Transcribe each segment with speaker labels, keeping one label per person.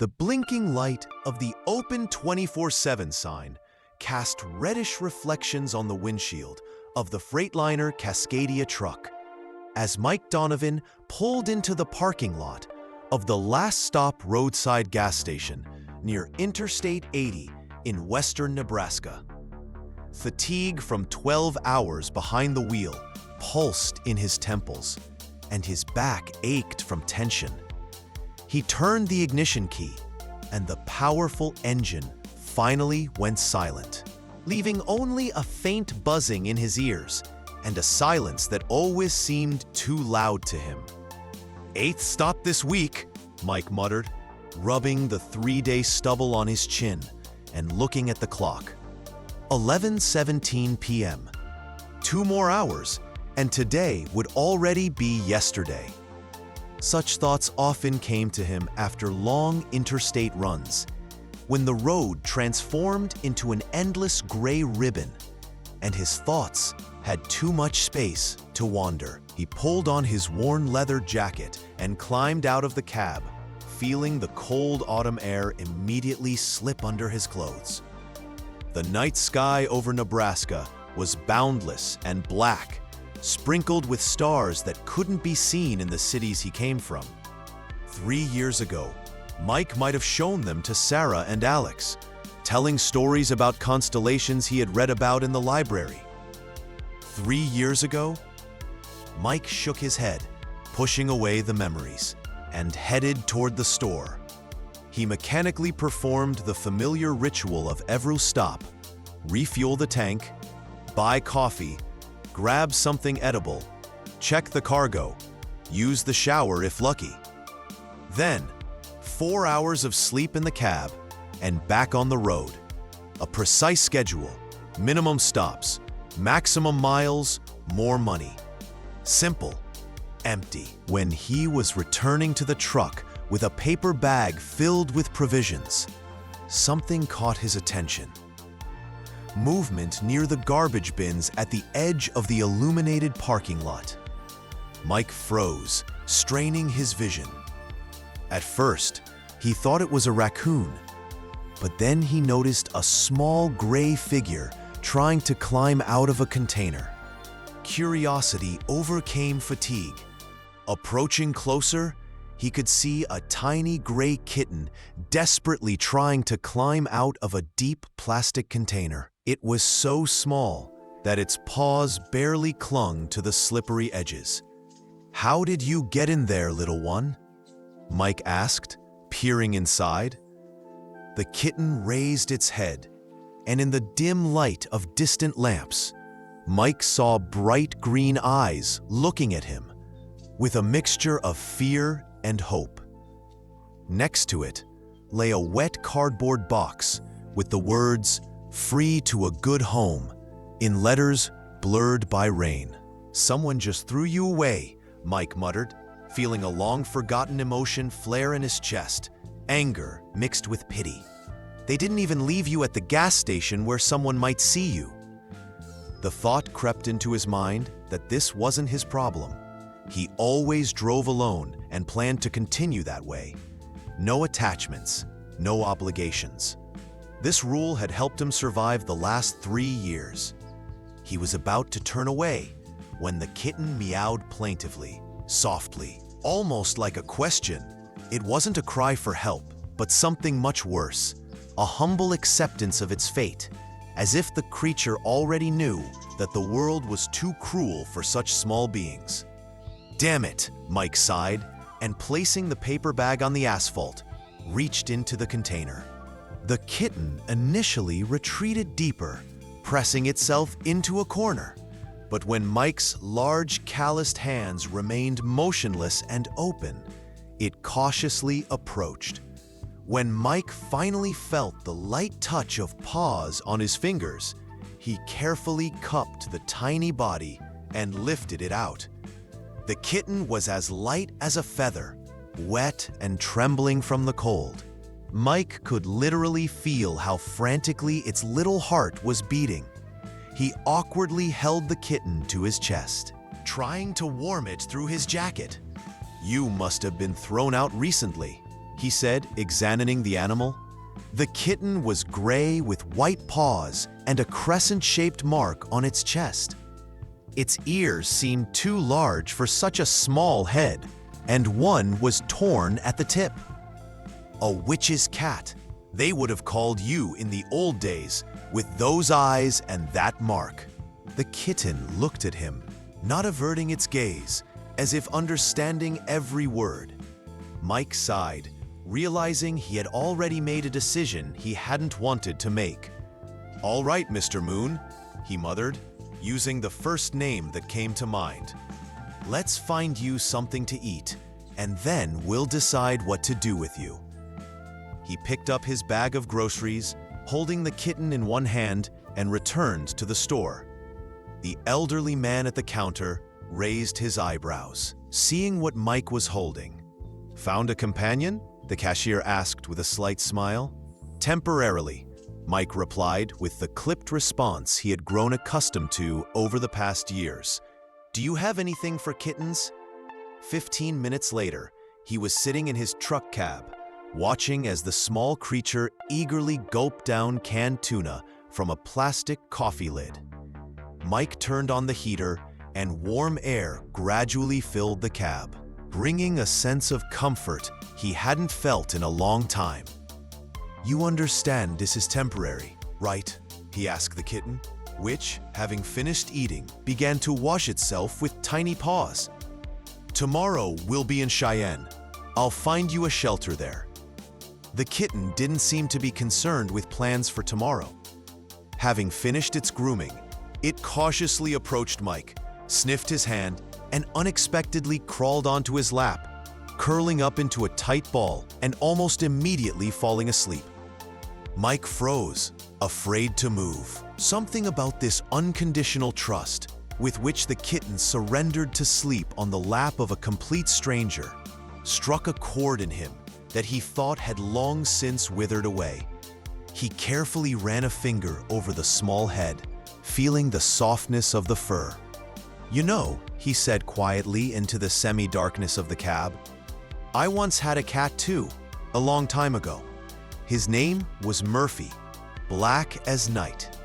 Speaker 1: The blinking light of the open 24/7 sign cast reddish reflections on the windshield of the Freightliner Cascadia truck as Mike Donovan pulled into the parking lot of the Last Stop roadside gas station near Interstate 80 in western Nebraska. Fatigue from 12 hours behind the wheel pulsed in his temples, and his back ached from tension. He turned the ignition key, and the powerful engine finally went silent, leaving only a faint buzzing in his ears and a silence that always seemed too loud to him. "Eighth stop this week," Mike muttered, rubbing the 3-day stubble on his chin and looking at the clock. 11:17 p.m. 2 more hours, and today would already be yesterday. Such thoughts often came to him after long interstate runs, when the road transformed into an endless gray ribbon, and his thoughts had too much space to wander. He pulled on his worn leather jacket and climbed out of the cab, feeling the cold autumn air immediately slip under his clothes. The night sky over Nebraska was boundless and black, sprinkled with stars that couldn't be seen in the cities he came from. 3 years ago, Mike might have shown them to Sarah and Alex, telling stories about constellations he had read about in the library. 3 years ago, Mike shook his head, pushing away the memories, and headed toward the store. He mechanically performed the familiar ritual of every stop: refuel the tank, buy coffee, grab something edible, check the cargo, use the shower if lucky. Then, 4 hours of sleep in the cab and back on the road. A precise schedule, minimum stops, maximum miles, more money. Simple, empty. When he was returning to the truck with a paper bag filled with provisions, something caught his attention. Movement near the garbage bins at the edge of the illuminated parking lot. Mike froze, straining his vision. At first, he thought it was a raccoon, but then he noticed a small gray figure trying to climb out of a container. Curiosity overcame fatigue. Approaching closer, he could see a tiny gray kitten desperately trying to climb out of a deep plastic container. It was so small that its paws barely clung to the slippery edges. "How did you get in there, little one?" Mike asked, peering inside. The kitten raised its head, and in the dim light of distant lamps, Mike saw bright green eyes looking at him, with a mixture of fear and hope. Next to it lay a wet cardboard box with the words, "Free to a good home," in letters blurred by rain. "Someone just threw you away," Mike muttered, feeling a long-forgotten emotion flare in his chest, anger mixed with pity. "They didn't even leave you at the gas station where someone might see you." The thought crept into his mind that this wasn't his problem. He always drove alone and planned to continue that way. No attachments, no obligations. This rule had helped him survive the last 3 years. He was about to turn away when the kitten meowed plaintively, softly, almost like a question. It wasn't a cry for help, but something much worse, a humble acceptance of its fate, as if the creature already knew that the world was too cruel for such small beings. "Damn it," Mike sighed, and placing the paper bag on the asphalt, reached into the container. The kitten initially retreated deeper, pressing itself into a corner. But when Mike's large, calloused hands remained motionless and open, it cautiously approached. When Mike finally felt the light touch of paws on his fingers, he carefully cupped the tiny body and lifted it out. The kitten was as light as a feather, wet and trembling from the cold. Mike could literally feel how frantically its little heart was beating. He awkwardly held the kitten to his chest, trying to warm it through his jacket. "You must have been thrown out recently," he said, examining the animal. The kitten was gray with white paws and a crescent-shaped mark on its chest. Its ears seemed too large for such a small head, and one was torn at the tip. A witch's cat, they would have called you in the old days, with those eyes and that mark. The kitten looked at him, not averting its gaze, as if understanding every word. Mike sighed, realizing he had already made a decision he hadn't wanted to make. "All right, Mr. Moon," he muttered, using the first name that came to mind. "Let's find you something to eat, and then we'll decide what to do with you." He picked up his bag of groceries, holding the kitten in one hand, and returned to the store. The elderly man at the counter raised his eyebrows, seeing what Mike was holding. "Found a companion?" the cashier asked with a slight smile. "Temporarily," Mike replied with the clipped response he had grown accustomed to over the past years. "Do you have anything for kittens?" 15 minutes later, he was sitting in his truck cab, watching as the small creature eagerly gulped down canned tuna from a plastic coffee lid. Mike turned on the heater, and warm air gradually filled the cab, bringing a sense of comfort he hadn't felt in a long time. "You understand this is temporary, right?" he asked the kitten, which, having finished eating, began to wash itself with tiny paws. "Tomorrow we'll be in Cheyenne. I'll find you a shelter there." The kitten didn't seem to be concerned with plans for tomorrow. Having finished its grooming, it cautiously approached Mike, sniffed his hand, and unexpectedly crawled onto his lap, curling up into a tight ball and almost immediately falling asleep. Mike froze, afraid to move. Something about this unconditional trust with which the kitten surrendered to sleep on the lap of a complete stranger struck a chord in him that he thought had long since withered away. He carefully ran a finger over the small head, feeling the softness of the fur. "You know," he said quietly into the semi-darkness of the cab, "I once had a cat too, a long time ago. His name was Murphy, black as night."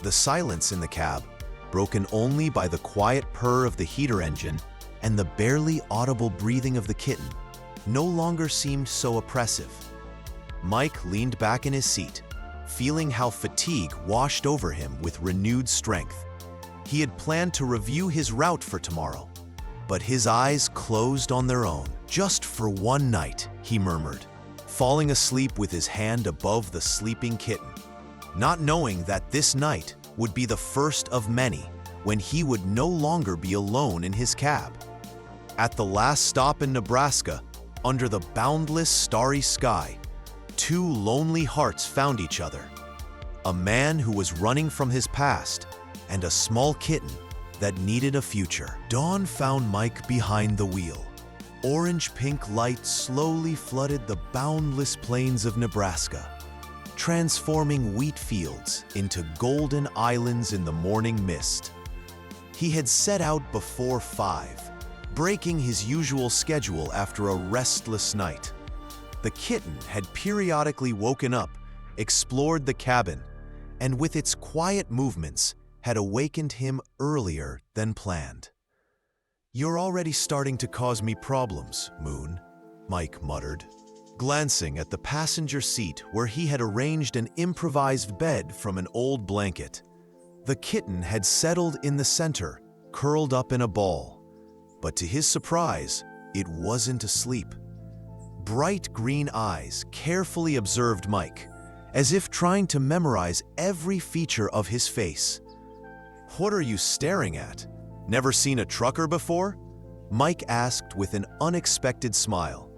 Speaker 1: The silence in the cab, broken only by the quiet purr of the heater engine and the barely audible breathing of the kitten, no longer seemed so oppressive. Mike leaned back in his seat, feeling how fatigue washed over him with renewed strength. He had planned to review his route for tomorrow, but his eyes closed on their own. "Just for one night," he murmured, falling asleep with his hand above the sleeping kitten, not knowing that this night would be the first of many when he would no longer be alone in his cab. At the last stop in Nebraska, under the boundless starry sky, two lonely hearts found each other. A man who was running from his past and a small kitten that needed a future. Dawn found Mike behind the wheel. Orange-pink light slowly flooded the boundless plains of Nebraska, transforming wheat fields into golden islands in the morning mist. He had set out before 5, breaking his usual schedule after a restless night. The kitten had periodically woken up, explored the cabin, and with its quiet movements had awakened him earlier than planned. "You're already starting to cause me problems, Moon," Mike muttered, glancing at the passenger seat where he had arranged an improvised bed from an old blanket. The kitten had settled in the center, curled up in a ball. But to his surprise, it wasn't asleep. Bright green eyes carefully observed Mike, as if trying to memorize every feature of his face. "What are you staring at? Never seen a trucker before?" Mike asked with an unexpected smile.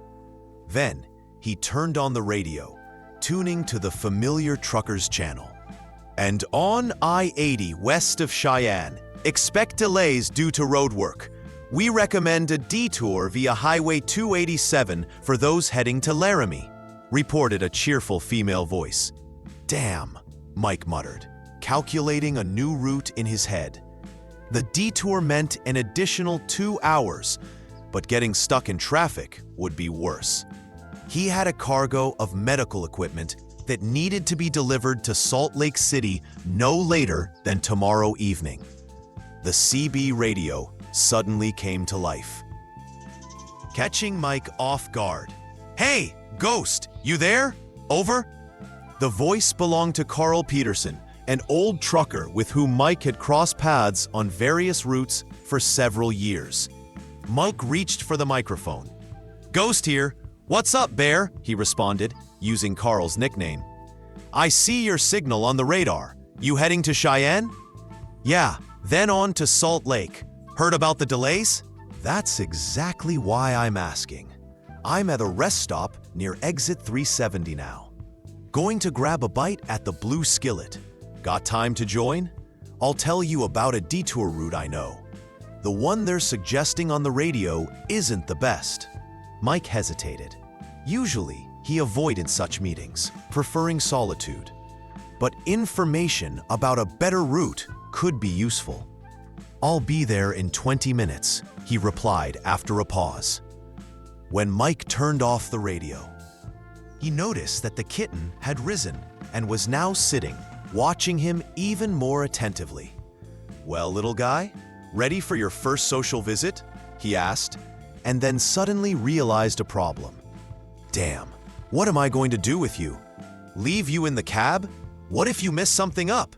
Speaker 1: Then, he turned on the radio, tuning to the familiar trucker's channel. "And on I-80 west of Cheyenne, expect delays due to road work. We recommend a detour via Highway 287 for those heading to Laramie," reported a cheerful female voice. "Damn," Mike muttered, calculating a new route in his head. The detour meant an additional 2 hours, but getting stuck in traffic would be worse. He had a cargo of medical equipment that needed to be delivered to Salt Lake City no later than tomorrow evening. The CB radio suddenly came to life, catching Mike off guard. "Hey, Ghost, you there? Over?" The voice belonged to Carl Peterson, an old trucker with whom Mike had crossed paths on various routes for several years. Mike reached for the microphone. "Ghost here. What's up, Bear?" he responded, using Carl's nickname. "I see your signal on the radar. You heading to Cheyenne?" "Yeah, then on to Salt Lake. Heard about the delays?" "That's exactly why I'm asking. I'm at a rest stop near exit 370 now. Going to grab a bite at the Blue Skillet. Got time to join? I'll tell you about a detour route I know. The one they're suggesting on the radio isn't the best." Mike hesitated. Usually, he avoided such meetings, preferring solitude. But information about a better route could be useful. "I'll be there in 20 minutes, he replied after a pause. When Mike turned off the radio, he noticed that the kitten had risen and was now sitting, watching him even more attentively. "Well, little guy, ready for your first social visit?" he asked, and then suddenly realized a problem. "Damn, what am I going to do with you? Leave you in the cab? What if you miss something up?"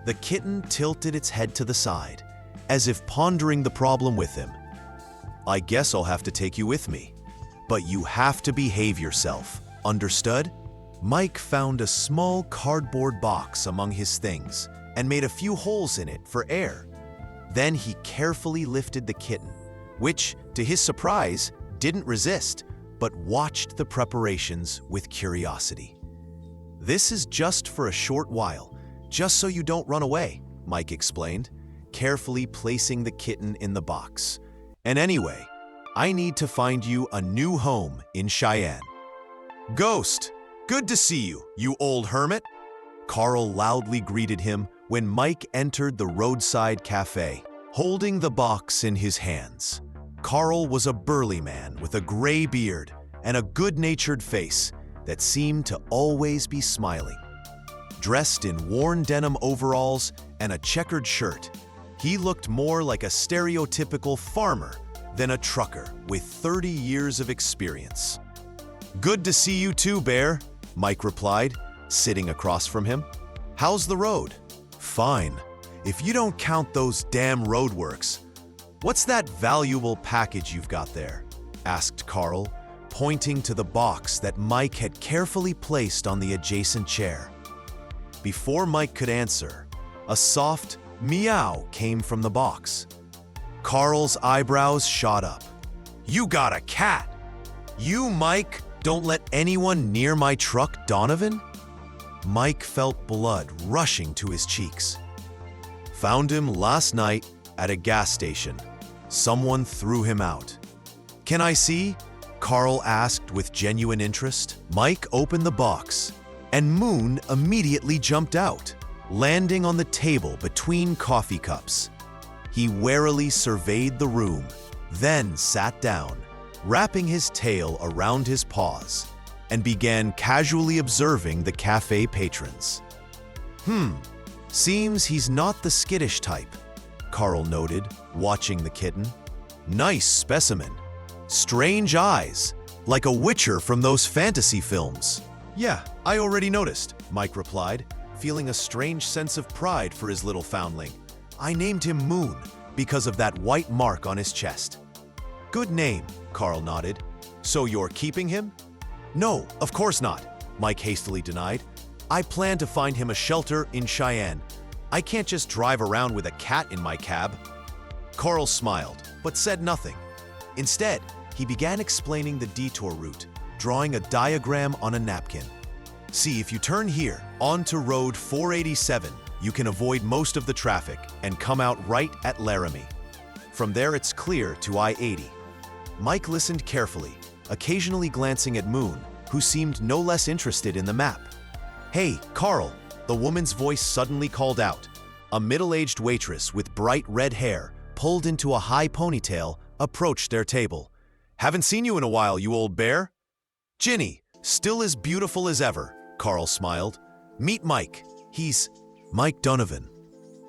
Speaker 1: The kitten tilted its head to the side, as if pondering the problem with him. "I guess I'll have to take you with me. But you have to behave yourself, understood?" Mike found a small cardboard box among his things and made a few holes in it for air. Then he carefully lifted the kitten, which, to his surprise, didn't resist, but watched the preparations with curiosity. "This is just for a short while, just so you don't run away," Mike explained, carefully placing the kitten in the box. "And anyway, I need to find you a new home in Cheyenne." "Ghost, good to see you, you old hermit," Carl loudly greeted him when Mike entered the roadside cafe, holding the box in his hands. Carl was a burly man with a gray beard and a good-natured face that seemed to always be smiling. Dressed in worn denim overalls and a checkered shirt, he looked more like a stereotypical farmer than a trucker with 30 years of experience. "Good to see you too, Bear," Mike replied, sitting across from him. "How's the road?" "Fine, if you don't count those damn roadworks. What's that valuable package you've got there?" asked Carl, pointing to the box that Mike had carefully placed on the adjacent chair. Before Mike could answer, a soft meow came from the box. Carl's eyebrows shot up. "You got a cat! You, Mike, don't let anyone near my truck, Donovan?" Mike felt blood rushing to his cheeks. "Found him last night at a gas station. Someone threw him out." "Can I see?" Carl asked with genuine interest. Mike opened the box, and Moon immediately jumped out, landing on the table between coffee cups. He warily surveyed the room, then sat down, wrapping his tail around his paws, and began casually observing the cafe patrons. Seems he's not the skittish type," Carl noted, watching the kitten. "Nice specimen. Strange eyes, like a witcher from those fantasy films." "Yeah, I already noticed," Mike replied, feeling a strange sense of pride for his little foundling. "I named him Moon because of that white mark on his chest." "Good name," Carl nodded. "So you're keeping him?" "No, of course not," Mike hastily denied. "I plan to find him a shelter in Cheyenne. I can't just drive around with a cat in my cab." Carl smiled, but said nothing. Instead, he began explaining the detour route, drawing a diagram on a napkin. "See, if you turn here, onto Road 487, you can avoid most of the traffic and come out right at Laramie. From there, it's clear to I-80. Mike listened carefully, occasionally glancing at Moon, who seemed no less interested in the map. "Hey, Carl," the woman's voice suddenly called out. A middle-aged waitress with bright red hair, pulled into a high ponytail, approached their table. "Haven't seen you in a while, you old bear." Ginny, still as beautiful as ever, Carl smiled. Meet Mike. He's Mike Donovan.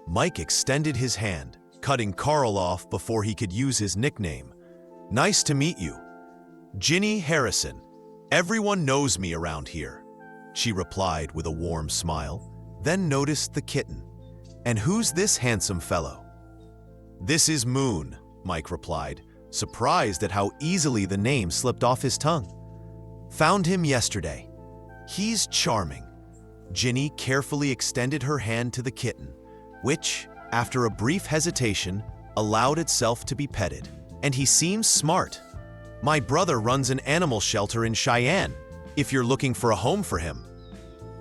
Speaker 1: Mike extended his hand, cutting Carl off before he could use his nickname. Nice to meet you. Ginny Harrison. Everyone knows me around here, she replied with a warm smile, then noticed the kitten. And who's this handsome fellow? This is Moon, Mike replied, surprised at how easily the name slipped off his tongue. Found him yesterday. He's charming. Ginny carefully extended her hand to the kitten, which, after a brief hesitation, allowed itself to be petted. And he seems smart. My brother runs an animal shelter in Cheyenne, if you're looking for a home for him.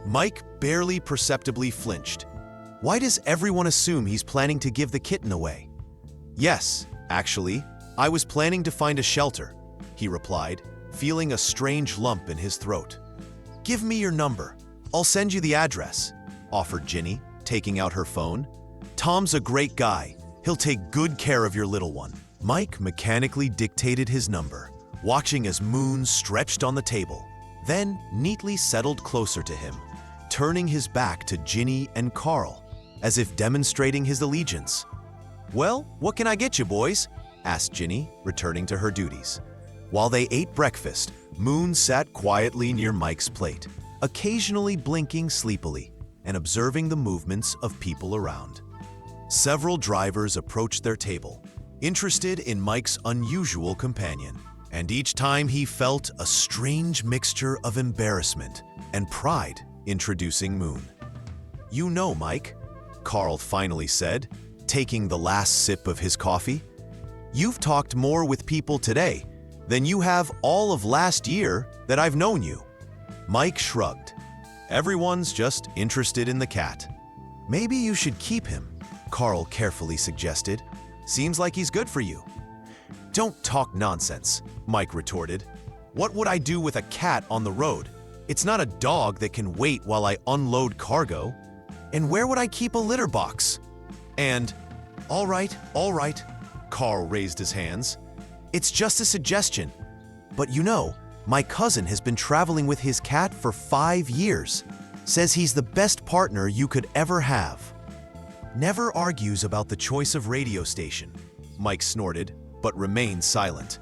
Speaker 1: Mike barely perceptibly flinched. Why does everyone assume he's planning to give the kitten away? Yes, actually, I was planning to find a shelter, he replied, feeling a strange lump in his throat. Give me your number. I'll send you the address, offered Ginny, taking out her phone. Tom's a great guy. He'll take good care of your little one. Mike mechanically dictated his number, watching as Moon stretched on the table, then neatly settled closer to him, turning his back to Ginny and Carl, as if demonstrating his allegiance. Well, what can I get you, boys? Asked Ginny, returning to her duties. While they ate breakfast, Moon sat quietly near Mike's plate, occasionally blinking sleepily and observing the movements of people around. Several drivers approached their table, interested in Mike's unusual companion, and each time he felt a strange mixture of embarrassment and pride introducing Moon. You know, Mike, Carl finally said, taking the last sip of his coffee. You've talked more with people today than you have all of last year that I've known you. Mike shrugged. Everyone's just interested in the cat. Maybe you should keep him, Carl carefully suggested. Seems like he's good for you. Don't talk nonsense, Mike retorted. What would I do with a cat on the road? It's not a dog that can wait while I unload cargo. And where would I keep a litter box? And, all right, Carl raised his hands. It's just a suggestion. But you know, my cousin has been traveling with his cat for 5 years. Says he's the best partner you could ever have. Never argues about the choice of radio station, Mike snorted, but remained silent.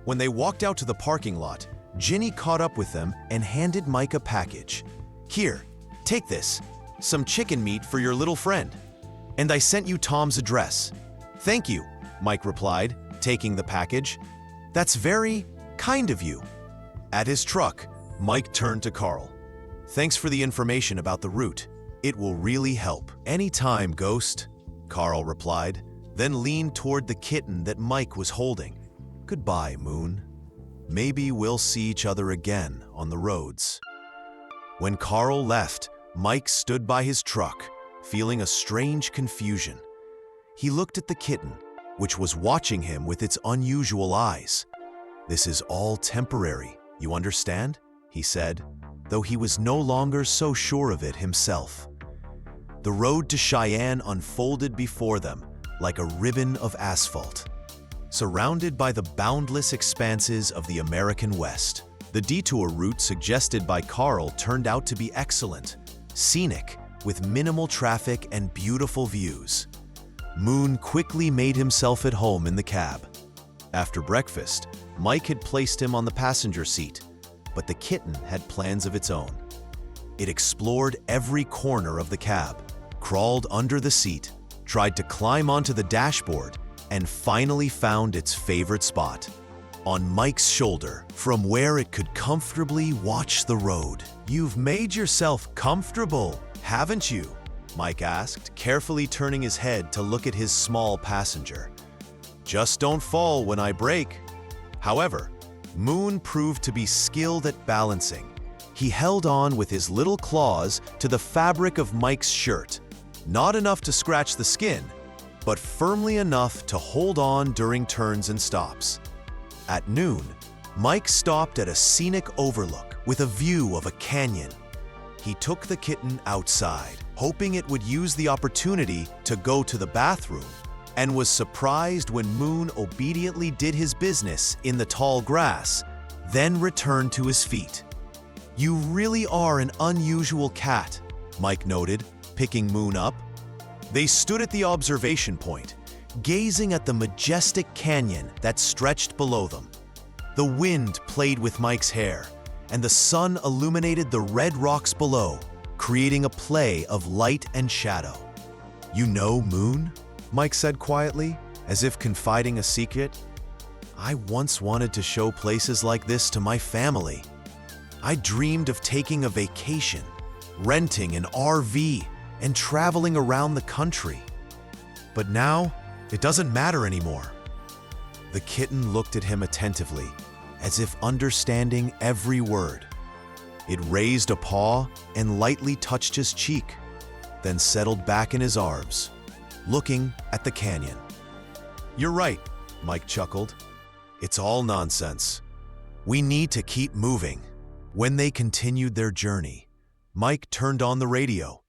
Speaker 1: When they walked out to the parking lot, Ginny caught up with them and handed Mike a package. Here, take this. Some chicken meat for your little friend. And I sent you Tom's address. Thank you, Mike replied, taking the package. That's very kind of you. At his truck, Mike turned to Carl. Thanks for the information about the route. It will really help. Anytime, Ghost, Carl replied, then leaned toward the kitten that Mike was holding. Goodbye, Moon. Maybe we'll see each other again on the roads. When Carl left, Mike stood by his truck, feeling a strange confusion. He looked at the kitten, which was watching him with its unusual eyes. This is all temporary, you understand? He said, though he was no longer so sure of it himself. The road to Cheyenne unfolded before them like a ribbon of asphalt. Surrounded by the boundless expanses of the American West, the detour route suggested by Carl turned out to be excellent, scenic, with minimal traffic and beautiful views. Moon quickly made himself at home in the cab. After breakfast, Mike had placed him on the passenger seat, but the kitten had plans of its own. It explored every corner of the cab, crawled under the seat, tried to climb onto the dashboard, and finally found its favorite spot, on Mike's shoulder, from where it could comfortably watch the road. You've made yourself comfortable, haven't you? Mike asked, carefully turning his head to look at his small passenger. Just don't fall when I brake. However, Moon proved to be skilled at balancing. He held on with his little claws to the fabric of Mike's shirt, not enough to scratch the skin, but firmly enough to hold on during turns and stops. At noon, Mike stopped at a scenic overlook with a view of a canyon. He took the kitten outside, hoping it would use the opportunity to go to the bathroom, and was surprised when Moon obediently did his business in the tall grass, then returned to his feet. "You really are an unusual cat," Mike noted, picking Moon up. They stood at the observation point, gazing at the majestic canyon that stretched below them. The wind played with Mike's hair, and the sun illuminated the red rocks below, creating a play of light and shadow. "You know, Moon?" Mike said quietly, as if confiding a secret. "I once wanted to show places like this to my family. I dreamed of taking a vacation, renting an RV, and traveling around the country. But now, it doesn't matter anymore." The kitten looked at him attentively, as if understanding every word. It raised a paw and lightly touched his cheek, then settled back in his arms, looking at the canyon. "You're right," Mike chuckled. "It's all nonsense. We need to keep moving." When they continued their journey, Mike turned on the radio.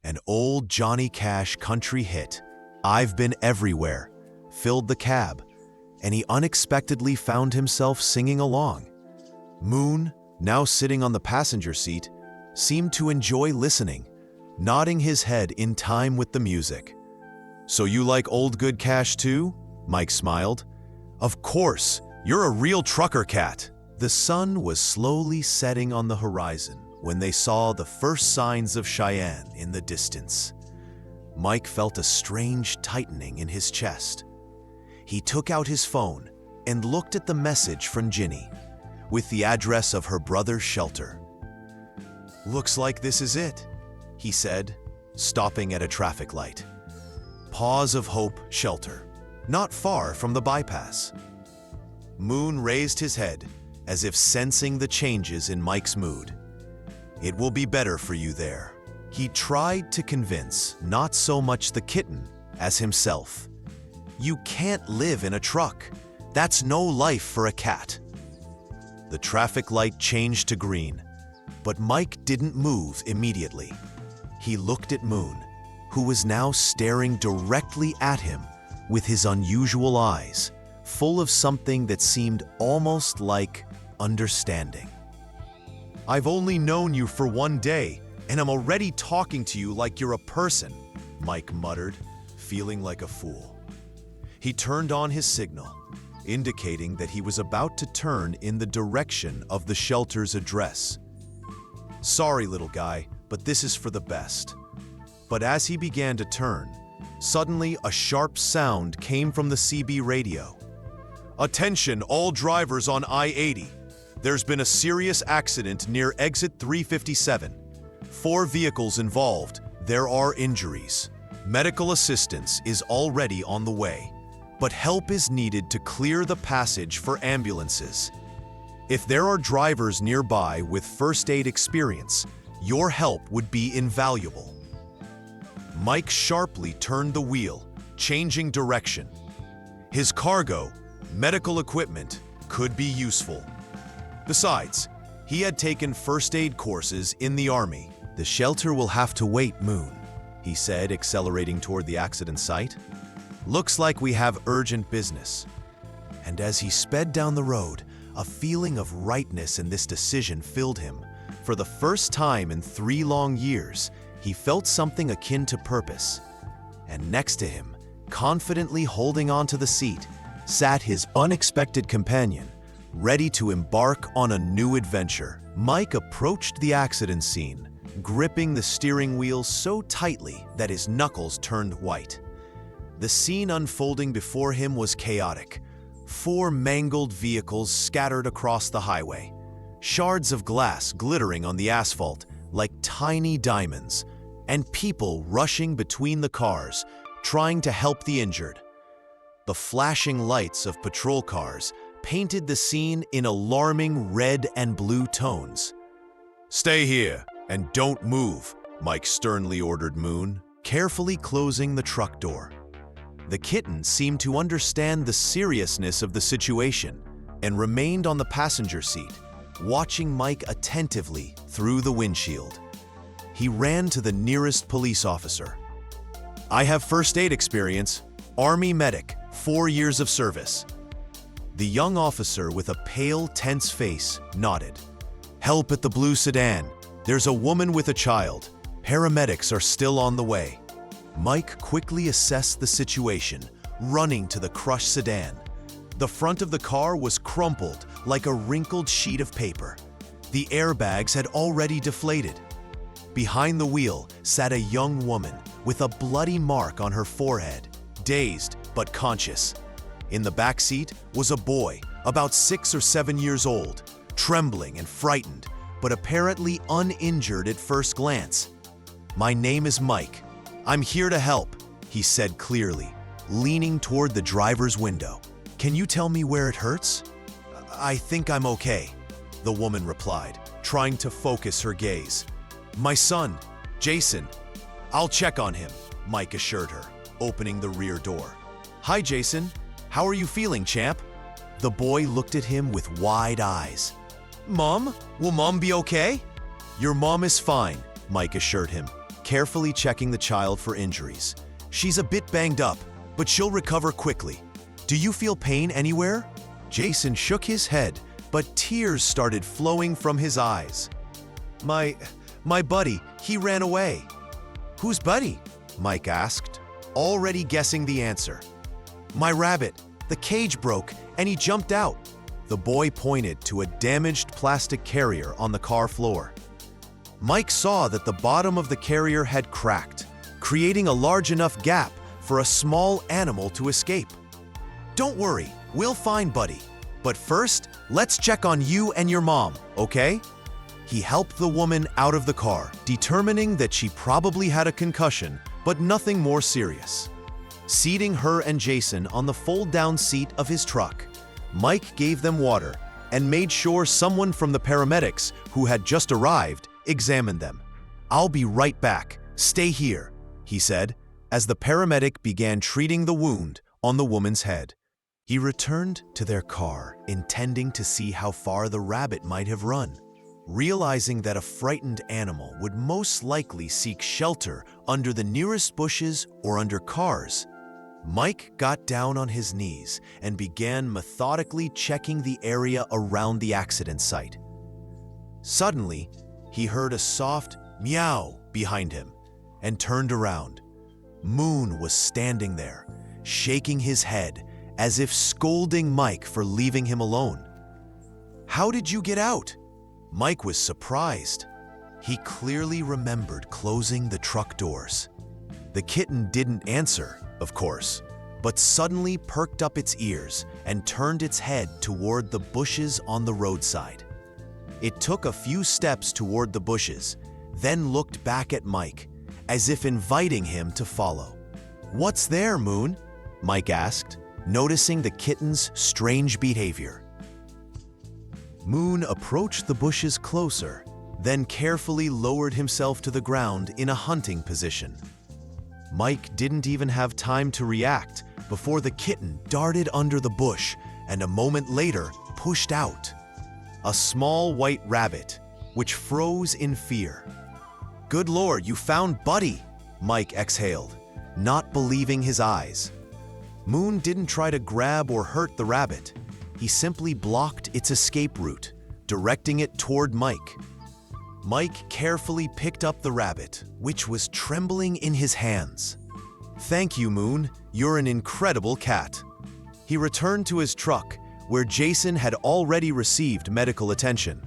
Speaker 1: An old Johnny Cash country hit, "I've Been Everywhere," filled the cab, and he unexpectedly found himself singing along. Moon, now sitting on the passenger seat, seemed to enjoy listening, nodding his head in time with the music. "So you like old good cash too?" Mike smiled. "Of course, you're a real trucker cat." The sun was slowly setting on the horizon when they saw the first signs of Cheyenne in the distance. Mike felt a strange tightening in his chest. He took out his phone and looked at the message from Ginny, with the address of her brother's shelter. "Looks like this is it," he said, stopping at a traffic light. "Paws of Hope Shelter, not far from the bypass." Moon raised his head, as if sensing the changes in Mike's mood. "It will be better for you there." He tried to convince not so much the kitten as himself. "You can't live in a truck. That's no life for a cat." The traffic light changed to green, but Mike didn't move immediately. He looked at Moon, who was now staring directly at him with his unusual eyes, full of something that seemed almost like understanding. "I've only known you for one day, and I'm already talking to you like you're a person," Mike muttered, feeling like a fool. He turned on his signal, indicating that he was about to turn in the direction of the shelter's address. "Sorry, little guy, but this is for the best." But as he began to turn, suddenly a sharp sound came from the CB radio. "Attention all drivers on I-80. There's been a serious accident near exit 357. 4 vehicles involved. There are injuries. Medical assistance is already on the way, but help is needed to clear the passage for ambulances. If there are drivers nearby with first aid experience, your help would be invaluable." Mike sharply turned the wheel, changing direction. His cargo, medical equipment, could be useful. Besides, he had taken first aid courses in the Army. "The shelter will have to wait, Moon," he said, accelerating toward the accident site. "Looks like we have urgent business." And as he sped down the road, a feeling of rightness in this decision filled him. For the first time in 3 long years, he felt something akin to purpose. And next to him, confidently holding onto the seat, sat his unexpected companion, ready to embark on a new adventure. Mike approached the accident scene, gripping the steering wheel so tightly that his knuckles turned white. The scene unfolding before him was chaotic. 4 mangled vehicles scattered across the highway, shards of glass glittering on the asphalt like tiny diamonds, and people rushing between the cars, trying to help the injured. The flashing lights of patrol cars painted the scene in alarming red and blue tones. "Stay here and don't move," Mike sternly ordered Moon, carefully closing the truck door. The kitten seemed to understand the seriousness of the situation and remained on the passenger seat, watching Mike attentively through the windshield. He ran to the nearest police officer. "I have first aid experience, Army medic, 4 years of service." The young officer with a pale, tense face nodded. "Help at the blue sedan. There's a woman with a child. Paramedics are still on the way." Mike quickly assessed the situation, running to the crushed sedan. The front of the car was crumpled like a wrinkled sheet of paper. The airbags had already deflated. Behind the wheel sat a young woman with a bloody mark on her forehead, dazed but conscious. In the back seat was a boy, about 6 or 7 years old, trembling and frightened, but apparently uninjured at first glance. "My name is Mike. I'm here to help," he said clearly, leaning toward the driver's window. "Can you tell me where it hurts?" "I think I'm okay," the woman replied, trying to focus her gaze. "My son, Jason. I'll check on him," Mike assured her, opening the rear door. "Hi, Jason. How are you feeling, champ?" The boy looked at him with wide eyes. "Mom? Will Mom be okay?" "Your mom is fine," Mike assured him, carefully checking the child for injuries. "She's a bit banged up, but she'll recover quickly. Do you feel pain anywhere?" Jason shook his head, but tears started flowing from his eyes. My buddy, he ran away." "Whose buddy?" Mike asked, already guessing the answer. "My rabbit. The cage broke, and he jumped out." The boy pointed to a damaged plastic carrier on the car floor. Mike saw that the bottom of the carrier had cracked, creating a large enough gap for a small animal to escape. "Don't worry, we'll find Buddy. But first, let's check on you and your mom, okay?" He helped the woman out of the car, determining that she probably had a concussion, but nothing more serious. Seating her and Jason on the fold-down seat of his truck, Mike gave them water and made sure someone from the paramedics who had just arrived examined them. "I'll be right back. Stay here," he said, as the paramedic began treating the wound on the woman's head. He returned to their car, intending to see how far the rabbit might have run. Realizing that a frightened animal would most likely seek shelter under the nearest bushes or under cars, Mike got down on his knees and began methodically checking the area around the accident site. Suddenly, he heard a soft meow behind him and turned around. Moon was standing there, shaking his head as if scolding Mike for leaving him alone. "How did you get out?" Mike was surprised. He clearly remembered closing the truck doors. The kitten didn't answer, of course, but suddenly perked up its ears and turned its head toward the bushes on the roadside. It took a few steps toward the bushes, then looked back at Mike, as if inviting him to follow. "What's there, Moon?" Mike asked, noticing the kitten's strange behavior. Moon approached the bushes closer, then carefully lowered himself to the ground in a hunting position. Mike didn't even have time to react before the kitten darted under the bush and a moment later pushed out. A small white rabbit, which froze in fear. "Good Lord, you found Buddy," Mike exhaled, not believing his eyes. Moon didn't try to grab or hurt the rabbit. He simply blocked its escape route, directing it toward Mike. Mike carefully picked up the rabbit, which was trembling in his hands. "Thank you, Moon. You're an incredible cat." He returned to his truck, where Jason had already received medical attention.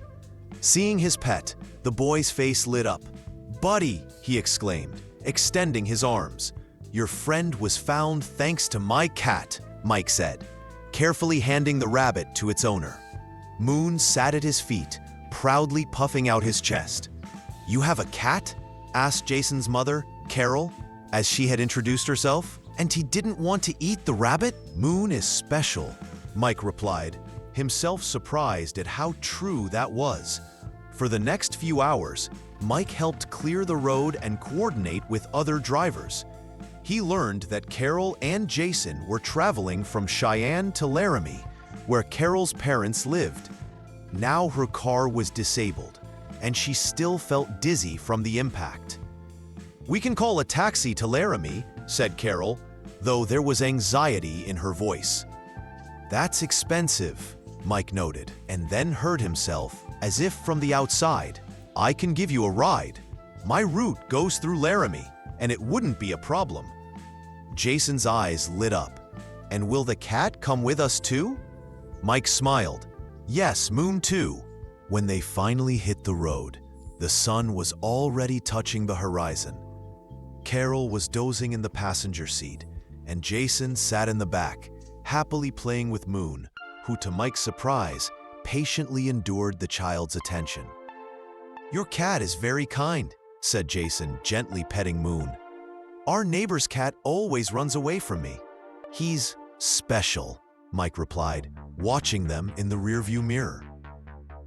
Speaker 1: Seeing his pet, the boy's face lit up. "Buddy," he exclaimed, extending his arms. "Your friend was found thanks to my cat," Mike said, carefully handing the rabbit to its owner. Moon sat at his feet, proudly puffing out his chest. "You have a cat?" asked Jason's mother, Carol, as she had introduced herself. "And he didn't want to eat the rabbit?" "Moon is special," Mike replied, himself surprised at how true that was. For the next few hours, Mike helped clear the road and coordinate with other drivers. He learned that Carol and Jason were traveling from Cheyenne to Laramie, where Carol's parents lived. Now her car was disabled, and she still felt dizzy from the impact. "We can call a taxi to Laramie," said Carol, though there was anxiety in her voice. "That's expensive," Mike noted, and then heard himself, as if from the outside, "I can give you a ride. My route goes through Laramie, and it wouldn't be a problem." Jason's eyes lit up. "And will the cat come with us too?" Mike smiled. "Yes, Moon too." When they finally hit the road, the sun was already touching the horizon. Carol was dozing in the passenger seat, and Jason sat in the back, happily playing with Moon, who, to Mike's surprise, patiently endured the child's attention. "Your cat is very kind," said Jason, gently petting Moon. "Our neighbor's cat always runs away from me." "He's special," Mike replied, watching them in the rearview mirror.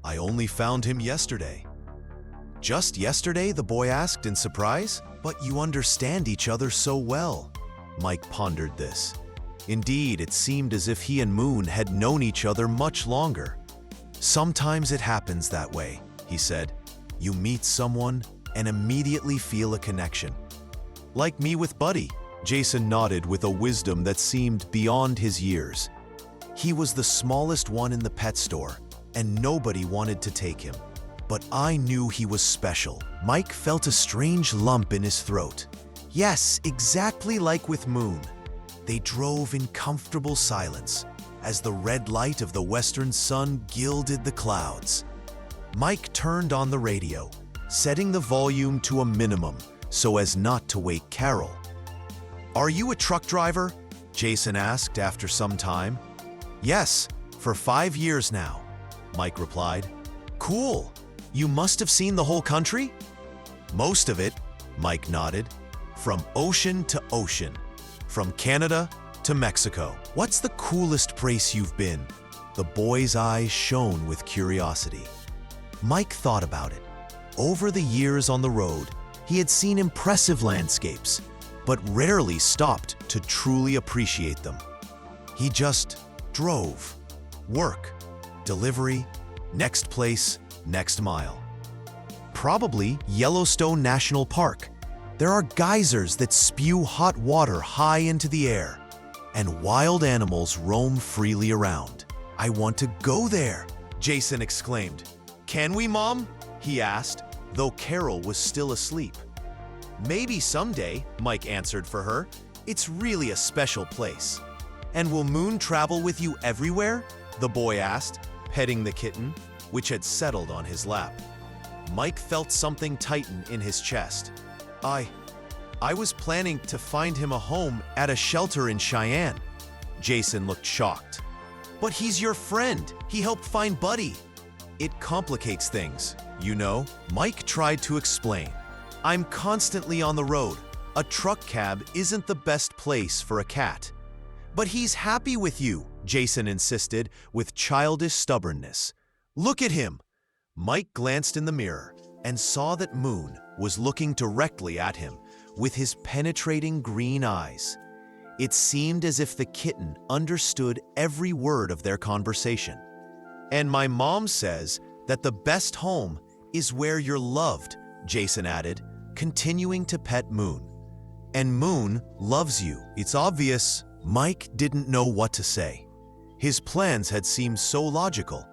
Speaker 1: "I only found him yesterday." "Just yesterday?" the boy asked in surprise. "But you understand each other so well." Mike pondered this. Indeed, it seemed as if he and Moon had known each other much longer. "Sometimes it happens that way," he said. "You meet someone and immediately feel a connection." "Like me with Buddy," Jason nodded with a wisdom that seemed beyond his years. "He was the smallest one in the pet store, and nobody wanted to take him. But I knew he was special." Mike felt a strange lump in his throat. Yes, exactly like with Moon. They drove in comfortable silence as the red light of the western sun gilded the clouds. Mike turned on the radio, setting the volume to a minimum so as not to wake Carol. "Are you a truck driver?" Jason asked after some time. "Yes, for 5 years now," Mike replied. "Cool. You must have seen the whole country?" "Most of it," Mike nodded. "From ocean to ocean. From Canada to Mexico." "What's the coolest place you've been?" The boy's eyes shone with curiosity. Mike thought about it. Over the years on the road, he had seen impressive landscapes, but rarely stopped to truly appreciate them. He just drove. Work, delivery, next place, next mile. Probably Yellowstone National Park. There are geysers that spew hot water high into the air, and wild animals roam freely around. "I want to go there," Jason exclaimed. "Can we, Mom?" he asked, though Carol was still asleep. "Maybe someday," Mike answered for her. "It's really a special place." "And will Moon travel with you everywhere?" the boy asked, petting the kitten, which had settled on his lap. Mike felt something tighten in his chest. I was planning to find him a home at a shelter in Cheyenne." Jason looked shocked. "But he's your friend. He helped find Buddy." "It complicates things, you know," Mike tried to explain. "I'm constantly on the road. A truck cab isn't the best place for a cat." "But he's happy with you," Jason insisted with childish stubbornness. "Look at him." Mike glanced in the mirror and saw that Moon was looking directly at him with his penetrating green eyes. It seemed as if the kitten understood every word of their conversation. "And my mom says that the best home is where you're loved," Jason added, continuing to pet Moon. "And Moon loves you. It's obvious." Mike didn't know what to say. His plans had seemed so logical.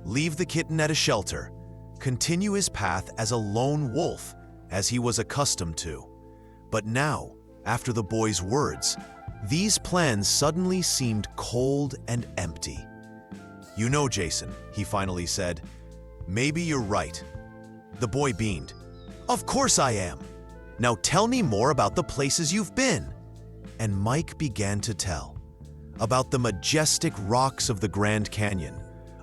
Speaker 1: Leave the kitten at a shelter, continue his path as a lone wolf, as he was accustomed to. But now, after the boy's words, these plans suddenly seemed cold and empty. "You know, Jason," he finally said, "maybe you're right." The boy beamed. "Of course I am. Now tell me more about the places you've been." And Mike began to tell. About the majestic rocks of the Grand Canyon,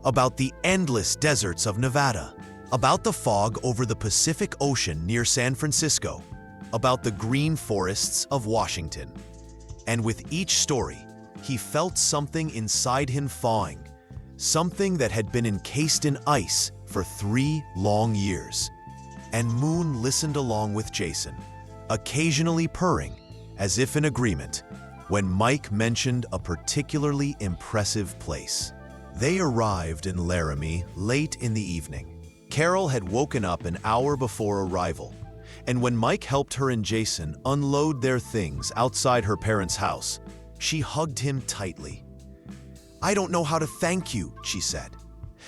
Speaker 1: about the endless deserts of Nevada, about the fog over the Pacific Ocean near San Francisco, about the green forests of Washington. And with each story, he felt something inside him thawing, something that had been encased in ice for 3 long years. And Moon listened along with Jason, occasionally purring, as if in agreement, when Mike mentioned a particularly impressive place. They arrived in Laramie late in the evening. Carol had woken up an hour before arrival, and when Mike helped her and Jason unload their things outside her parents' house, she hugged him tightly. I don't know how to thank you, she said.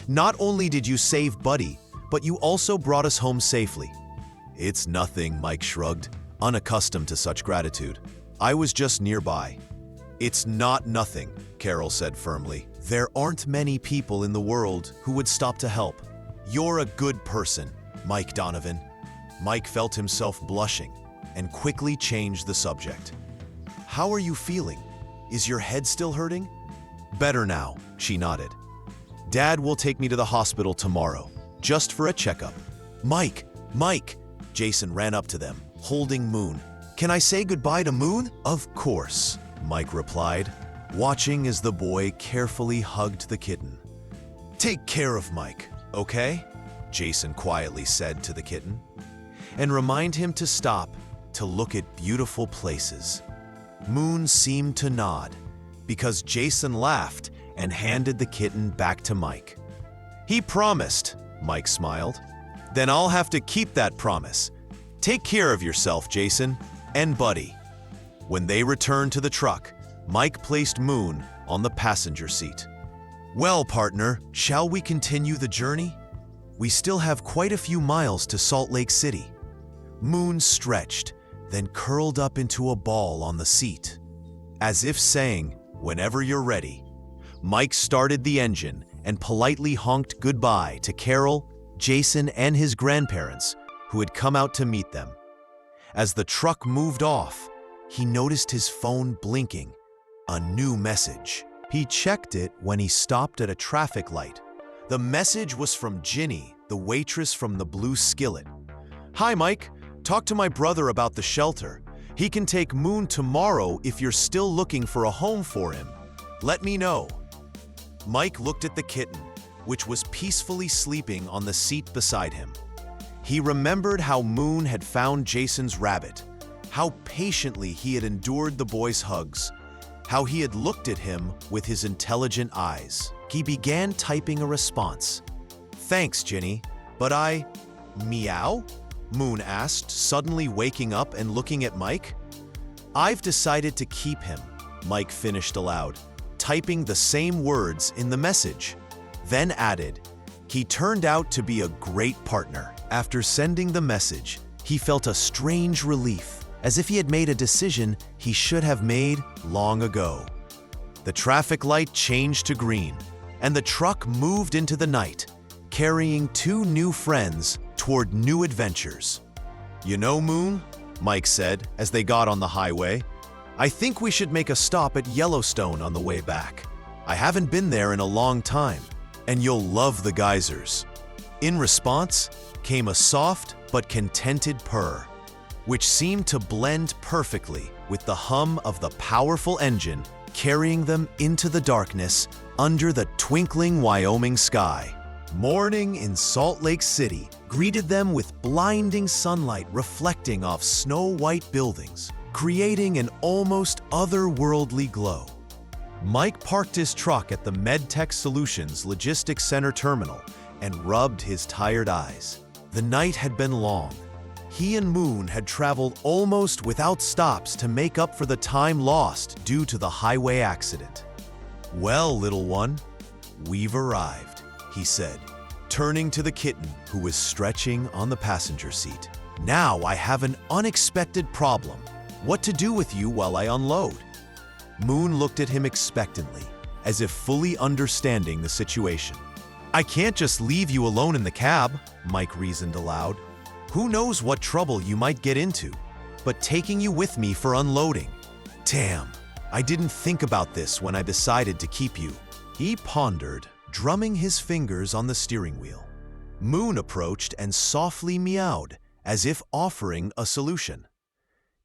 Speaker 1: Not only did you save Buddy, but you also brought us home safely. It's nothing, Mike shrugged, unaccustomed to such gratitude. I was just nearby. It's not nothing, Carol said firmly. There aren't many people in the world who would stop to help. You're a good person, Mike Donovan. Mike felt himself blushing and quickly changed the subject. How are you feeling? Is your head still hurting? Better now, she nodded. Dad will take me to the hospital tomorrow, just for a checkup. Mike! Jason ran up to them, holding Moon. Can I say goodbye to Moon? Of course, Mike replied, watching as the boy carefully hugged the kitten. Take care of Mike, okay? Jason quietly said to the kitten. And remind him to stop to look at beautiful places. Moon seemed to nod, because Jason laughed and handed the kitten back to Mike. He promised, Mike smiled. Then I'll have to keep that promise. Take care of yourself, Jason, and Buddy. When they returned to the truck, Mike placed Moon on the passenger seat. Well, partner, shall we continue the journey? We still have quite a few miles to Salt Lake City. Moon stretched, then curled up into a ball on the seat. As if saying, whenever you're ready. Mike started the engine and politely honked goodbye to Carol, Jason, and his grandparents, who had come out to meet them. As the truck moved off, he noticed his phone blinking. A new message. He checked it when he stopped at a traffic light. The message was from Ginny, the waitress from the Blue Skillet. Hi, Mike. Talk to my brother about the shelter. He can take Moon tomorrow if you're still looking for a home for him. Let me know. Mike looked at the kitten, which was peacefully sleeping on the seat beside him. He remembered how Moon had found Jason's rabbit, how patiently he had endured the boy's hugs, how he had looked at him with his intelligent eyes. He began typing a response. Thanks, Ginny, but Meow? Moon asked, suddenly waking up and looking at Mike. I've decided to keep him, Mike finished aloud, typing the same words in the message. Then added, he turned out to be a great partner. After sending the message, he felt a strange relief, as if he had made a decision he should have made long ago. The traffic light changed to green, and the truck moved into the night, carrying two new friends toward new adventures. You know, Moon, Mike said as they got on the highway, I think we should make a stop at Yellowstone on the way back. I haven't been there in a long time, and you'll love the geysers. In response came a soft but contented purr, which seemed to blend perfectly with the hum of the powerful engine carrying them into the darkness under the twinkling Wyoming sky. Morning in Salt Lake City greeted them with blinding sunlight reflecting off snow-white buildings, creating an almost otherworldly glow. Mike parked his truck at the MedTech Solutions Logistics Center terminal and rubbed his tired eyes. The night had been long. He and Moon had traveled almost without stops to make up for the time lost due to the highway accident. Well, little one, we've arrived, he said, turning to the kitten who was stretching on the passenger seat. Now I have an unexpected problem. What to do with you while I unload? Moon looked at him expectantly, as if fully understanding the situation. I can't just leave you alone in the cab, Mike reasoned aloud. Who knows what trouble you might get into, but taking you with me for unloading. Damn, I didn't think about this when I decided to keep you. He pondered, drumming his fingers on the steering wheel. Moon approached and softly meowed, as if offering a solution.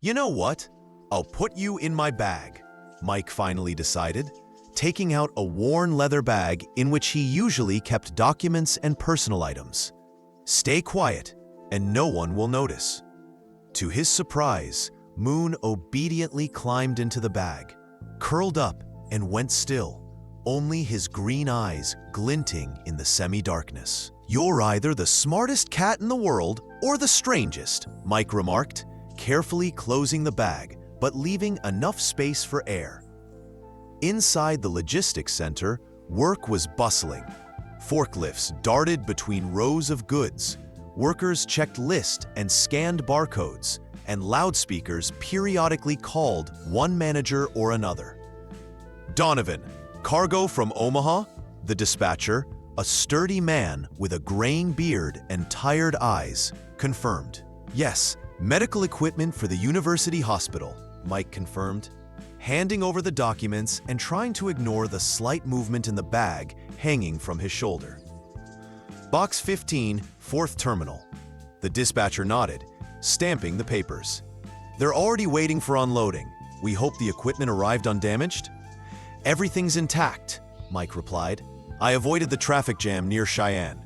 Speaker 1: You know what? I'll put you in my bag, Mike finally decided, taking out a worn leather bag in which he usually kept documents and personal items. Stay quiet, and no one will notice. To his surprise, Moon obediently climbed into the bag, curled up, and went still, only his green eyes glinting in the semi-darkness. You're either the smartest cat in the world or the strangest, Mike remarked, carefully closing the bag, but leaving enough space for air. Inside the logistics center, work was bustling. Forklifts darted between rows of goods. Workers checked lists and scanned barcodes, and loudspeakers periodically called one manager or another. "Donovan, cargo from Omaha?" The dispatcher, a sturdy man with a graying beard and tired eyes, confirmed. "Yes, medical equipment for the university hospital," Mike confirmed, handing over the documents and trying to ignore the slight movement in the bag hanging from his shoulder. "Box 15, 4th terminal." The dispatcher nodded, stamping the papers. "They're already waiting for unloading. We hope the equipment arrived undamaged?" "Everything's intact," Mike replied. "I avoided the traffic jam near Cheyenne."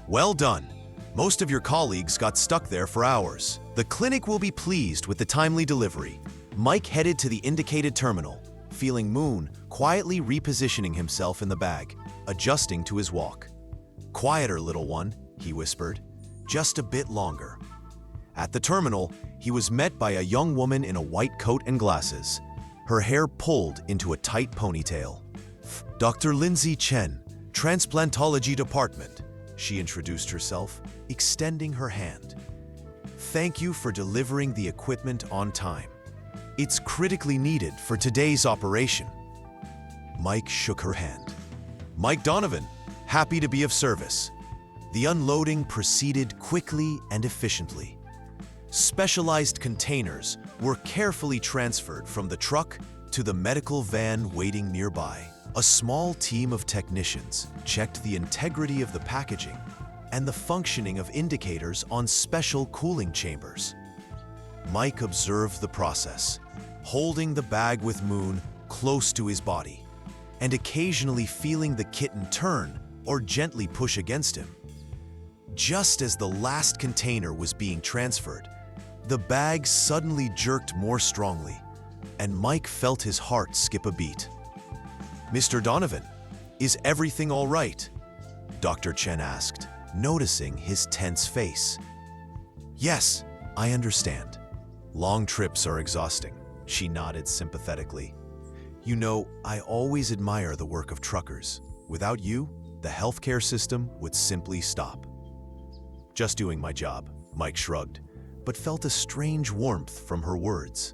Speaker 1: "Well done. Most of your colleagues got stuck there for hours. The clinic will be pleased with the timely delivery." Mike headed to the indicated terminal, feeling Moon quietly repositioning himself in the bag, adjusting to his walk. "Quieter, little one," he whispered. "Just a bit longer." At the terminal, he was met by a young woman in a white coat and glasses, her hair pulled into a tight ponytail. "Dr. Lindsay Chen, Transplantology Department," she introduced herself, extending her hand. "Thank you for delivering the equipment on time. It's critically needed for today's operation." Mike shook her hand. "Mike Donovan, happy to be of service." The unloading proceeded quickly and efficiently. Specialized containers were carefully transferred from the truck to the medical van waiting nearby. A small team of technicians checked the integrity of the packaging and the functioning of indicators on special cooling chambers. Mike observed the process, holding the bag with Moon close to his body, and occasionally feeling the kitten turn or gently push against him. Just as the last container was being transferred, the bag suddenly jerked more strongly, and Mike felt his heart skip a beat. "Mr. Donovan, is everything all right?" Dr. Chen asked, noticing his tense face. "Yes, I understand. Long trips are exhausting," she nodded sympathetically. "You know, I always admire the work of truckers. Without you, the healthcare system would simply stop." "Just doing my job," Mike shrugged, but felt a strange warmth from her words.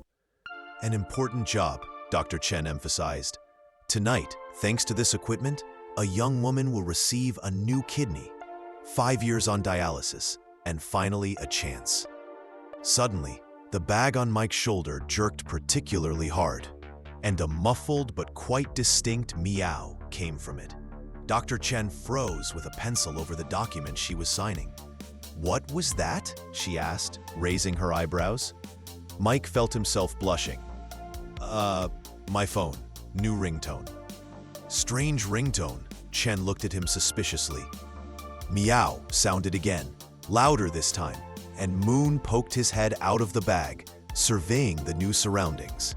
Speaker 1: "An important job," Dr. Chen emphasized. "Tonight, thanks to this equipment, a young woman will receive a new kidney, 5 years on dialysis, and finally a chance." Suddenly, the bag on Mike's shoulder jerked particularly hard, and a muffled but quite distinct meow came from it. Dr. Chen froze with a pencil over the document she was signing. "What was that?" she asked, raising her eyebrows. Mike felt himself blushing. My phone. New ringtone." "Strange ringtone." Chen looked at him suspiciously. Meow sounded again, louder this time, and Moon poked his head out of the bag, surveying the new surroundings.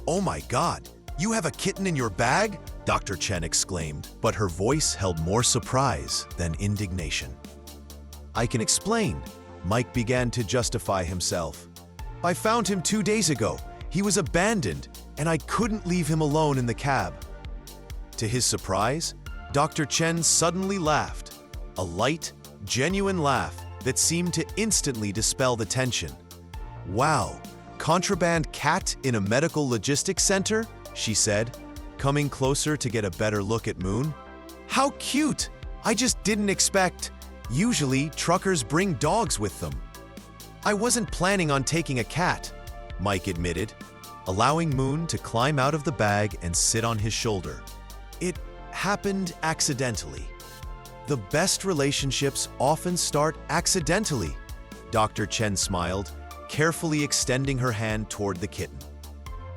Speaker 1: "Oh my God, you have a kitten in your bag?" Dr. Chen exclaimed, but her voice held more surprise than indignation. "I can explain." Mike began to justify himself. "I found him 2 days ago. He was abandoned, and I couldn't leave him alone in the cab." To his surprise, Dr. Chen suddenly laughed, a light, genuine laugh that seemed to instantly dispel the tension. "Wow, contraband cat in a medical logistics center?" she said, coming closer to get a better look at Moon. "How cute! I just didn't expect. Usually, truckers bring dogs with them." "I wasn't planning on taking a cat," Mike admitted, allowing Moon to climb out of the bag and sit on his shoulder. "It happened accidentally." "The best relationships often start accidentally," Dr. Chen smiled, carefully extending her hand toward the kitten.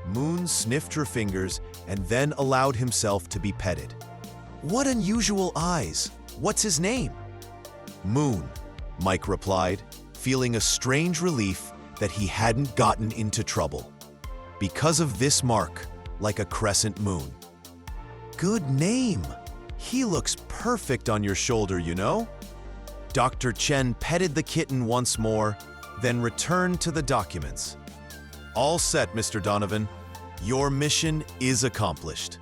Speaker 1: Moon sniffed her fingers and then allowed himself to be petted. "What unusual eyes. What's his name?" "Moon," Mike replied, feeling a strange relief that he hadn't gotten into trouble. "Because of this mark, like a crescent moon." "Good name. He looks perfect on your shoulder, you know?" Dr. Chen petted the kitten once more, then returned to the documents. "All set, Mr. Donovan. Your mission is accomplished.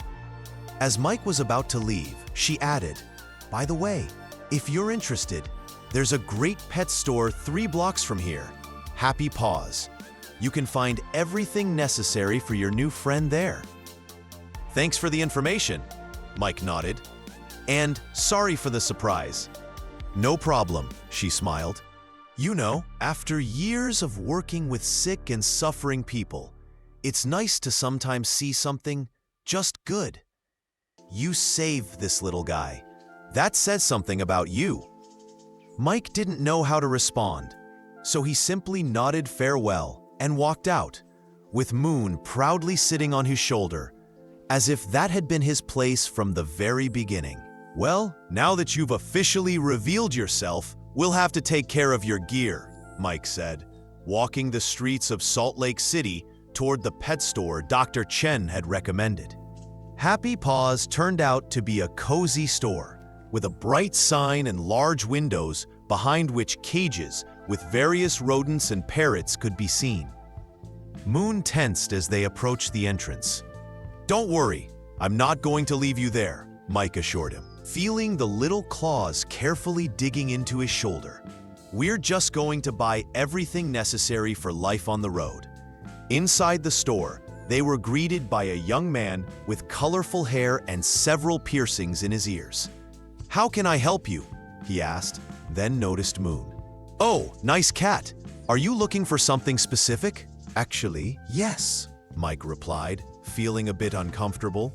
Speaker 1: As Mike was about to leave, she added, "By the way, if you're interested, there's a great pet store 3 blocks from here. Happy Paws. You can find everything necessary for your new friend there." "Thanks for the information," Mike nodded. "And sorry for the surprise." "No problem," she smiled. "You know, after years of working with sick and suffering people, it's nice to sometimes see something just good. You saved this little guy. That says something about you." Mike didn't know how to respond, so he simply nodded farewell and walked out, with Moon proudly sitting on his shoulder, as if that had been his place from the very beginning. "Well, now that you've officially revealed yourself, we'll have to take care of your gear," Mike said, walking the streets of Salt Lake City toward the pet store Dr. Chen had recommended. Happy Paws turned out to be a cozy store, with a bright sign and large windows behind which cages with various rodents and parrots could be seen. Moon tensed as they approached the entrance. "Don't worry, I'm not going to leave you there," Mike assured him, feeling the little claws carefully digging into his shoulder. "We're just going to buy everything necessary for life on the road." Inside the store, they were greeted by a young man with colorful hair and several piercings in his ears. "How can I help you?" he asked, then noticed Moon. "Oh, nice cat. Are you looking for something specific?" "Actually, yes," Mike replied, feeling a bit uncomfortable.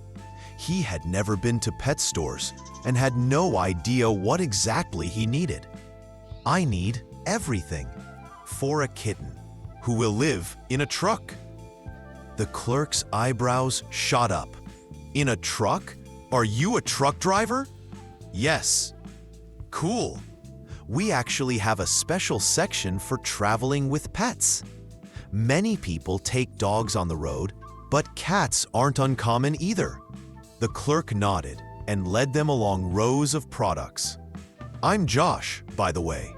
Speaker 1: He had never been to pet stores and had no idea what exactly he needed. "I need everything for a kitten who will live in a truck." The clerk's eyebrows shot up. "In a truck? Are you a truck driver?" "Yes." "Cool. We actually have a special section for traveling with pets. Many people take dogs on the road, but cats aren't uncommon either." The clerk nodded and led them along rows of products. "I'm Josh, by the way."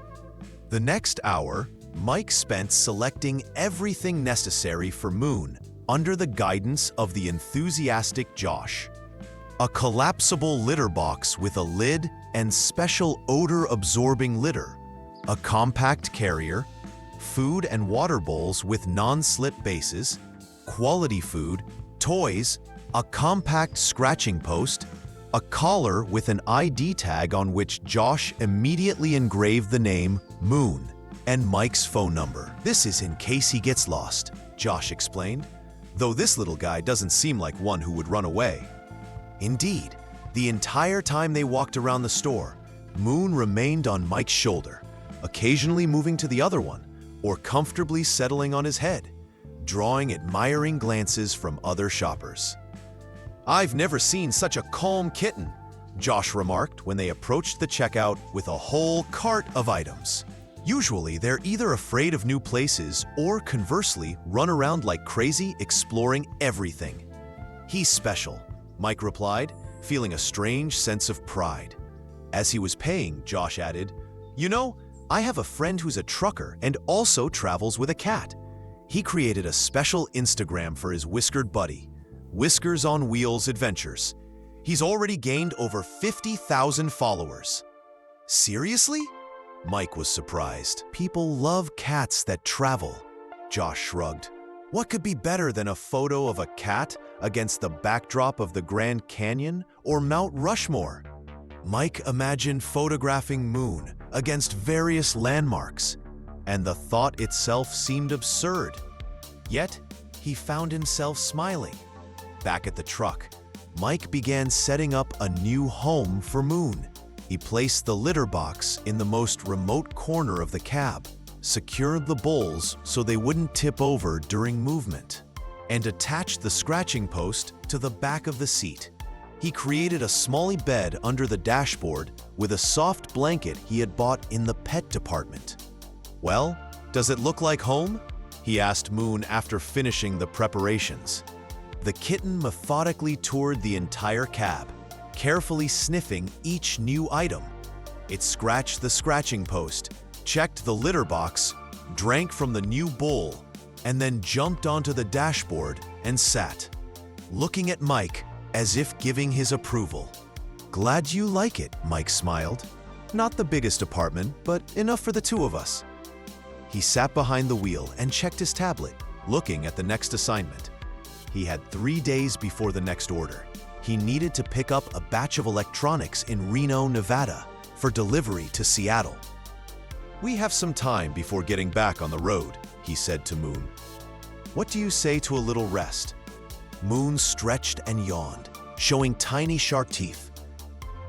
Speaker 1: The next hour, Mike spent selecting everything necessary for Moon under the guidance of the enthusiastic Josh. A collapsible litter box with a lid and special odor-absorbing litter, a compact carrier, food and water bowls with non-slip bases, quality food, toys, a compact scratching post, a collar with an ID tag on which Josh immediately engraved the name Moon, and Mike's phone number. "This is in case he gets lost," Josh explained, though this little guy doesn't seem like one who would run away. Indeed, the entire time they walked around the store, Moon remained on Mike's shoulder, occasionally moving to the other one, or comfortably settling on his head, drawing admiring glances from other shoppers. "I've never seen such a calm kitten," Josh remarked when they approached the checkout with a whole cart of items. Usually, they're either afraid of new places or, conversely, run around like crazy, exploring everything. "He's special," Mike replied, feeling a strange sense of pride. As he was paying, Josh added, "You know, I have a friend who's a trucker and also travels with a cat. He created a special Instagram for his whiskered buddy, Whiskers on Wheels Adventures. He's already gained over 50,000 followers." "Seriously?" Mike was surprised. "People love cats that travel," Josh shrugged. "What could be better than a photo of a cat against the backdrop of the Grand Canyon or Mount Rushmore?" Mike imagined photographing Moon against various landmarks, and the thought itself seemed absurd. Yet, he found himself smiling. Back at the truck, Mike began setting up a new home for Moon. He placed the litter box in the most remote corner of the cab, secured the bowls so they wouldn't tip over during movement, and attached the scratching post to the back of the seat. He created a small bed under the dashboard with a soft blanket he had bought in the pet department. "Well, does it look like home?" he asked Moon after finishing the preparations. The kitten methodically toured the entire cab, carefully sniffing each new item. It scratched the scratching post, checked the litter box, drank from the new bowl, and then jumped onto the dashboard and sat, looking at Mike as if giving his approval. "Glad you like it," Mike smiled. "Not the biggest apartment, but enough for the two of us." He sat behind the wheel and checked his tablet, looking at the next assignment. He had 3 days before the next order. He needed to pick up a batch of electronics in Reno, Nevada, for delivery to Seattle. "We have some time before getting back on the road," he said to Moon. "What do you say to a little rest?" Moon stretched and yawned, showing tiny sharp teeth.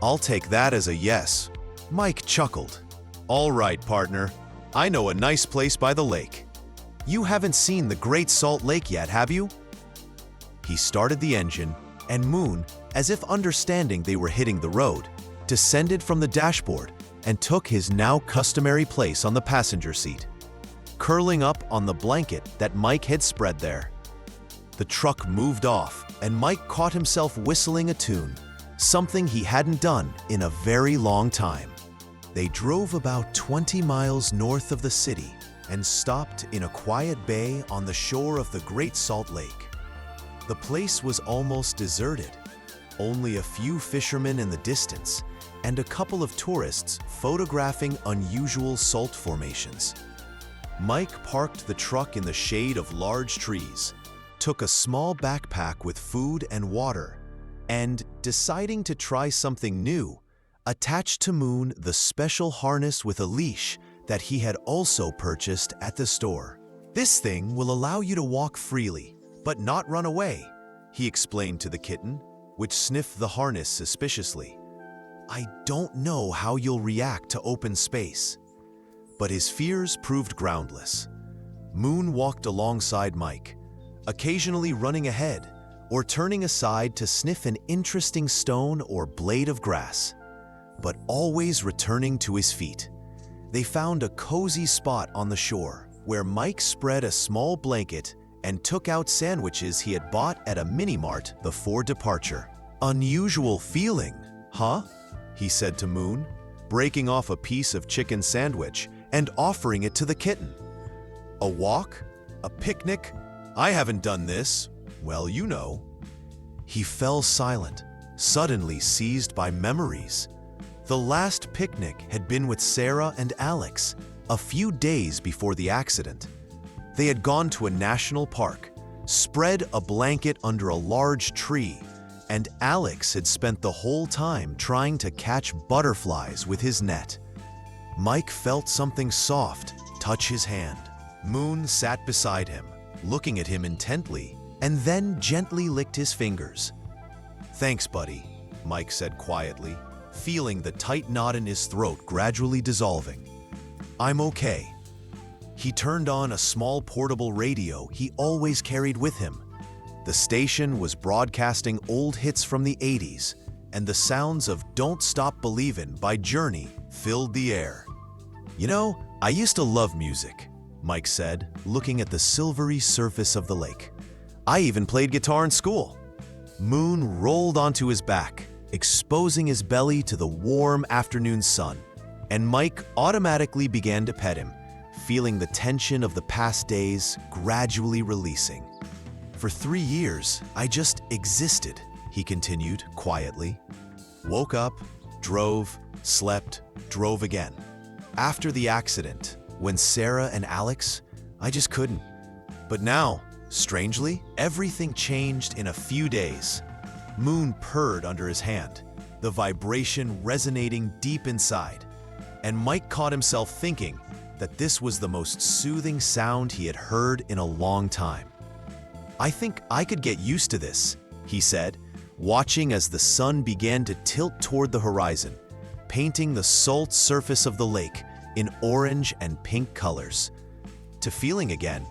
Speaker 1: "I'll take that as a yes." Mike chuckled. "All right, partner. I know a nice place by the lake. You haven't seen the Great Salt Lake yet, have you?" He started the engine, and Moon, as if understanding they were hitting the road, descended from the dashboard and took his now customary place on the passenger seat, curling up on the blanket that Mike had spread there. The truck moved off, and Mike caught himself whistling a tune, something he hadn't done in a very long time. They drove about 20 miles north of the city and stopped in a quiet bay on the shore of the Great Salt Lake. The place was almost deserted, only a few fishermen in the distance and a couple of tourists photographing unusual salt formations. Mike parked the truck in the shade of large trees, took a small backpack with food and water, and, deciding to try something new, attached to Moon the special harness with a leash that he had also purchased at the store. "This thing will allow you to walk freely, but not run away," he explained to the kitten, which sniffed the harness suspiciously. "I don't know how you'll react to open space." But his fears proved groundless. Moon walked alongside Mike, occasionally running ahead or turning aside to sniff an interesting stone or blade of grass, but always returning to his feet. They found a cozy spot on the shore where Mike spread a small blanket and took out sandwiches he had bought at a mini-mart before departure. "Unusual feeling, huh?" he said to Moon, breaking off a piece of chicken sandwich and offering it to the kitten. "A walk? A picnic? I haven't done this. Well, you know." He fell silent, suddenly seized by memories. The last picnic had been with Sarah and Alex, a few days before the accident. They had gone to a national park, spread a blanket under a large tree, and Alex had spent the whole time trying to catch butterflies with his net. Mike felt something soft touch his hand. Moon sat beside him, looking at him intently, and then gently licked his fingers. "Thanks, buddy," Mike said quietly, feeling the tight knot in his throat gradually dissolving. "I'm okay." He turned on a small portable radio he always carried with him. The station was broadcasting old hits from the 80s, and the sounds of "Don't Stop Believin'" by Journey filled the air. "You know, I used to love music," Mike said, looking at the silvery surface of the lake. "I even played guitar in school." Moon rolled onto his back, exposing his belly to the warm afternoon sun, and Mike automatically began to pet him, feeling the tension of the past days gradually releasing. "For 3 years, I just existed," he continued quietly. "Woke up, drove, slept, drove again. After the accident, when Sarah and Alex, I just couldn't. But now, strangely, everything changed in a few days." Moon purred under his hand, the vibration resonating deep inside, and Mike caught himself thinking that this was the most soothing sound he had heard in a long time. "I think I could get used to this," he said, watching as the sun began to tilt toward the horizon, painting the salt surface of the lake in orange and pink colors. "To feeling again."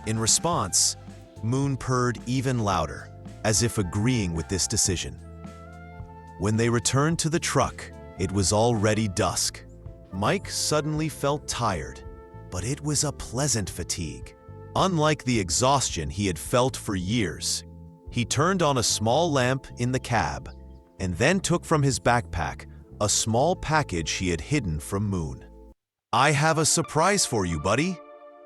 Speaker 1: In response, Moon purred even louder, as if agreeing with this decision. When they returned to the truck, it was already dusk. Mike suddenly felt tired, but it was a pleasant fatigue. Unlike the exhaustion he had felt for years, he turned on a small lamp in the cab and then took from his backpack a small package he had hidden from Moon. "I have a surprise for you, buddy,"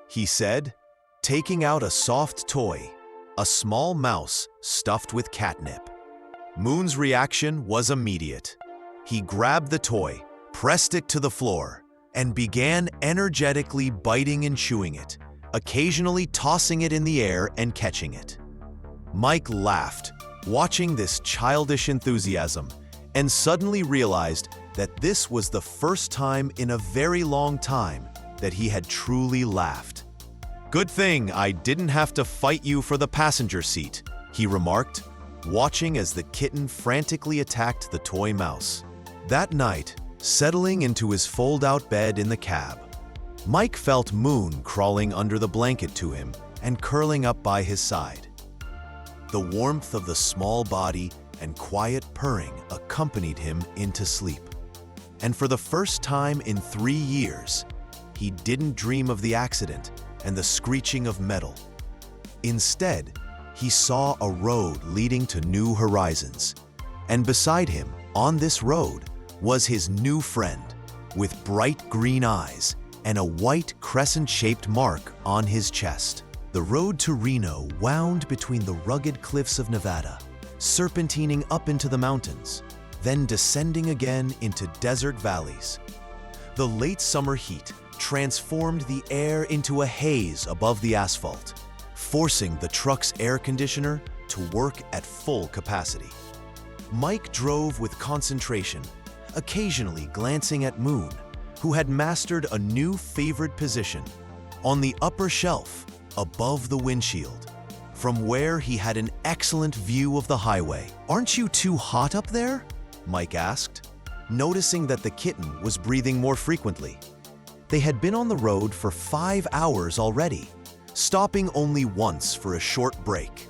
Speaker 1: he said, taking out a soft toy, a small mouse stuffed with catnip. Moon's reaction was immediate. He grabbed the toy, pressed it to the floor, and began energetically biting and chewing it, occasionally tossing it in the air and catching it. Mike laughed, watching this childish enthusiasm, and suddenly realized that this was the first time in a very long time that he had truly laughed. "Good thing I didn't have to fight you for the passenger seat," he remarked, watching as the kitten frantically attacked the toy mouse. That night, settling into his fold-out bed in the cab, Mike felt Moon crawling under the blanket to him and curling up by his side. The warmth of the small body and quiet purring accompanied him into sleep. And for the first time in 3 years, he didn't dream of the accident and the screeching of metal. Instead, he saw a road leading to new horizons, and beside him, on this road, was his new friend, with bright green eyes and a white crescent-shaped mark on his chest. The road to Reno wound between the rugged cliffs of Nevada, serpentining up into the mountains, then descending again into desert valleys. The late summer heat transformed the air into a haze above the asphalt, forcing the truck's air conditioner to work at full capacity. Mike drove with concentration, occasionally glancing at Moon, who had mastered a new favorite position, on the upper shelf above the windshield, from where he had an excellent view of the highway. "Aren't you too hot up there?" Mike asked, noticing that the kitten was breathing more frequently. They had been on the road for 5 hours already, stopping only once for a short break.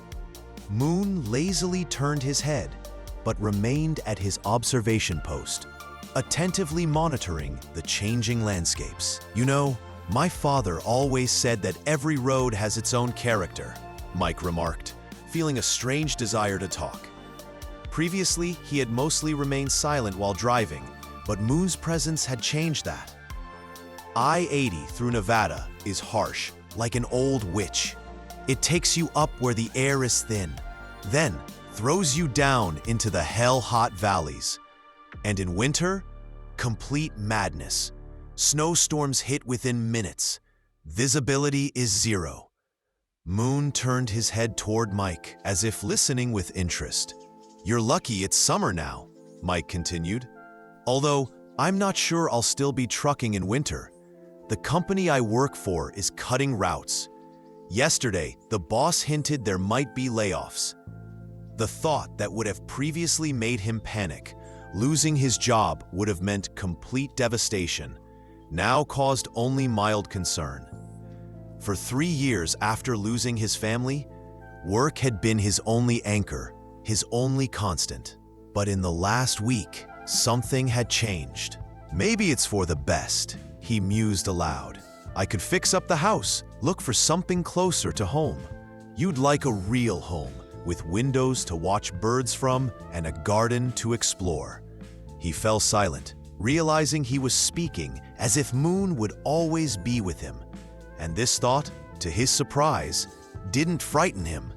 Speaker 1: Moon lazily turned his head, but remained at his observation post, attentively monitoring the changing landscapes. "You know, my father always said that every road has its own character," Mike remarked, feeling a strange desire to talk. Previously, he had mostly remained silent while driving, but Moon's presence had changed that. I-80 through Nevada is harsh, like an old witch. It takes you up where the air is thin, then throws you down into the hell-hot valleys. And in winter, complete madness. Snowstorms hit within minutes. Visibility is zero. Moon turned his head toward Mike, as if listening with interest. "You're lucky it's summer now," Mike continued. "Although, I'm not sure I'll still be trucking in winter. The company I work for is cutting routes. Yesterday, the boss hinted there might be layoffs." The thought that would have previously made him panic, losing his job would have meant complete devastation, now caused only mild concern. For 3 years after losing his family, work had been his only anchor, his only constant. But in the last week, something had changed. "Maybe it's for the best," he mused aloud. "I could fix up the house, look for something closer to home. You'd like a real home, with windows to watch birds from and a garden to explore." He fell silent, realizing he was speaking as if Moon would always be with him. And this thought, to his surprise, didn't frighten him.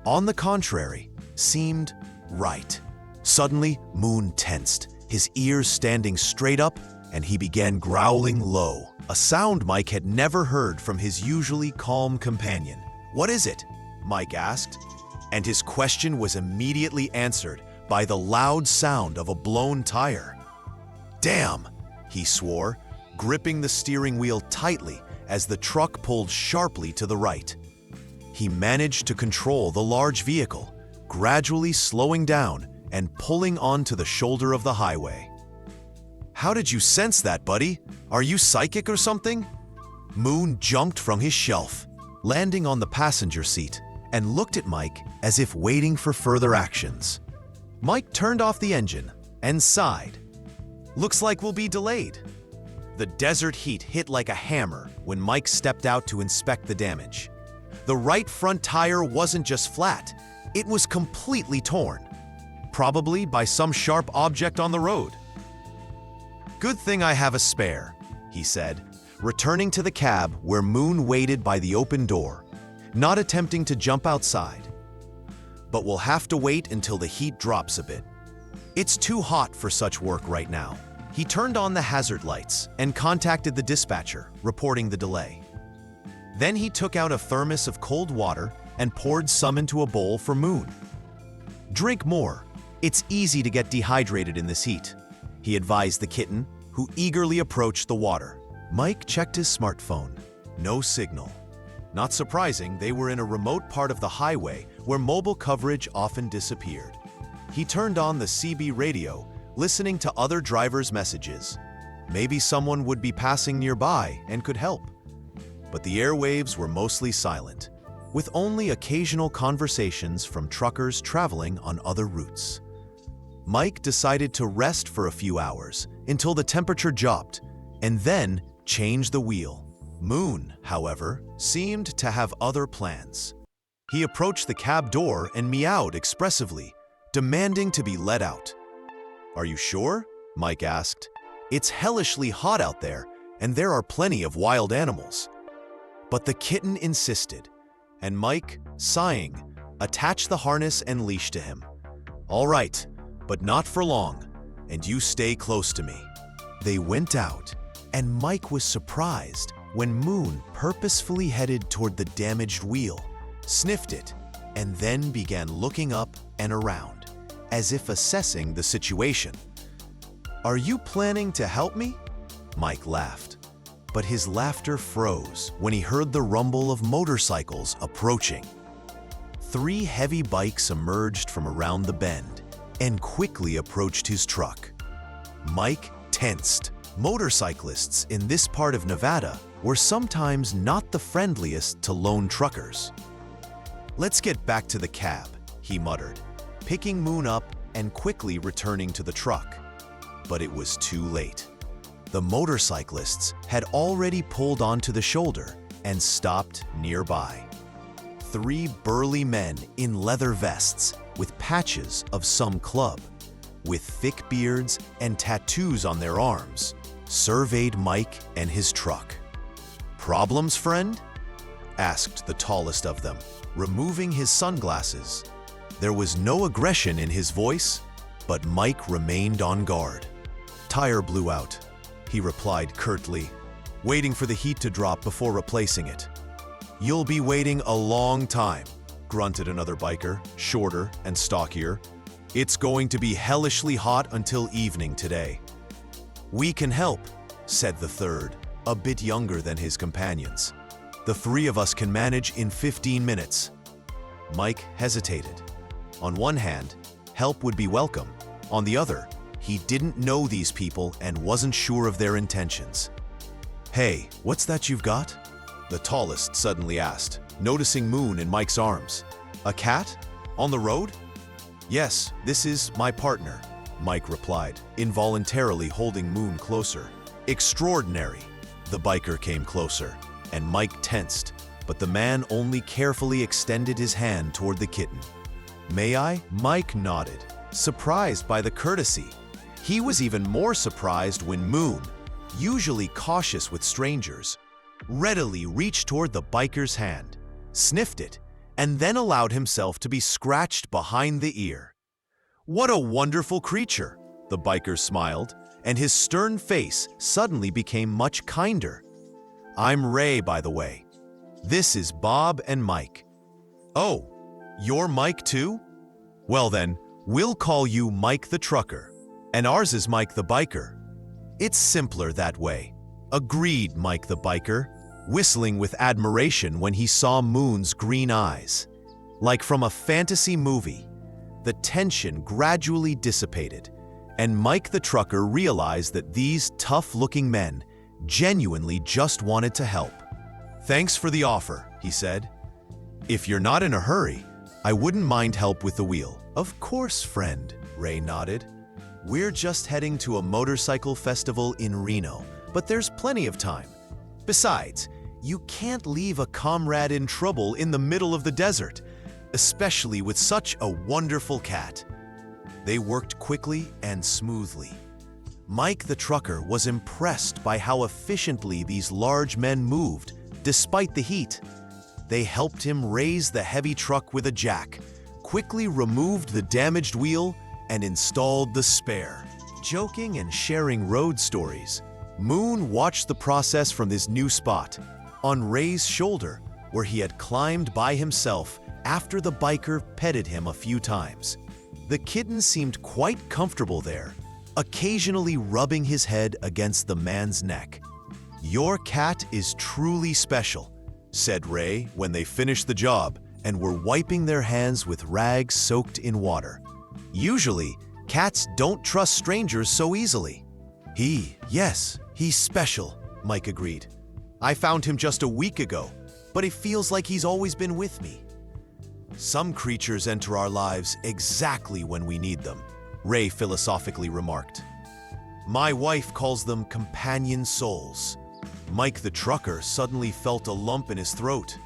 Speaker 1: On the contrary, seemed right. Suddenly, Moon tensed, his ears standing straight up, and he began growling low, a sound Mike had never heard from his usually calm companion. "What is it?" Mike asked, and his question was immediately answered by the loud sound of a blown tire. "Damn!" he swore, gripping the steering wheel tightly as the truck pulled sharply to the right. He managed to control the large vehicle, gradually slowing down and pulling onto the shoulder of the highway. "How did you sense that, buddy? Are you psychic or something?" Moon jumped from his shelf, landing on the passenger seat, and looked at Mike as if waiting for further actions. Mike turned off the engine and sighed. "Looks like we'll be delayed." The desert heat hit like a hammer when Mike stepped out to inspect the damage. The right front tire wasn't just flat, it was completely torn, probably by some sharp object on the road. "Good thing I have a spare," he said, returning to the cab where Moon waited by the open door, not attempting to jump outside, but we'll have to wait until the heat drops a bit. It's too hot for such work right now. He turned on the hazard lights and contacted the dispatcher, reporting the delay. Then he took out a thermos of cold water and poured some into a bowl for Moon. "Drink more. It's easy to get dehydrated in this heat," he advised the kitten, who eagerly approached the water. Mike checked his smartphone. No signal. Not surprising, they were in a remote part of the highway where mobile coverage often disappeared. He turned on the CB radio, listening to other drivers' messages. Maybe someone would be passing nearby and could help. But the airwaves were mostly silent, with only occasional conversations from truckers traveling on other routes. Mike decided to rest for a few hours until the temperature dropped, and then change the wheel. Moon, however, seemed to have other plans. He approached the cab door and meowed expressively, demanding to be let out. "Are you sure?" Mike asked. "It's hellishly hot out there, and there are plenty of wild animals." But the kitten insisted, and Mike, sighing, attached the harness and leash to him. "All right, but not for long, and you stay close to me." They went out, and Mike was surprised when Moon purposefully headed toward the damaged wheel, sniffed it, and then began looking up and around, as if assessing the situation. "Are you planning to help me?" Mike laughed, but his laughter froze when he heard the rumble of motorcycles approaching. 3 heavy bikes emerged from around the bend and quickly approached his truck. Mike tensed. Motorcyclists in this part of Nevada were sometimes not the friendliest to lone truckers. "Let's get back to the cab," he muttered, picking Moon up and quickly returning to the truck. But it was too late. The motorcyclists had already pulled onto the shoulder and stopped nearby. 3 burly men in leather vests with patches of some club, with thick beards and tattoos on their arms, surveyed Mike and his truck. "Problems, friend?" asked the tallest of them, removing his sunglasses. There was no aggression in his voice, but Mike remained on guard. "Tire blew out," he replied curtly, waiting for the heat to drop before replacing it. "You'll be waiting a long time," grunted another biker, shorter and stockier. "It's going to be hellishly hot until evening today." "We can help," said the third, a bit younger than his companions. "The 3 of us can manage in 15 minutes. Mike hesitated. On one hand, help would be welcome. On the other, he didn't know these people and wasn't sure of their intentions. "Hey, what's that you've got?" the tallest suddenly asked, noticing Moon in Mike's arms. "A cat? On the road?" "Yes, this is my partner," Mike replied, involuntarily holding Moon closer. "Extraordinary." The biker came closer, and Mike tensed, but the man only carefully extended his hand toward the kitten. "May I?" Mike nodded, surprised by the courtesy. He was even more surprised when Moon, usually cautious with strangers, readily reached toward the biker's hand, sniffed it, and then allowed himself to be scratched behind the ear. "What a wonderful creature!" the biker smiled, and his stern face suddenly became much kinder. "I'm Ray, by the way. This is Bob and Mike." "Oh, you're Mike too? Well then, we'll call you Mike the Trucker, and ours is Mike the Biker. It's simpler that way," agreed Mike the Biker, whistling with admiration when he saw Moon's green eyes. Like from a fantasy movie, the tension gradually dissipated, and Mike the Trucker realized that these tough-looking men genuinely just wanted to help. "Thanks for the offer," he said. "If you're not in a hurry, I wouldn't mind help with the wheel." "Of course, friend," Ray nodded. "We're just heading to a motorcycle festival in Reno, but there's plenty of time. Besides, you can't leave a comrade in trouble in the middle of the desert, especially with such a wonderful cat." They worked quickly and smoothly. Mike the Trucker was impressed by how efficiently these large men moved, despite the heat. They helped him raise the heavy truck with a jack, quickly removed the damaged wheel and installed the spare. Joking and sharing road stories, Moon watched the process from his new spot, on Ray's shoulder, where he had climbed by himself after the biker petted him a few times. The kitten seemed quite comfortable there, occasionally rubbing his head against the man's neck. "Your cat is truly special," said Ray when they finished the job and were wiping their hands with rags soaked in water. "Usually, cats don't trust strangers so easily." Yes, he's special," Mike agreed. "I found him just a week ago, but it feels like he's always been with me." "Some creatures enter our lives exactly when we need them," Ray philosophically remarked. "My wife calls them companion souls." Mike the trucker suddenly felt a lump in his throat.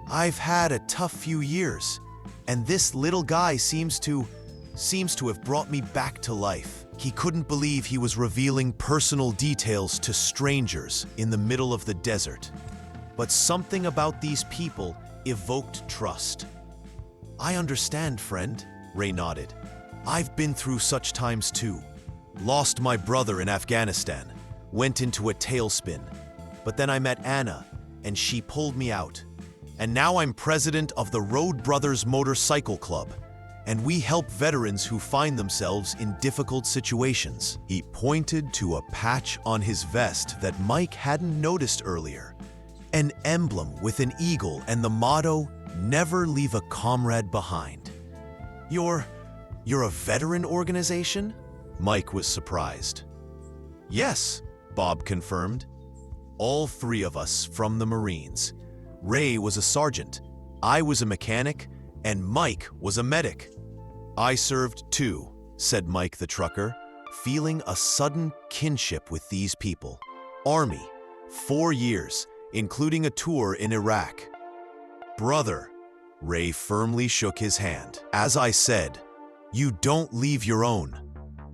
Speaker 1: "I've had a tough few years, and this little guy seems to have brought me back to life." He couldn't believe he was revealing personal details to strangers in the middle of the desert. But something about these people evoked trust. "I understand, friend," Ray nodded. "I've been through such times too. Lost my brother in Afghanistan, went into a tailspin. But then I met Anna, and she pulled me out. And now I'm president of the Road Brothers Motorcycle Club, and we help veterans who find themselves in difficult situations." He pointed to a patch on his vest that Mike hadn't noticed earlier. An emblem with an eagle and the motto, "Never leave a comrade behind." You're a veteran organization?" Mike was surprised. "Yes," Bob confirmed. "All three of us from the Marines. Ray was a sergeant, I was a mechanic, and Mike was a medic." "I served too," said Mike the trucker, feeling a sudden kinship with these people. "Army, 4 years, including a tour in Iraq." "Brother," Ray firmly shook his hand. "As I said, you don't leave your own."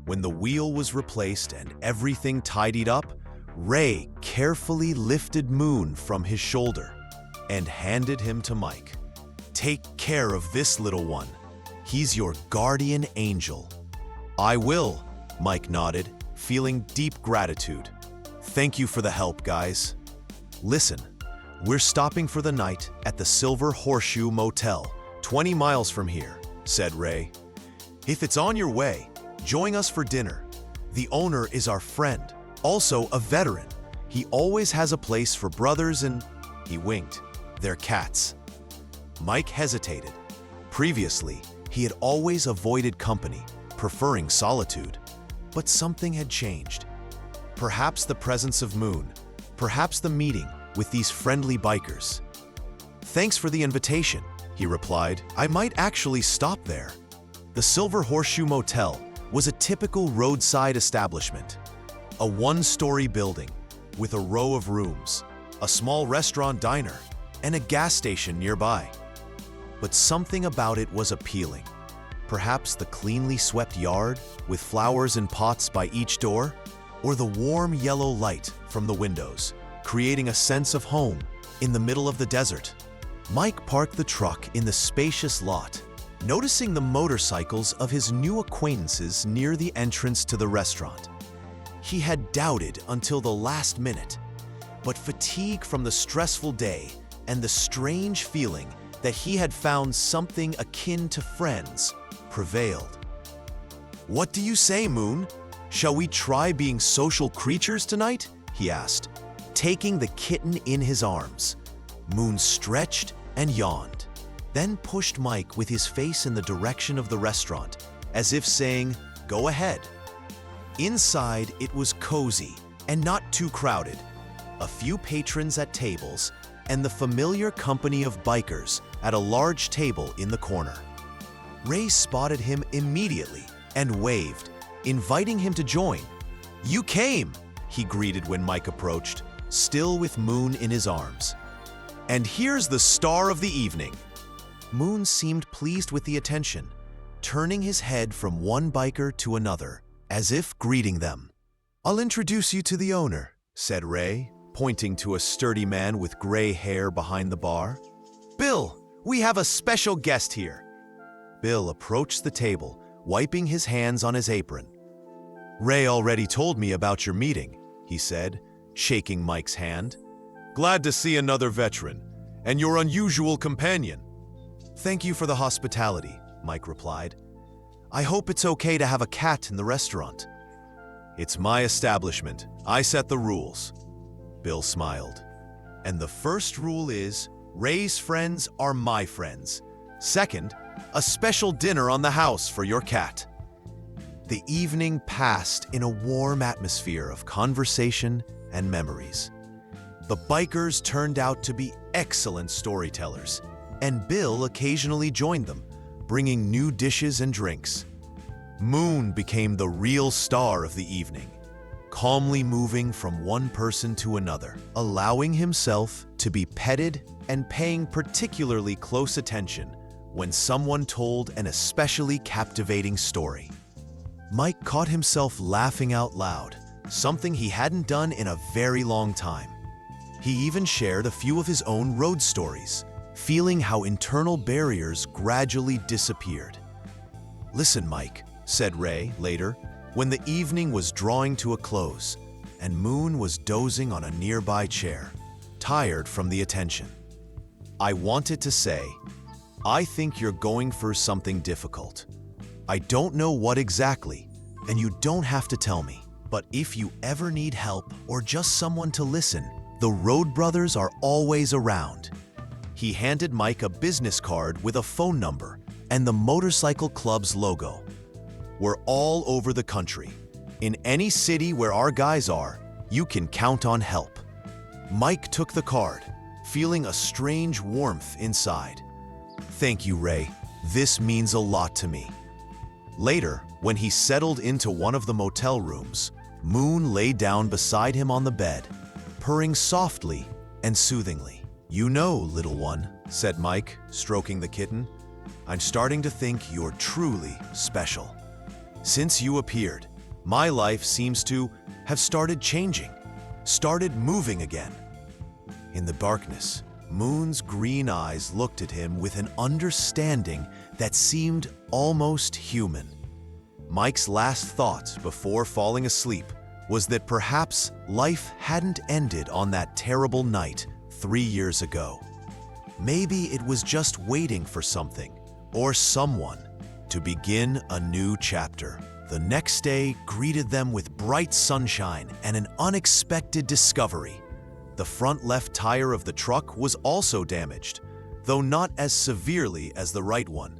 Speaker 1: When the wheel was replaced and everything tidied up, Ray carefully lifted Moon from his shoulder and handed him to Mike. "Take care of this little one. He's your guardian angel." "I will," Mike nodded, feeling deep gratitude. "Thank you for the help, guys. Listen, we're stopping for the night at the Silver Horseshoe Motel, 20 miles from here," said Ray. "If it's on your way, join us for dinner. The owner is our friend, also a veteran. He always has a place for brothers and," he winked, "their cats." Mike hesitated. Previously, he had always avoided company, preferring solitude. But something had changed. Perhaps the presence of Moon, perhaps the meeting with these friendly bikers. "Thanks for the invitation," he replied. "I might actually stop there." The Silver Horseshoe Motel was a typical roadside establishment. A one-story building with a row of rooms, a small restaurant diner, and a gas station nearby. But something about it was appealing. Perhaps the cleanly swept yard with flowers in pots by each door, or the warm yellow light from the windows, creating a sense of home in the middle of the desert. Mike parked the truck in the spacious lot, noticing the motorcycles of his new acquaintances near the entrance to the restaurant. He had doubted until the last minute, but fatigue from the stressful day and the strange feeling that he had found something akin to friends prevailed. "What do you say, Moon? Shall we try being social creatures tonight?" he asked, taking the kitten in his arms. Moon stretched and yawned, then pushed Mike with his face in the direction of the restaurant, as if saying, "Go ahead." Inside, it was cozy and not too crowded. A few patrons at tables, and the familiar company of bikers at a large table in the corner. Ray spotted him immediately and waved, inviting him to join. "You came," he greeted when Mike approached, still with Moon in his arms. "And here's the star of the evening." Moon seemed pleased with the attention, turning his head from one biker to another, as if greeting them. "I'll introduce you to the owner," said Ray, pointing to a sturdy man with gray hair behind the bar. "Bill, we have a special guest here." Bill approached the table, wiping his hands on his apron. "Ray already told me about your meeting," he said, shaking Mike's hand. "Glad to see another veteran, and your unusual companion." "Thank you for the hospitality," Mike replied. "I hope it's okay to have a cat in the restaurant." "It's my establishment. I set the rules." Bill smiled. "And the first rule is, Ray's friends are my friends. Second, a special dinner on the house for your cat." The evening passed in a warm atmosphere of conversation and memories. The bikers turned out to be excellent storytellers, and Bill occasionally joined them, bringing new dishes and drinks. Moon became the real star of the evening, calmly moving from one person to another, allowing himself to be petted and paying particularly close attention when someone told an especially captivating story. Mike caught himself laughing out loud, something he hadn't done in a very long time. He even shared a few of his own road stories, feeling how internal barriers gradually disappeared. "Listen, Mike," said Ray later, when the evening was drawing to a close and Moon was dozing on a nearby chair, tired from the attention. "I wanted to say, I think you're going for something difficult. I don't know what exactly, and you don't have to tell me. But if you ever need help or just someone to listen, the Road Brothers are always around." He handed Mike a business card with a phone number and the motorcycle club's logo. "We're all over the country. In any city where our guys are, you can count on help." Mike took the card, feeling a strange warmth inside. "Thank you, Ray. This means a lot to me." Later, when he settled into one of the motel rooms, Moon lay down beside him on the bed, purring softly and soothingly. "You know, little one," said Mike, stroking the kitten, "I'm starting to think you're truly special. Since you appeared, my life seems to have started changing, started moving again." In the darkness, Moon's green eyes looked at him with an understanding that seemed almost human. Mike's last thought before falling asleep was that perhaps life hadn't ended on that terrible night 3 years ago. Maybe it was just waiting for something or someone to begin a new chapter. The next day greeted them with bright sunshine and an unexpected discovery. The front left tire of the truck was also damaged, though not as severely as the right one.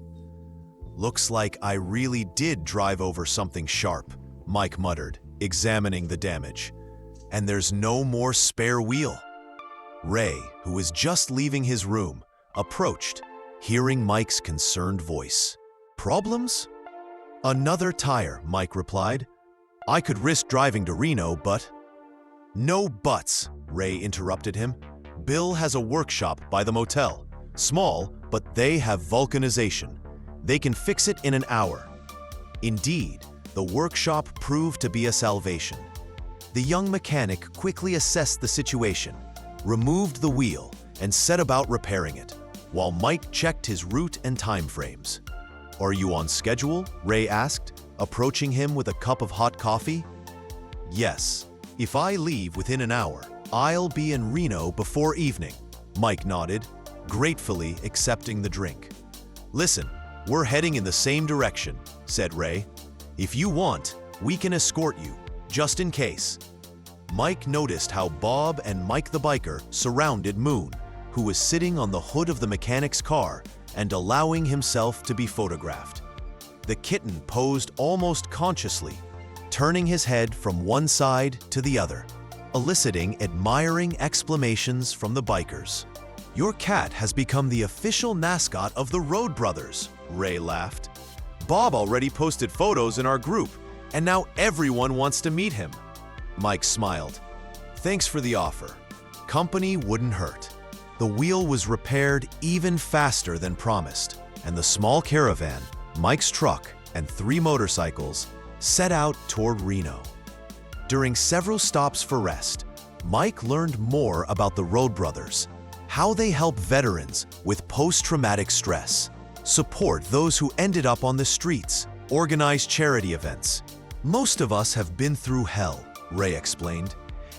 Speaker 1: "Looks like I really did drive over something sharp," Mike muttered, examining the damage. "And there's no more spare wheel." Ray, who was just leaving his room, approached, hearing Mike's concerned voice. "Problems?" "Another tire," Mike replied. "I could risk driving to Reno, but—" "No buts," Ray interrupted him. "Bill has a workshop by the motel. Small, but they have vulcanization. They can fix it in an hour." Indeed, the workshop proved to be a salvation. The young mechanic quickly assessed the situation, removed the wheel, and set about repairing it, while Mike checked his route and time frames. "Are you on schedule?" Ray asked, approaching him with a cup of hot coffee. "Yes. If I leave within an hour, I'll be in Reno before evening," Mike nodded, gratefully accepting the drink. "Listen, we're heading in the same direction," said Ray. "If you want, we can escort you, just in case." Mike noticed how Bob and Mike the biker surrounded Moon, who was sitting on the hood of the mechanic's car and allowing himself to be photographed. The kitten posed almost consciously, turning his head from one side to the other, eliciting admiring exclamations from the bikers. "Your cat has become the official mascot of the Road Brothers," Ray laughed. "Bob already posted photos in our group, and now everyone wants to meet him." Mike smiled. "Thanks for the offer. Company wouldn't hurt." The wheel was repaired even faster than promised, and the small caravan, Mike's truck, and 3 motorcycles set out toward Reno. During several stops for rest, Mike learned more about the Road Brothers, how they help veterans with post-traumatic stress, support those who ended up on the streets, organize charity events. Most of us have been through hell, Ray explained,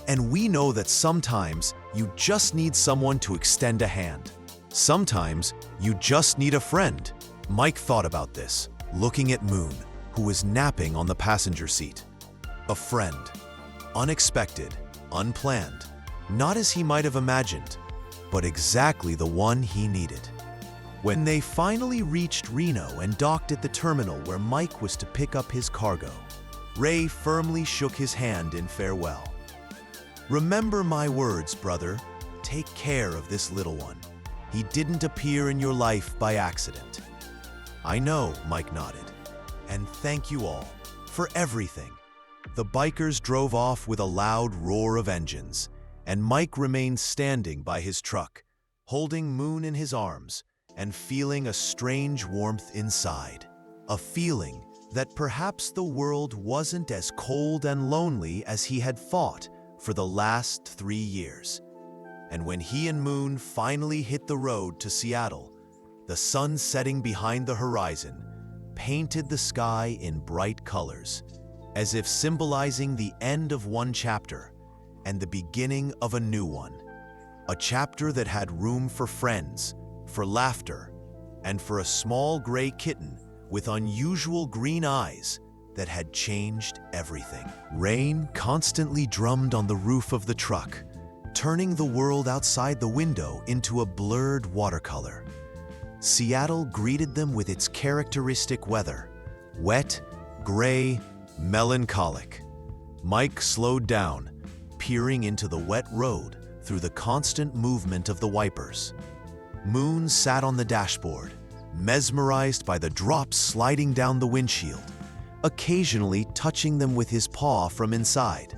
Speaker 1: and we know that sometimes you just need someone to extend a hand. Sometimes you just need a friend. Mike thought about this, looking at Moon, who was napping on the passenger seat. A friend. Unexpected, unplanned, not as he might have imagined, but exactly the one he needed. When they finally reached Reno and docked at the terminal where Mike was to pick up his cargo, Ray firmly shook his hand in farewell. "Remember my words, brother. Take care of this little one. He didn't appear in your life by accident." "I know," Mike nodded. "And thank you all for everything." The bikers drove off with a loud roar of engines, and Mike remained standing by his truck, holding Moon in his arms and feeling a strange warmth inside. A feeling that perhaps the world wasn't as cold and lonely as he had thought for the last 3 years. And when he and Moon finally hit the road to Seattle, the sun setting behind the horizon painted the sky in bright colors, as if symbolizing the end of one chapter and the beginning of a new one. A chapter that had room for friends, for laughter, and for a small gray kitten with unusual green eyes that had changed everything. Rain constantly drummed on the roof of the truck, turning the world outside the window into a blurred watercolor. Seattle greeted them with its characteristic weather: wet, gray, melancholic. Mike slowed down, peering into the wet road through the constant movement of the wipers. Moon sat on the dashboard, mesmerized by the drops sliding down the windshield, occasionally touching them with his paw from inside.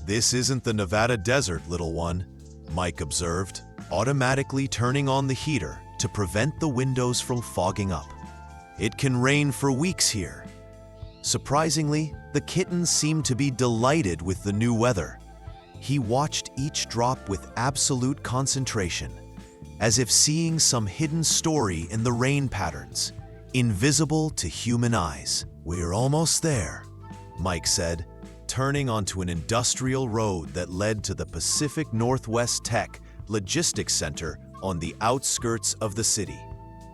Speaker 1: "This isn't the Nevada desert, little one," Mike observed, automatically turning on the heater to prevent the windows from fogging up. "It can rain for weeks here." Surprisingly, the kitten seemed to be delighted with the new weather. He watched each drop with absolute concentration, as if seeing some hidden story in the rain patterns, invisible to human eyes. "We're almost there," Mike said, turning onto an industrial road that led to the Pacific Northwest Tech Logistics Center on the outskirts of the city.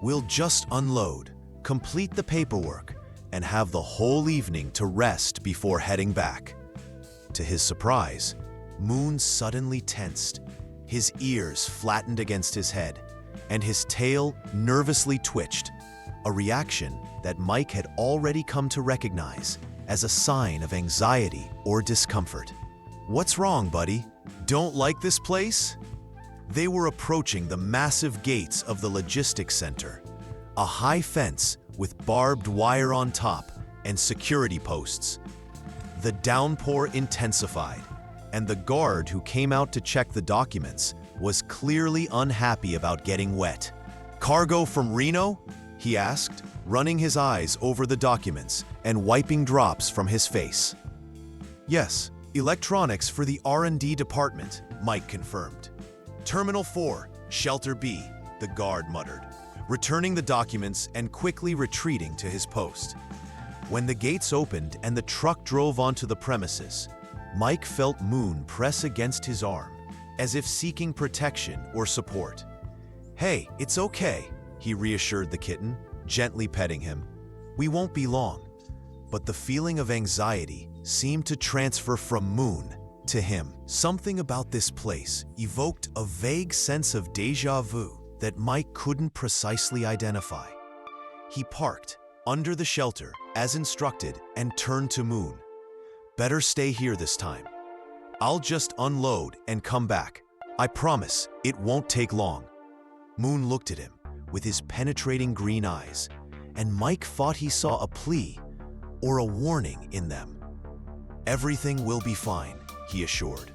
Speaker 1: "We'll just unload, complete the paperwork, and have the whole evening to rest before heading back." To his surprise, Moon suddenly tensed. His ears flattened against his head, and his tail nervously twitched, a reaction that Mike had already come to recognize as a sign of anxiety or discomfort. "What's wrong, buddy? Don't like this place?" They were approaching the massive gates of the logistics center, a high fence with barbed wire on top and security posts. The downpour intensified, and the guard who came out to check the documents was clearly unhappy about getting wet. "Cargo from Reno?" he asked, running his eyes over the documents and wiping drops from his face. "Yes, electronics for the R&D department," Mike confirmed. "Terminal 4, Shelter B," the guard muttered, returning the documents and quickly retreating to his post. When the gates opened and the truck drove onto the premises, Mike felt Moon press against his arm, as if seeking protection or support. "Hey, it's okay," he reassured the kitten, gently petting him. "We won't be long." But the feeling of anxiety seemed to transfer from Moon to him. Something about this place evoked a vague sense of déjà vu that Mike couldn't precisely identify. He parked under the shelter as instructed and turned to Moon. "Better stay here this time. I'll just unload and come back. I promise it won't take long." Moon looked at him with his penetrating green eyes, and Mike thought he saw a plea or a warning in them. "Everything will be fine," he assured,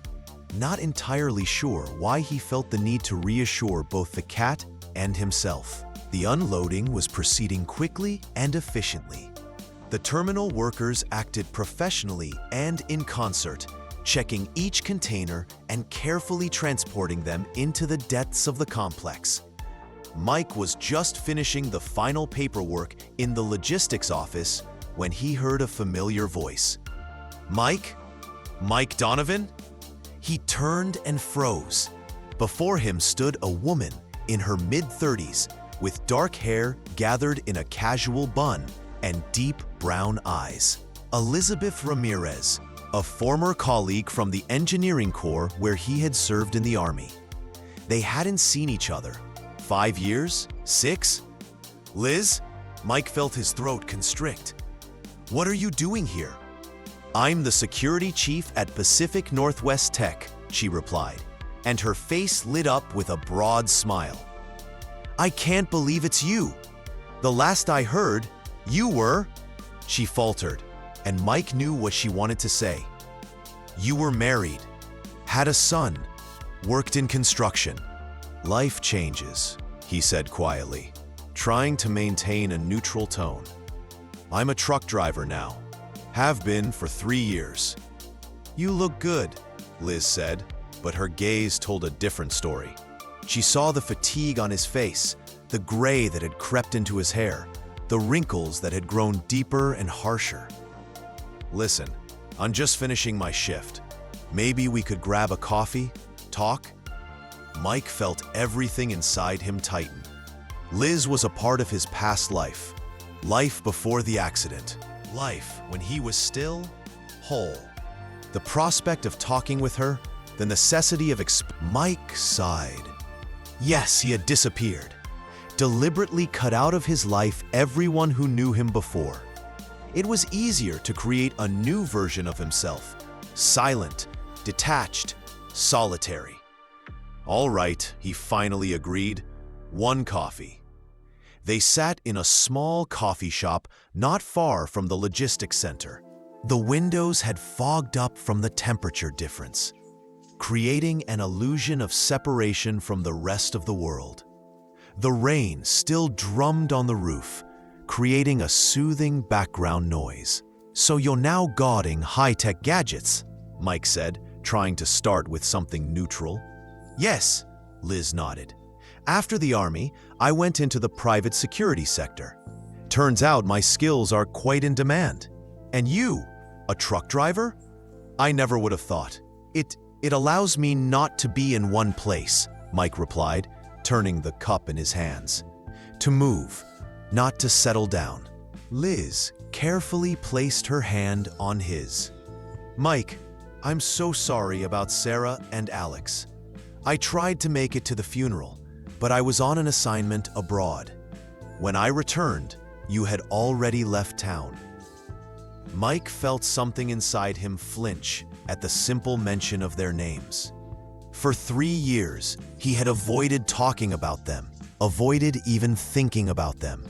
Speaker 1: not entirely sure why he felt the need to reassure both the cat and himself. The unloading was proceeding quickly and efficiently. The terminal workers acted professionally and in concert, checking each container and carefully transporting them into the depths of the complex. Mike was just finishing the final paperwork in the logistics office when he heard a familiar voice. Mike? Mike Donovan? He turned and froze. Before him stood a woman in her mid-30s with dark hair gathered in a casual bun and deep brown eyes. Elizabeth Ramirez, a former colleague from the engineering corps where he had served in the army. They hadn't seen each other. 5 years? 6? Liz? Mike felt his throat constrict. What are you doing here? I'm the security chief at Pacific Northwest Tech, she replied, and her face lit up with a broad smile. I can't believe it's you. The last I heard, you were… She faltered, and Mike knew what she wanted to say. You were married, had a son, worked in construction. Life changes, he said quietly, trying to maintain a neutral tone. I'm a truck driver now. Have been for 3 years. You look good, Liz said, but her gaze told a different story. She saw the fatigue on his face, the gray that had crept into his hair, the wrinkles that had grown deeper and harsher. Listen, I'm just finishing my shift. Maybe we could grab a coffee, talk? Mike felt everything inside him tighten. Liz was a part of his past life. Life before the accident. Life when he was still whole. The prospect of talking with her, the necessity of Mike sighed. Yes, he had disappeared. Deliberately cut out of his life everyone who knew him before. It was easier to create a new version of himself. Silent, detached, solitary. All right, he finally agreed. 1 coffee. They sat in a small coffee shop not far from the logistics center. The windows had fogged up from the temperature difference, creating an illusion of separation from the rest of the world. The rain still drummed on the roof, creating a soothing background noise. So you're now guarding high-tech gadgets, Mike said, trying to start with something neutral. Yes, Liz nodded. After the army, I went into the private security sector. Turns out my skills are quite in demand. And you, a truck driver? I never would have thought. It allows me not to be in one place, Mike replied, turning the cup in his hands. To move, not to settle down. Liz carefully placed her hand on his. Mike, I'm so sorry about Sarah and Alex. I tried to make it to the funeral, but I was on an assignment abroad. When I returned, you had already left town. Mike felt something inside him flinch at the simple mention of their names. For 3 years, he had avoided talking about them, avoided even thinking about them.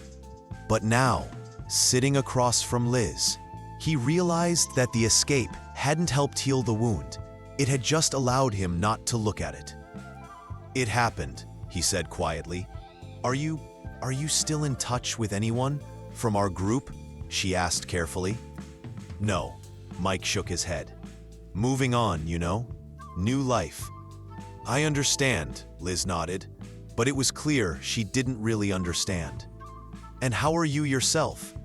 Speaker 1: But now, sitting across from Liz, he realized that the escape hadn't helped heal the wound. It had just allowed him not to look at it. It happened, he said quietly. Are you still in touch with anyone from our group? She asked carefully. No, Mike shook his head. Moving on, you know? New life. I understand, Liz nodded, but it was clear she didn't really understand. And how are you yourself?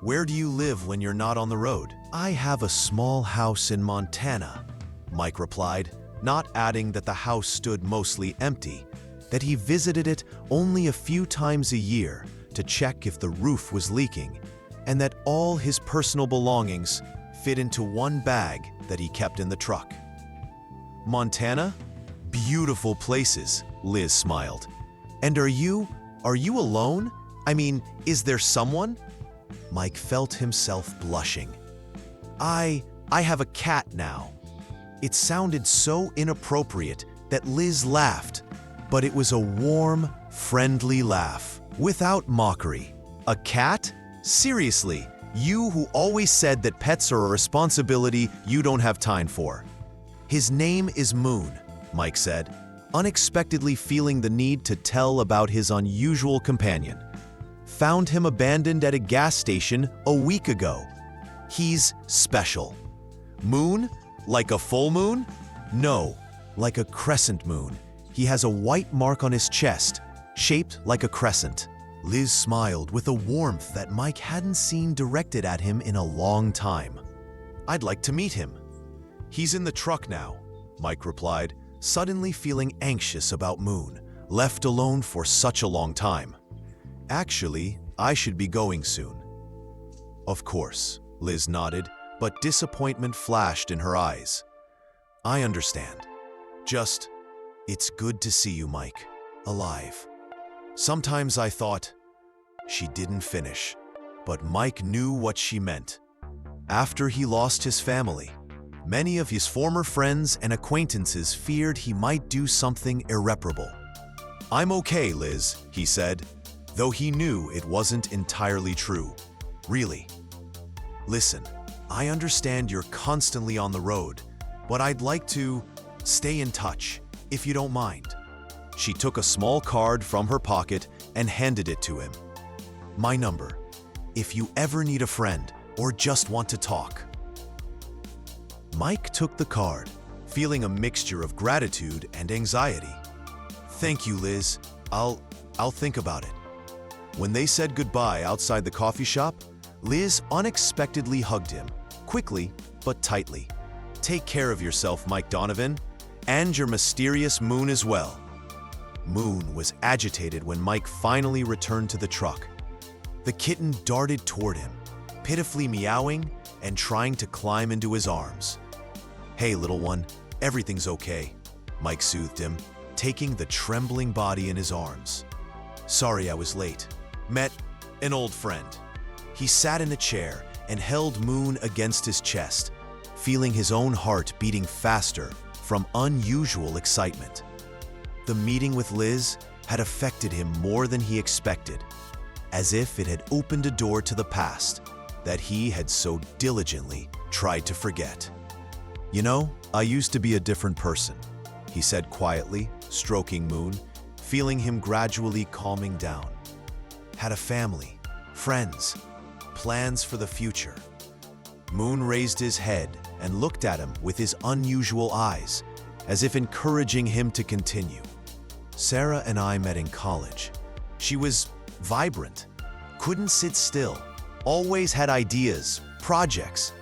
Speaker 1: Where do you live when you're not on the road? I have a small house in Montana, Mike replied, not adding that the house stood mostly empty, that he visited it only a few times a year to check if the roof was leaking, and that all his personal belongings fit into one bag that he kept in the truck. Montana? Beautiful places, Liz smiled. And are you alone? I mean, is there someone? Mike felt himself blushing. I have a cat now. It sounded so inappropriate that Liz laughed, but it was a warm, friendly laugh, without mockery. A cat? Seriously, you who always said that pets are a responsibility you don't have time for. His name is Moon, Mike said, unexpectedly feeling the need to tell about his unusual companion. Found him abandoned at a gas station a week ago. He's special. Moon? Like a full moon? No, like a crescent moon. He has a white mark on his chest, shaped like a crescent. Liz smiled with a warmth that Mike hadn't seen directed at him in a long time. "I'd like to meet him." "He's in the truck now," Mike replied, suddenly feeling anxious about Moon, left alone for such a long time. "Actually, I should be going soon." "Of course," Liz nodded, but disappointment flashed in her eyes. "I understand. Just, it's good to see you, Mike, alive. Sometimes I thought..." She didn't finish, but Mike knew what she meant. After he lost his family, many of his former friends and acquaintances feared he might do something irreparable. "I'm okay, Liz," he said, though he knew it wasn't entirely true. "Really. Listen, I understand you're constantly on the road, but I'd like to stay in touch, if you don't mind." She took a small card from her pocket and handed it to him. "My number, if you ever need a friend or just want to talk." Mike took the card, feeling a mixture of gratitude and anxiety. "Thank you, Liz. I'll think about it." When they said goodbye outside the coffee shop, Liz unexpectedly hugged him, quickly but tightly. "Take care of yourself, Mike Donovan, and your mysterious Moon as well." Moon was agitated when Mike finally returned to the truck. The kitten darted toward him, pitifully meowing and trying to climb into his arms. "Hey, little one, everything's okay," Mike soothed him, taking the trembling body in his arms. "Sorry I was late. Met an old friend." He sat in a chair and held Moon against his chest, feeling his own heart beating faster from unusual excitement. The meeting with Liz had affected him more than he expected, as if it had opened a door to the past that he had so diligently tried to forget. "You know, I used to be a different person," he said quietly, stroking Moon, feeling him gradually calming down. "Had a family, friends, plans for the future." Moon raised his head and looked at him with his unusual eyes, as if encouraging him to continue. "Sarah and I met in college. She was vibrant, couldn't sit still, always had ideas, projects."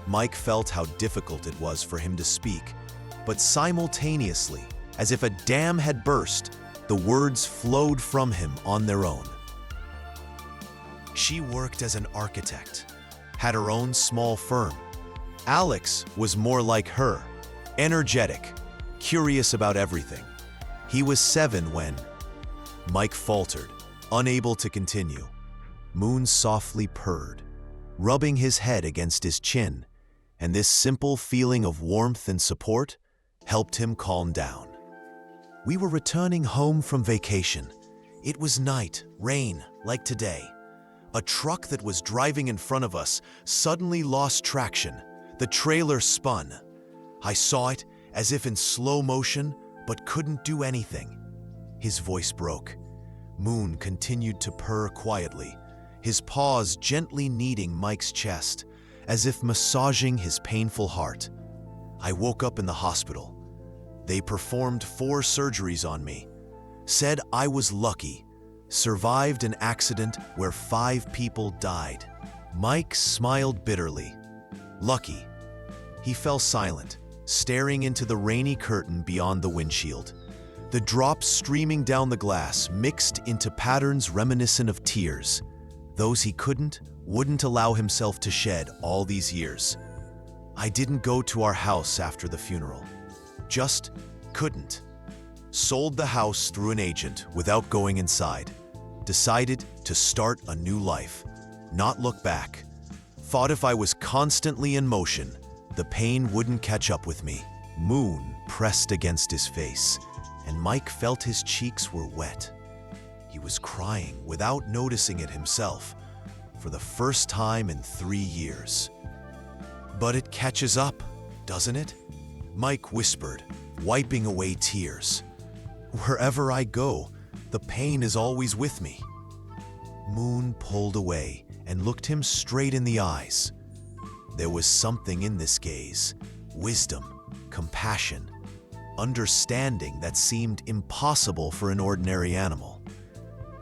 Speaker 1: Mike felt how difficult it was for him to speak, but simultaneously, as if a dam had burst, the words flowed from him on their own. She worked as an architect, had her own small firm. Alex was more like her, energetic, curious about everything. He was 7 when... Mike faltered, unable to continue. Moon softly purred, rubbing his head against his chin, and this simple feeling of warmth and support helped him calm down. "We were returning home from vacation. It was night, rain, like today. A truck that was driving in front of us suddenly lost traction. The trailer spun. I saw it as if in slow motion, but couldn't do anything." His voice broke. Moon continued to purr quietly, his paws gently kneading Mike's chest, as if massaging his painful heart. "I woke up in the hospital. They performed 4 surgeries on me. Said I was lucky. Survived an accident where 5 people died." Mike smiled bitterly. "Lucky." He fell silent, staring into the rainy curtain beyond the windshield. The drops streaming down the glass mixed into patterns reminiscent of tears, those he wouldn't allow himself to shed all these years. "I didn't go to our house after the funeral. Just couldn't. Sold the house through an agent without going inside. Decided to start a new life, not look back. Thought if I was constantly in motion, the pain wouldn't catch up with me." Moon pressed against his face, and Mike felt his cheeks were wet. He was crying without noticing it himself, for the first time in 3 years. "But it catches up, doesn't it?" Mike whispered, wiping away tears. "Wherever I go, the pain is always with me." Moon pulled away and looked him straight in the eyes. There was something in this gaze, wisdom, compassion, understanding that seemed impossible for an ordinary animal.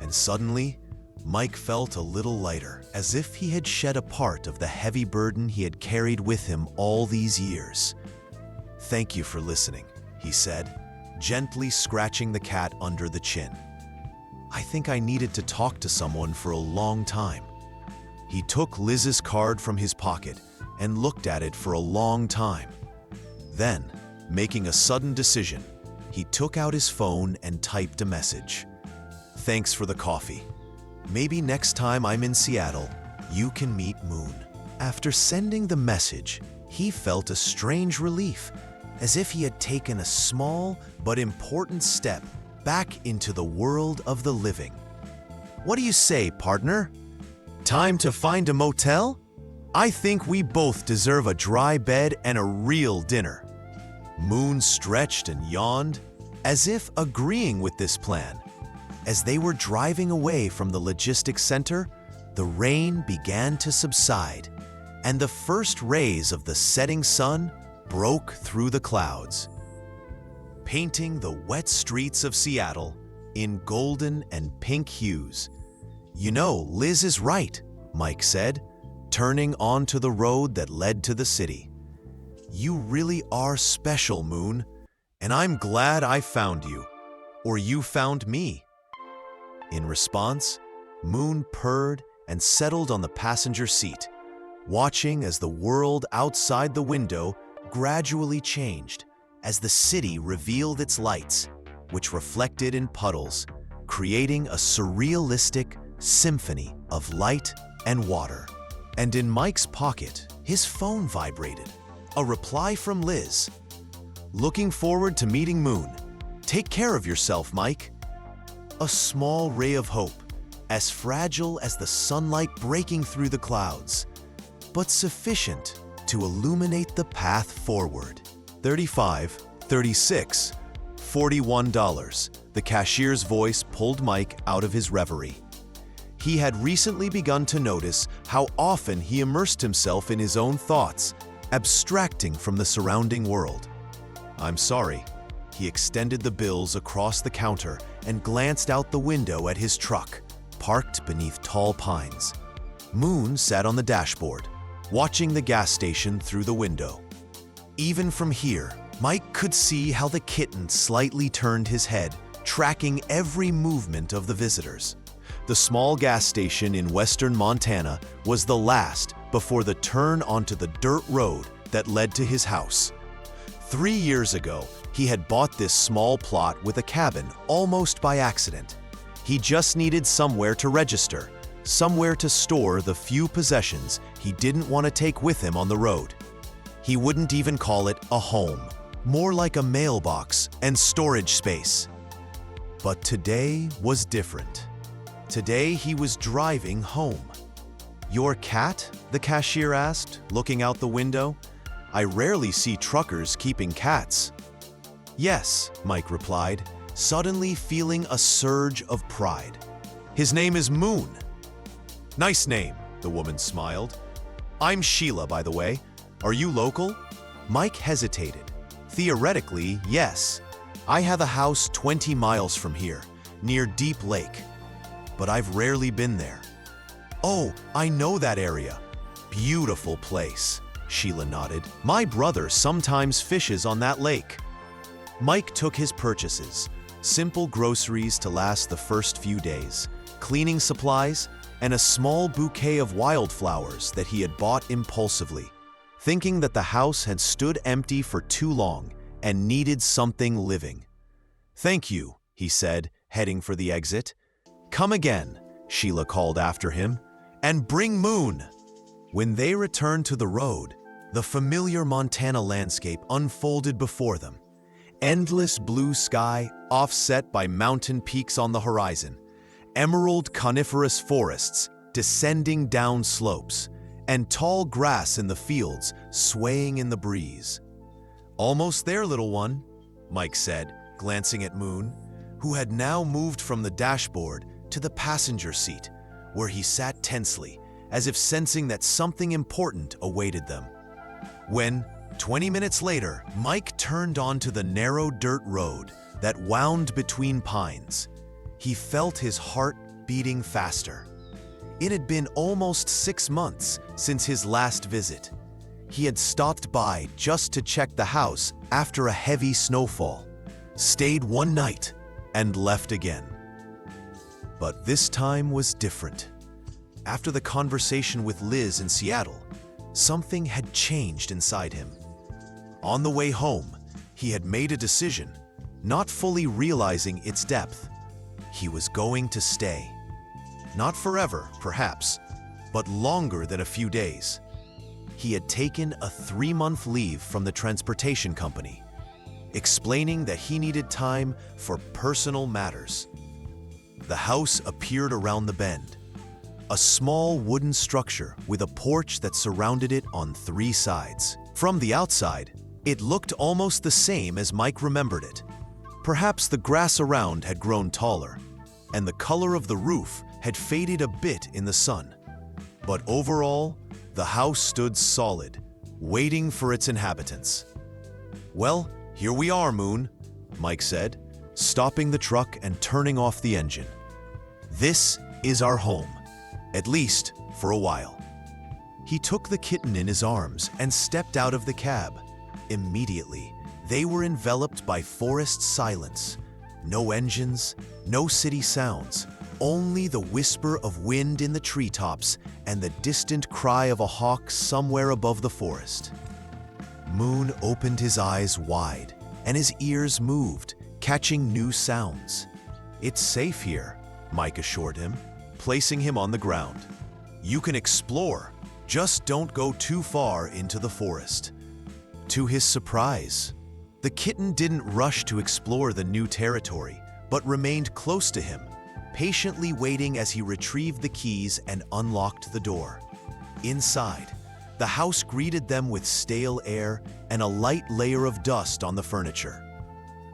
Speaker 1: And suddenly, Mike felt a little lighter, as if he had shed a part of the heavy burden he had carried with him all these years. "Thank you for listening," he said, gently scratching the cat under the chin. "I think I needed to talk to someone for a long time." He took Liz's card from his pocket and looked at it for a long time. Then, making a sudden decision, he took out his phone and typed a message. "Thanks for the coffee. Maybe next time I'm in Seattle, you can meet Moon." After sending the message, he felt a strange relief, as if he had taken a small but important step back into the world of the living. "What do you say, partner? Time to find a motel? I think we both deserve a dry bed and a real dinner." Moon stretched and yawned, as if agreeing with this plan. As they were driving away from the logistics center, the rain began to subside, and the first rays of the setting sun broke through the clouds, painting the wet streets of Seattle in golden and pink hues. "You know, Liz is right," Mike said, turning onto the road that led to the city. "You really are special, Moon, and I'm glad I found you, or you found me." In response, Moon purred and settled on the passenger seat, watching as the world outside the window gradually changed as the city revealed its lights, which reflected in puddles, creating a surrealistic symphony of light and water. And in Mike's pocket, his phone vibrated. A reply from Liz. "Looking forward to meeting Moon. Take care of yourself, Mike." A small ray of hope, as fragile as the sunlight breaking through the clouds, but sufficient to illuminate the path forward. $35, $36, $41. The cashier's voice pulled Mike out of his reverie. He had recently begun to notice how often he immersed himself in his own thoughts, abstracting from the surrounding world. "I'm sorry." He extended the bills across the counter and glanced out the window at his truck, parked beneath tall pines. Moon sat on the dashboard, watching the gas station through the window. Even from here, Mike could see how the kitten slightly turned his head, tracking every movement of the visitors. The small gas station in western Montana was the last before the turn onto the dirt road that led to his house. 3 years ago, he had bought this small plot with a cabin almost by accident. He just needed somewhere to register, somewhere to store the few possessions he didn't want to take with him on the road. He wouldn't even call it a home, more like a mailbox and storage space. But today was different. Today he was driving home. "Your cat?" the cashier asked, looking out the window. "I rarely see truckers keeping cats." "Yes," Mike replied, suddenly feeling a surge of pride. "His name is Moon." "Nice name," the woman smiled. "I'm Sheila, by the way. Are you local?" Mike hesitated. "Theoretically, yes. I have a house 20 miles from here, near Deep Lake. But I've rarely been there." "Oh, I know that area. Beautiful place," Sheila nodded. "My brother sometimes fishes on that lake." Mike took his purchases, simple groceries to last the first few days, cleaning supplies, and a small bouquet of wildflowers that he had bought impulsively, thinking that the house had stood empty for too long and needed something living. "Thank you," he said, heading for the exit. "Come again," Sheila called after him, "and bring Moon." When they returned to the road, the familiar Montana landscape unfolded before them. Endless blue sky offset by mountain peaks on the horizon, emerald coniferous forests descending down slopes, and tall grass in the fields swaying in the breeze. "Almost there, little one," Mike said, glancing at Moon, who had now moved from the dashboard to the passenger seat, where he sat tensely, as if sensing that something important awaited them. When, 20 minutes later, Mike turned onto the narrow dirt road that wound between pines, he felt his heart beating faster. It had been almost 6 months since his last visit. He had stopped by just to check the house after a heavy snowfall, stayed one night, and left again. But this time was different. After the conversation with Liz in Seattle, something had changed inside him. On the way home, he had made a decision, not fully realizing its depth. He was going to stay. Not forever, perhaps, but longer than a few days. He had taken a 3-month leave from the transportation company, explaining that he needed time for personal matters. The house appeared around the bend, a small wooden structure with a porch that surrounded it on 3 sides. From the outside, it looked almost the same as Mike remembered it. Perhaps the grass around had grown taller, and the color of the roof had faded a bit in the sun. But overall, the house stood solid, waiting for its inhabitants. "Well, here we are, Moon," Mike said, stopping the truck and turning off the engine. "This is our home, at least for a while." He took the kitten in his arms and stepped out of the cab. Immediately, they were enveloped by forest silence. No engines, no city sounds, only the whisper of wind in the treetops and the distant cry of a hawk somewhere above the forest. Moon opened his eyes wide, and his ears moved, catching new sounds. "It's safe here," Mike assured him, placing him on the ground. "You can explore, just don't go too far into the forest." To his surprise, the kitten didn't rush to explore the new territory, but remained close to him, patiently waiting as he retrieved the keys and unlocked the door. Inside, the house greeted them with stale air and a light layer of dust on the furniture.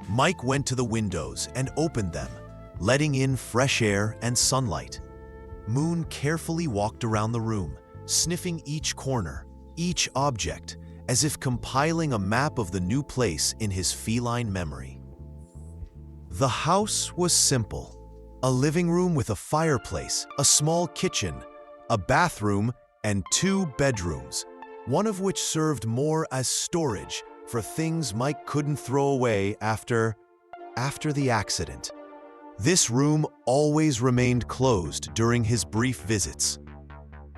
Speaker 1: Mike went to the windows and opened them, letting in fresh air and sunlight. Moon carefully walked around the room, sniffing each corner, each object, as if compiling a map of the new place in his feline memory. The house was simple. A living room with a fireplace, a small kitchen, a bathroom, and 2 bedrooms, one of which served more as storage for things Mike couldn't throw away after the accident. This room always remained closed during his brief visits.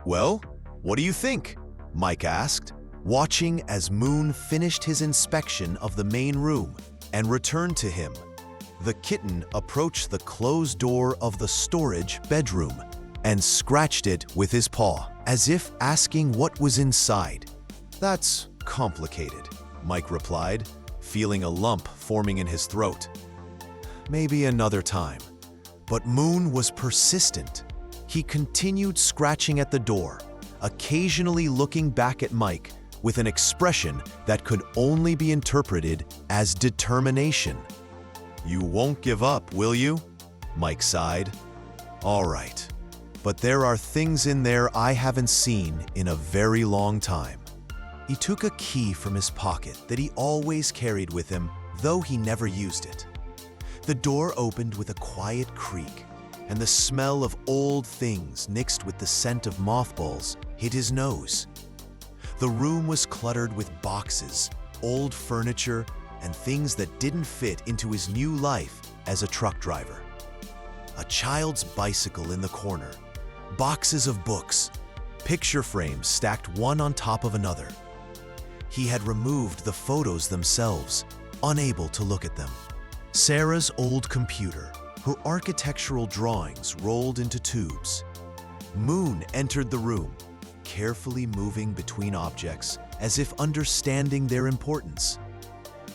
Speaker 1: "Well, what do you think?" Mike asked, watching as Moon finished his inspection of the main room and returned to him. The kitten approached the closed door of the storage bedroom and scratched it with his paw, as if asking what was inside. "That's complicated," Mike replied, feeling a lump forming in his throat. "Maybe another time." But Moon was persistent. He continued scratching at the door, occasionally looking back at Mike with an expression that could only be interpreted as determination. "You won't give up, will you?" Mike sighed. "All right, but there are things in there I haven't seen in a very long time." He took a key from his pocket that he always carried with him, though he never used it. The door opened with a quiet creak, and the smell of old things mixed with the scent of mothballs hit his nose. The room was cluttered with boxes, old furniture, and things that didn't fit into his new life as a truck driver. A child's bicycle in the corner, boxes of books, picture frames stacked one on top of another. He had removed the photos themselves, unable to look at them. Sarah's old computer, her architectural drawings rolled into tubes. Moon entered the room, carefully moving between objects as if understanding their importance.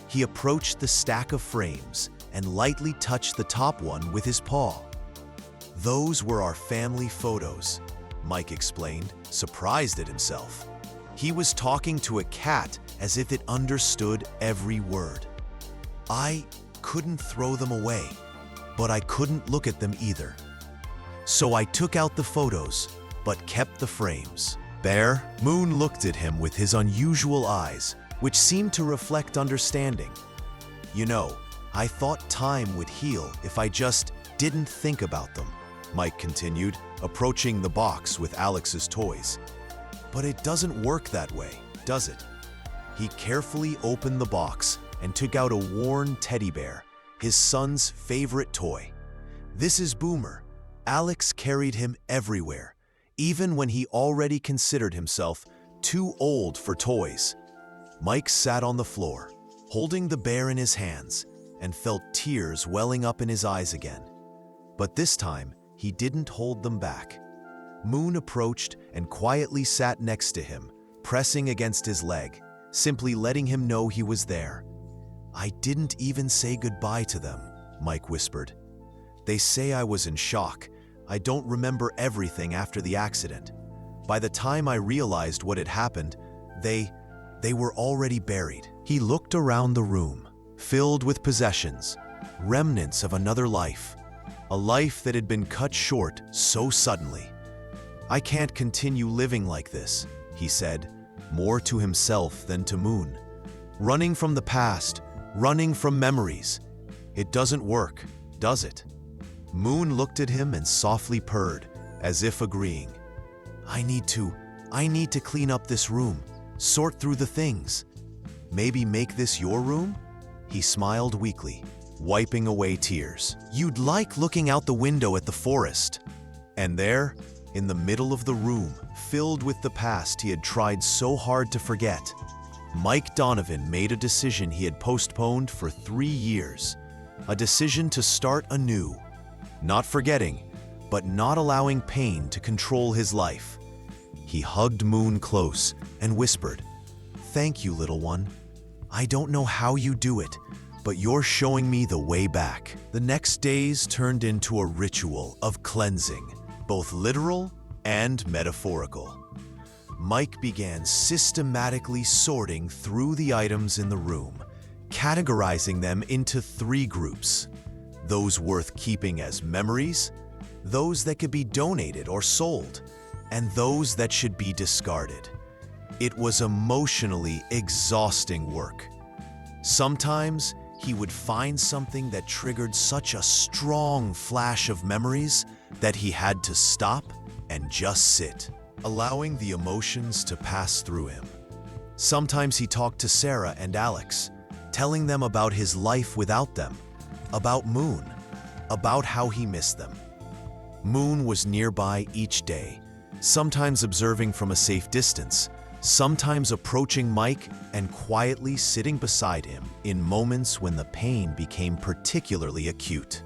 Speaker 1: He approached the stack of frames and lightly touched the top one with his paw. "Those were our family photos," Mike explained, surprised at himself. He was talking to a cat as if it understood every word. "I couldn't throw them away, but I couldn't look at them either. So I took out the photos, but kept the frames." "Bear?" Moon looked at him with his unusual eyes, which seemed to reflect understanding. "You know, I thought time would heal if I just didn't think about them." Mike continued, approaching the box with Alex's toys. But it doesn't work that way, does it? He carefully opened the box and took out a worn teddy bear, his son's favorite toy. This is Boomer. Alex carried him everywhere, even when he already considered himself too old for toys. Mike sat on the floor, holding the bear in his hands, and felt tears welling up in his eyes again. But this time, he didn't hold them back. Moon approached and quietly sat next to him, pressing against his leg, simply letting him know he was there. "I didn't even say goodbye to them," Mike whispered. "They say I was in shock. I don't remember everything after the accident. By the time I realized what had happened, they were already buried." He looked around the room, filled with possessions, remnants of another life, a life that had been cut short so suddenly. "I can't continue living like this," he said, more to himself than to Moon. "Running from the past, running from memories. It doesn't work, does it?" Moon looked at him and softly purred, as if agreeing. I need to clean up this room, sort through the things. Maybe make this your room?" He smiled weakly, wiping away tears. "You'd like looking out the window at the forest." And there, in the middle of the room, filled with the past he had tried so hard to forget, Mike Donovan made a decision he had postponed for 3 years. A decision to start anew. Not forgetting, but not allowing pain to control his life. He hugged Moon close and whispered, "Thank you, little one. I don't know how you do it, but you're showing me the way back." The next days turned into a ritual of cleansing, both literal and metaphorical. Mike began systematically sorting through the items in the room, categorizing them into 3 groups: those worth keeping as memories, those that could be donated or sold, and those that should be discarded. It was emotionally exhausting work. Sometimes he would find something that triggered such a strong flash of memories that he had to stop and just sit, allowing the emotions to pass through him. Sometimes he talked to Sarah and Alex, telling them about his life without them, about Moon, about how he missed them. Moon was nearby each day, sometimes observing from a safe distance, sometimes approaching Mike and quietly sitting beside him in moments when the pain became particularly acute.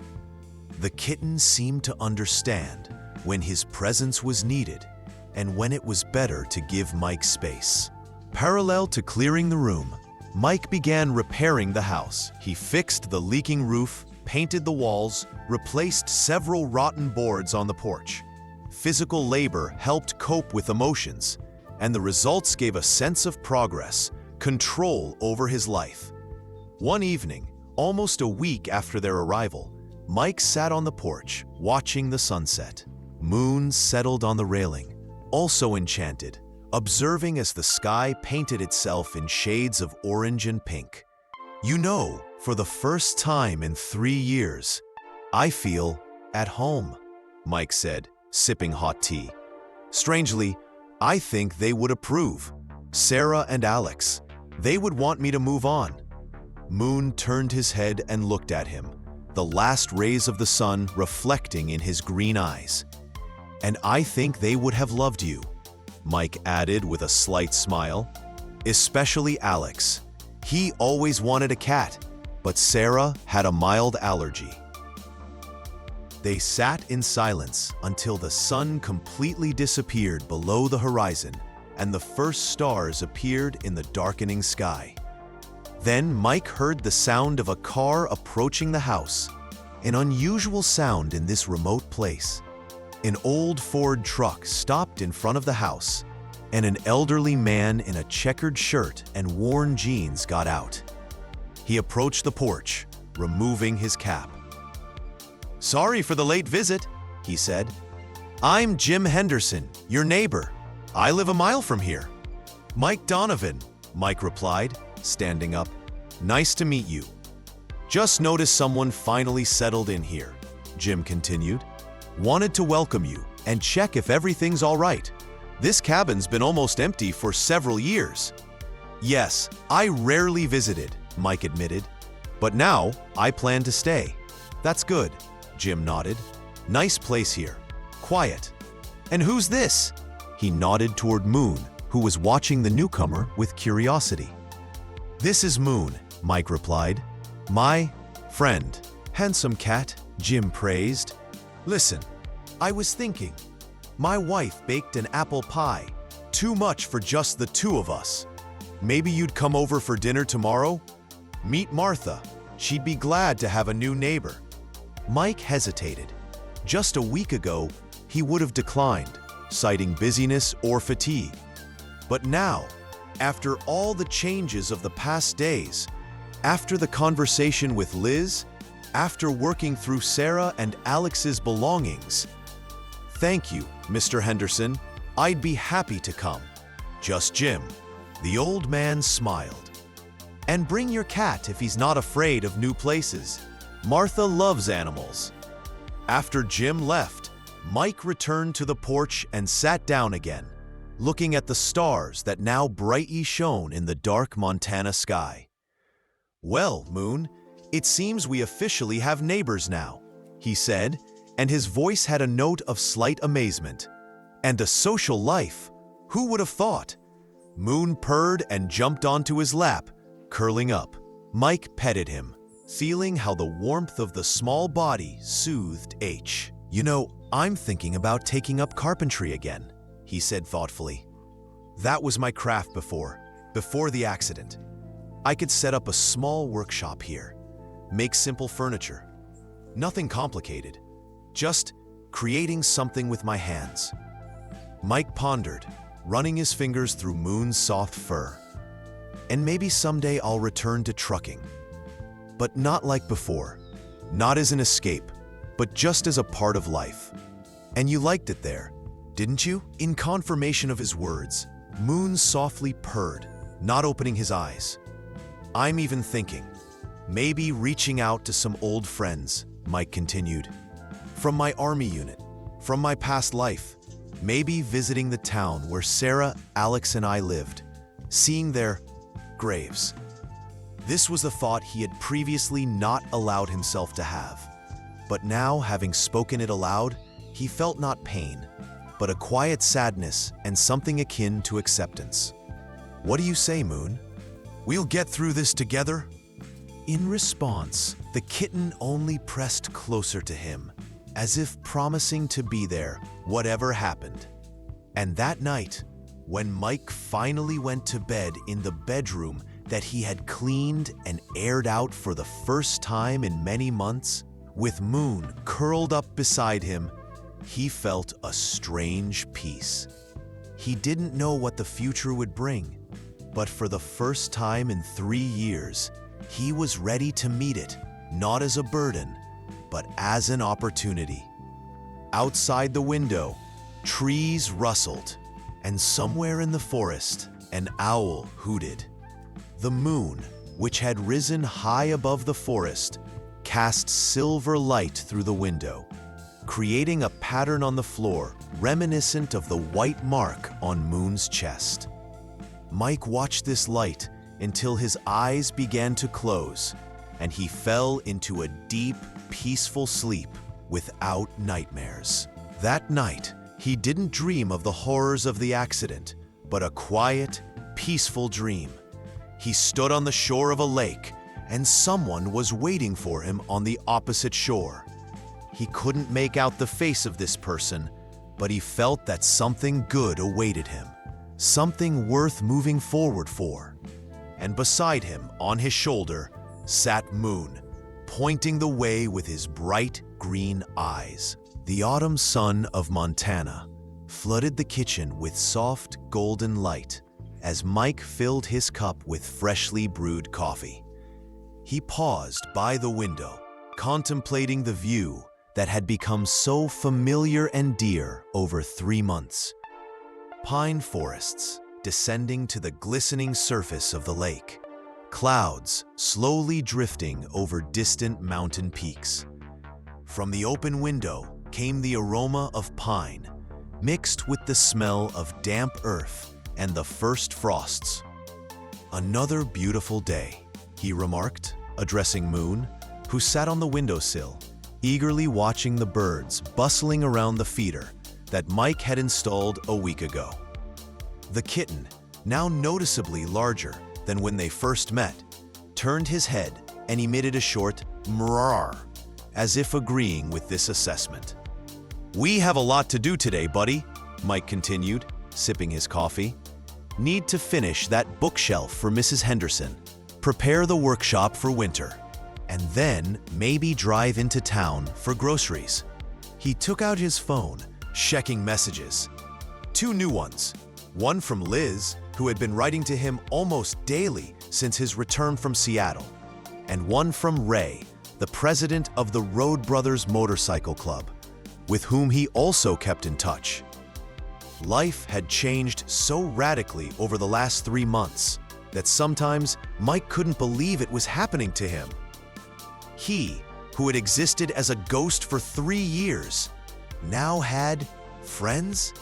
Speaker 1: The kitten seemed to understand when his presence was needed and when it was better to give Mike space. Parallel to clearing the room, Mike began repairing the house. He fixed the leaking roof, painted the walls, replaced several rotten boards on the porch. Physical labor helped cope with emotions, and the results gave a sense of progress, control over his life. One evening, almost a week after their arrival, Mike sat on the porch, watching the sunset. Moon settled on the railing, also enchanted, observing as the sky painted itself in shades of orange and pink. "You know, for the first time in 3 years, I feel at home," Mike said, sipping hot tea. "Strangely, I think they would approve. Sarah and Alex, they would want me to move on." Moon turned his head and looked at him, the last rays of the sun reflecting in his green eyes. "And I think they would have loved you," Mike added with a slight smile. "Especially Alex. He always wanted a cat, but Sarah had a mild allergy." They sat in silence until the sun completely disappeared below the horizon and the first stars appeared in the darkening sky. Then Mike heard the sound of a car approaching the house, an unusual sound in this remote place. An old Ford truck stopped in front of the house, and an elderly man in a checkered shirt and worn jeans got out. He approached the porch, removing his cap. "Sorry for the late visit," he said. "I'm Jim Henderson, your neighbor. I live a mile from here." "Mike Donovan," Mike replied, standing up. "Nice to meet you." "Just noticed someone finally settled in here," Jim continued. Wanted to welcome you and check if everything's all right. This cabin's been almost empty for several years. Yes, I rarely visited, Mike admitted. But now, I plan to stay. That's good, Jim nodded. Nice place here. Quiet. And who's this? He nodded toward Moon, who was watching the newcomer with curiosity. This is Moon, Mike replied. My friend. Handsome cat, Jim praised. Listen, I was thinking. My wife baked an apple pie. Too much for just the two of us. Maybe you'd come over for dinner tomorrow? Meet Martha. She'd be glad to have a new neighbor. Mike hesitated. Just a week ago, he would have declined, citing busyness or fatigue. But now, after all the changes of the past days, after the conversation with Liz, after working through Sarah and Alex's belongings, thank you, Mr. Henderson. I'd be happy to come. Just Jim. The old man smiled. And bring your cat if he's not afraid of new places. Martha loves animals. After Jim left, Mike returned to the porch and sat down again, looking at the stars that now brightly shone in the dark Montana sky. Well, Moon, it seems we officially have neighbors now, he said, and his voice had a note of slight amazement. And a social life. Who would have thought? Moon purred and jumped onto his lap, curling up. Mike petted him, feeling how the warmth of the small body soothed H. You know, I'm thinking about taking up carpentry again, he said thoughtfully. That was my craft before the accident. I could set up a small workshop here, make simple furniture. Nothing complicated, just creating something with my hands. Mike pondered, running his fingers through Moon's soft fur. And maybe someday I'll return to trucking. But not like before, not as an escape, but just as a part of life. And you liked it there, didn't you? In confirmation of his words, Moon softly purred, not opening his eyes. I'm even thinking, maybe reaching out to some old friends, Mike continued. From my army unit, from my past life, maybe visiting the town where Sarah, Alex, and I lived, seeing their graves. This was a thought he had previously not allowed himself to have. But now, having spoken it aloud, he felt not pain, but a quiet sadness and something akin to acceptance. What do you say, Moon? We'll get through this together? In response, the kitten only pressed closer to him, as if promising to be there, whatever happened. And that night, when Mike finally went to bed in the bedroom that he had cleaned and aired out for the first time in many months, with Moon curled up beside him, he felt a strange peace. He didn't know what the future would bring, but for the first time in 3 years, he was ready to meet it, not as a burden, but as an opportunity. Outside the window, trees rustled, and somewhere in the forest, an owl hooted. The moon, which had risen high above the forest, cast silver light through the window, creating a pattern on the floor reminiscent of the white mark on Moon's chest. Mike watched this light until his eyes began to close, and he fell into a deep, peaceful sleep without nightmares. That night, he didn't dream of the horrors of the accident, but a quiet, peaceful dream. He stood on the shore of a lake, and someone was waiting for him on the opposite shore. He couldn't make out the face of this person, but he felt that something good awaited him, something worth moving forward for. And beside him, on his shoulder, sat Moon, pointing the way with his bright green eyes. The autumn sun of Montana flooded the kitchen with soft golden light as Mike filled his cup with freshly brewed coffee. He paused by the window, contemplating the view that had become so familiar and dear over 3 months. Pine forests descending to the glistening surface of the lake, clouds slowly drifting over distant mountain peaks. From the open window came the aroma of pine, mixed with the smell of damp earth and the first frosts. "Another beautiful day," he remarked, addressing Moon, who sat on the windowsill, eagerly watching the birds bustling around the feeder that Mike had installed a week ago. The kitten, now noticeably larger than when they first met, turned his head and emitted a short "mrrr," as if agreeing with this assessment. "We have a lot to do today, buddy," Mike continued, sipping his coffee. "Need to finish that bookshelf for Mrs. Henderson, prepare the workshop for winter, and then maybe drive into town for groceries." He took out his phone, checking messages. 2 new ones, one from Liz, who had been writing to him almost daily since his return from Seattle, and one from Ray, the president of the Road Brothers Motorcycle Club, with whom he also kept in touch. Life had changed so radically over the last 3 months that sometimes Mike couldn't believe it was happening to him. He, who had existed as a ghost for 3 years, now had friends,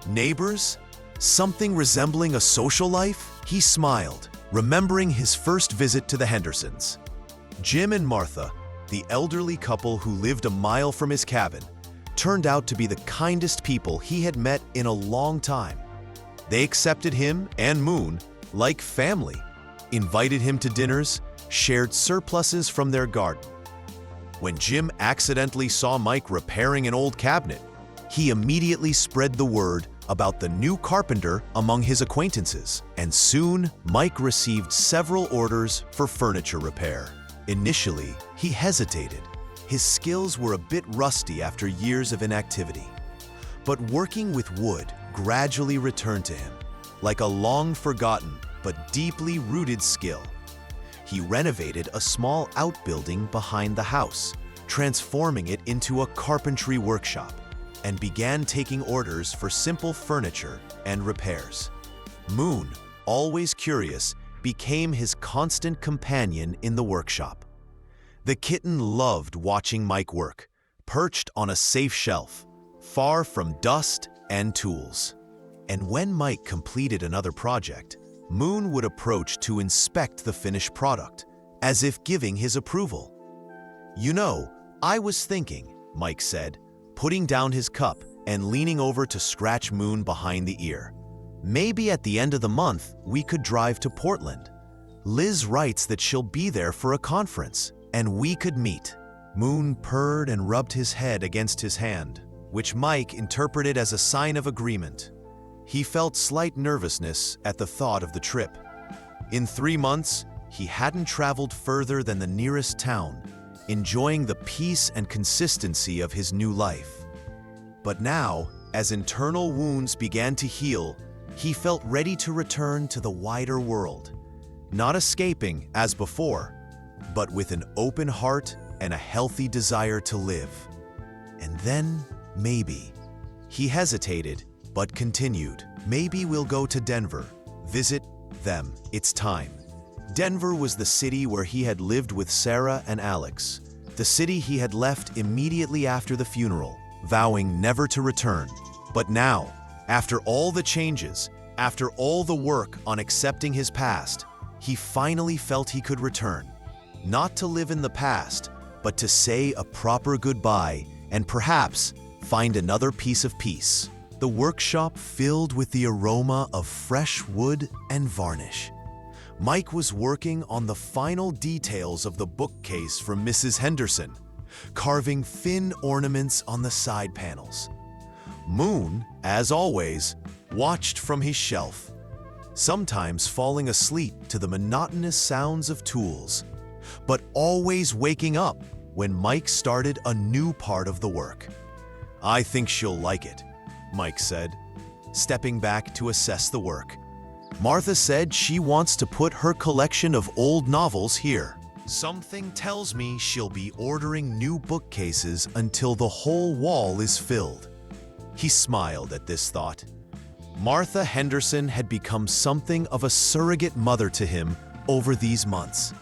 Speaker 1: neighbors, something resembling a social life. He smiled, remembering his first visit to the Hendersons. Jim and Martha, the elderly couple who lived a mile from his cabin, turned out to be the kindest people he had met in a long time. They accepted him and Moon like family, invited him to dinners, shared surpluses from their garden. When Jim accidentally saw Mike repairing an old cabinet, he immediately spread the word about the new carpenter among his acquaintances, and soon Mike received several orders for furniture repair. Initially, he hesitated. His skills were a bit rusty after years of inactivity. But working with wood gradually returned to him, like a long-forgotten but deeply rooted skill. He renovated a small outbuilding behind the house, transforming it into a carpentry workshop, and began taking orders for simple furniture and repairs. Moon, always curious, became his constant companion in the workshop. The kitten loved watching Mike work, perched on a safe shelf, far from dust and tools. And when Mike completed another project, Moon would approach to inspect the finished product, as if giving his approval. "You know, I was thinking," Mike said, putting down his cup and leaning over to scratch Moon behind the ear. "Maybe at the end of the month, we could drive to Portland. Liz writes that she'll be there for a conference, and we could meet." Moon purred and rubbed his head against his hand, which Mike interpreted as a sign of agreement. He felt slight nervousness at the thought of the trip. In 3 months, he hadn't traveled further than the nearest town, enjoying the peace and consistency of his new life. But now, as internal wounds began to heal, he felt ready to return to the wider world, not escaping as before, but with an open heart and a healthy desire to live. And then, maybe. He hesitated, but continued. "Maybe we'll go to Denver, visit them. It's time." Denver was the city where he had lived with Sarah and Alex, the city he had left immediately after the funeral, vowing never to return. But now, after all the changes, after all the work on accepting his past, he finally felt he could return. Not to live in the past, but to say a proper goodbye and perhaps find another piece of peace. The workshop filled with the aroma of fresh wood and varnish. Mike was working on the final details of the bookcase from Mrs. Henderson, carving thin ornaments on the side panels. Moon, as always, watched from his shelf, sometimes falling asleep to the monotonous sounds of tools, but always waking up when Mike started a new part of the work. "I think she'll like it," Mike said, stepping back to assess the work. "Martha said she wants to put her collection of old novels here. Something tells me she'll be ordering new bookcases until the whole wall is filled." He smiled at this thought. Martha Henderson had become something of a surrogate mother to him over these months,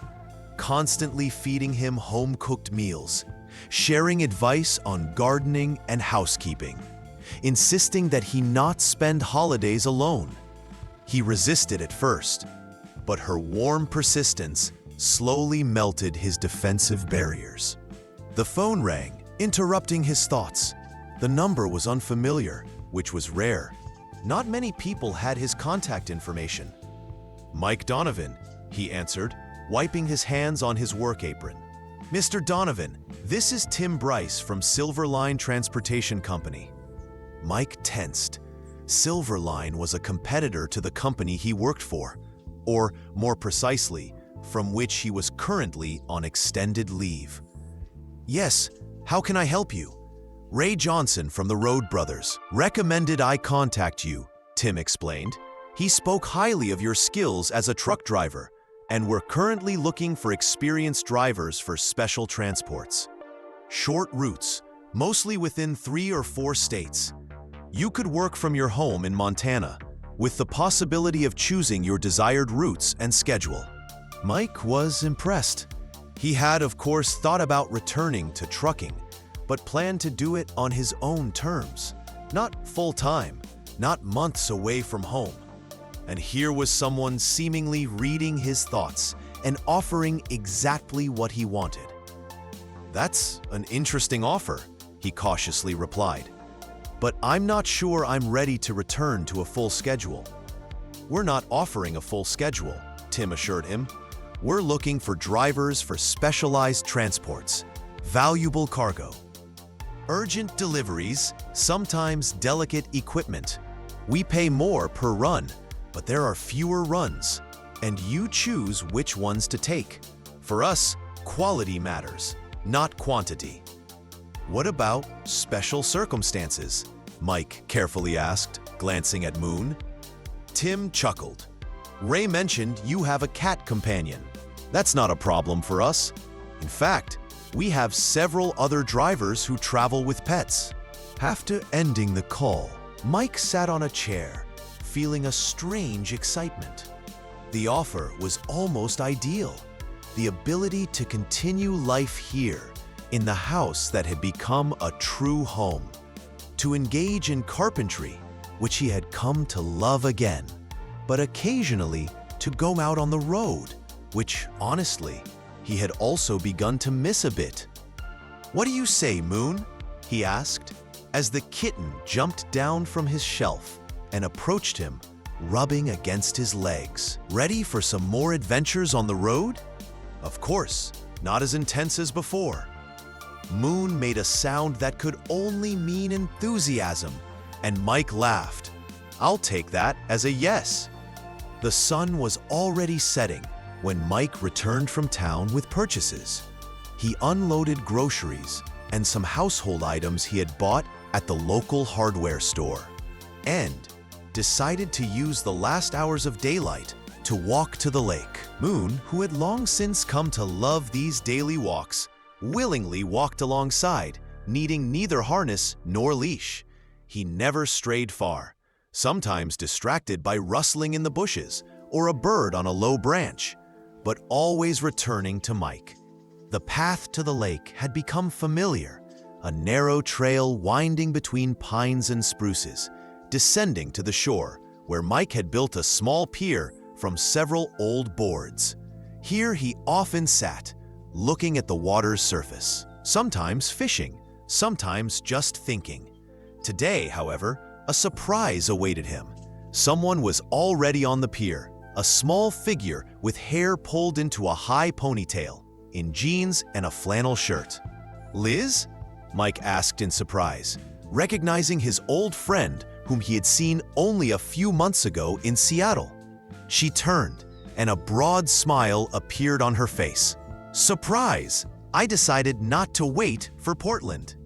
Speaker 1: constantly feeding him home-cooked meals, sharing advice on gardening and housekeeping, insisting that he not spend holidays alone. He resisted at first, but her warm persistence slowly melted his defensive barriers. The phone rang, interrupting his thoughts. The number was unfamiliar, which was rare. Not many people had his contact information. "Mike Donovan," he answered, wiping his hands on his work apron. "Mr. Donovan, this is Tim Bryce from Silverline Transportation Company." Mike tensed. Silverline was a competitor to the company he worked for, or more precisely, from which he was currently on extended leave. "Yes, how can I help you?" "Ray Johnson from the Road Brothers recommended I contact you," Tim explained. "He spoke highly of your skills as a truck driver, and we're currently looking for experienced drivers for special transports. Short routes, mostly within 3 or 4 states. You could work from your home in Montana, with the possibility of choosing your desired routes and schedule." Mike was impressed. He had, of course, thought about returning to trucking, but planned to do it on his own terms, not full-time, not months away from home. And here was someone seemingly reading his thoughts and offering exactly what he wanted. "That's an interesting offer," he cautiously replied. "But I'm not sure I'm ready to return to a full schedule." "We're not offering a full schedule," Tim assured him. "We're looking for drivers for specialized transports, valuable cargo, urgent deliveries, sometimes delicate equipment. We pay more per run, but there are fewer runs, and you choose which ones to take. For us, quality matters, not quantity." "What about special circumstances?" Mike carefully asked, glancing at Moon. Tim chuckled. "Ray mentioned you have a cat companion. That's not a problem for us. In fact, we have several other drivers who travel with pets." After ending the call, Mike sat on a chair, feeling a strange excitement. The offer was almost ideal. The ability to continue life here, in the house that had become a true home. To engage in carpentry, which he had come to love again, but occasionally to go out on the road, which, honestly, he had also begun to miss a bit. "What do you say, Moon?" he asked, as the kitten jumped down from his shelf and approached him, rubbing against his legs. "Ready for some more adventures on the road?" "Of course, not as intense as before." Moon made a sound that could only mean enthusiasm, and Mike laughed. "I'll take that as a yes." The sun was already setting when Mike returned from town with purchases. He unloaded groceries and some household items he had bought at the local hardware store, and decided to use the last hours of daylight to walk to the lake. Moon, who had long since come to love these daily walks, willingly walked alongside, needing neither harness nor leash. He never strayed far, sometimes distracted by rustling in the bushes or a bird on a low branch, but always returning to Mike. The path to the lake had become familiar, a narrow trail winding between pines and spruces, descending to the shore, where Mike had built a small pier from several old boards. Here he often sat, looking at the water's surface, sometimes fishing, sometimes just thinking. Today, however, a surprise awaited him. Someone was already on the pier, a small figure with hair pulled into a high ponytail, in jeans and a flannel shirt. "Liz?" Mike asked in surprise, recognizing his old friend whom he had seen only a few months ago in Seattle. She turned, and a broad smile appeared on her face. "Surprise! I decided not to wait for Portland."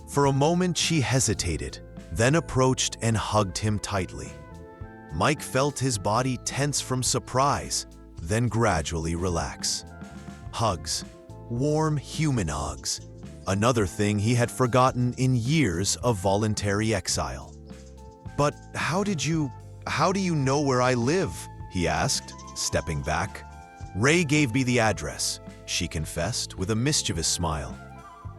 Speaker 1: For a moment she hesitated, then approached and hugged him tightly. Mike felt his body tense from surprise, then gradually relax. Hugs, warm human hugs, another thing he had forgotten in years of voluntary exile. "But how do you know where I live?" he asked, stepping back. "Ray gave me the address," she confessed with a mischievous smile.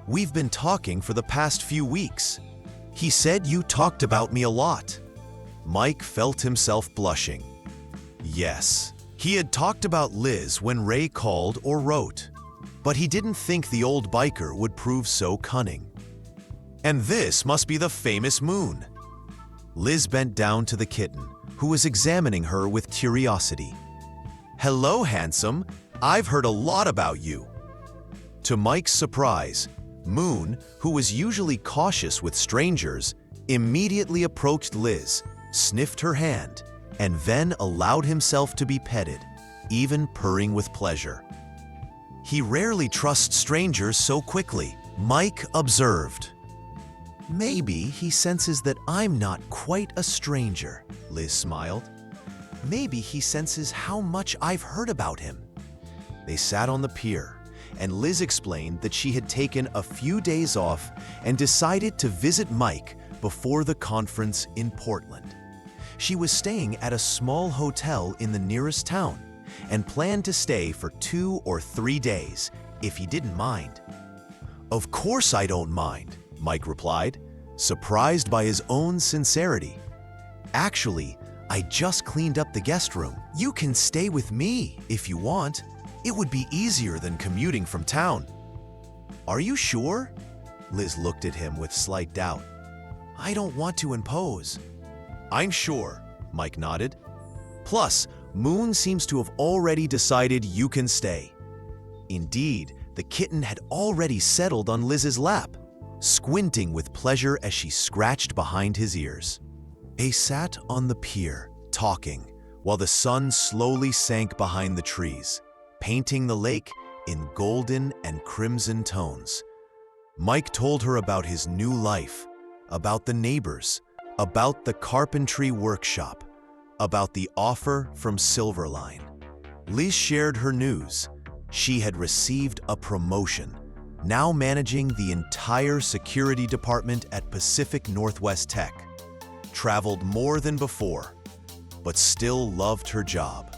Speaker 1: We've been talking for the past few weeks. He said you talked about me a lot." Mike felt himself blushing. Yes, he had talked about Liz when Ray called or wrote, but he didn't think the old biker would prove so cunning. "And this must be the famous Moon." Liz bent down to the kitten, who was examining her with curiosity. "Hello, handsome. I've heard a lot about you." To Mike's surprise, Moon, who was usually cautious with strangers, immediately approached Liz, sniffed her hand, and then allowed himself to be petted, even purring with pleasure. "He rarely trusts strangers so quickly," Mike observed. "Maybe he senses that I'm not quite a stranger," Liz smiled. "Maybe he senses how much I've heard about him." They sat on the pier, and Liz explained that she had taken a few days off and decided to visit Mike before the conference in Portland. She was staying at a small hotel in the nearest town and planned to stay for 2 or 3 days, if he didn't mind. "Of course I don't mind," Mike replied, surprised by his own sincerity. "Actually, I just cleaned up the guest room. You can stay with me if you want. It would be easier than commuting from town." "Are you sure?" Liz looked at him with slight doubt. "I don't want to impose." "I'm sure," Mike nodded. "Plus, Moon seems to have already decided you can stay." Indeed, the kitten had already settled on Liz's lap, squinting with pleasure as she scratched behind his ears. They sat on the pier, talking, while the sun slowly sank behind the trees, painting the lake in golden and crimson tones. Mike told her about his new life, about the neighbors, about the carpentry workshop, about the offer from Silverline. Liz shared her news. She had received a promotion, now managing the entire security department at Pacific Northwest Tech. Traveled more than before, but still loved her job.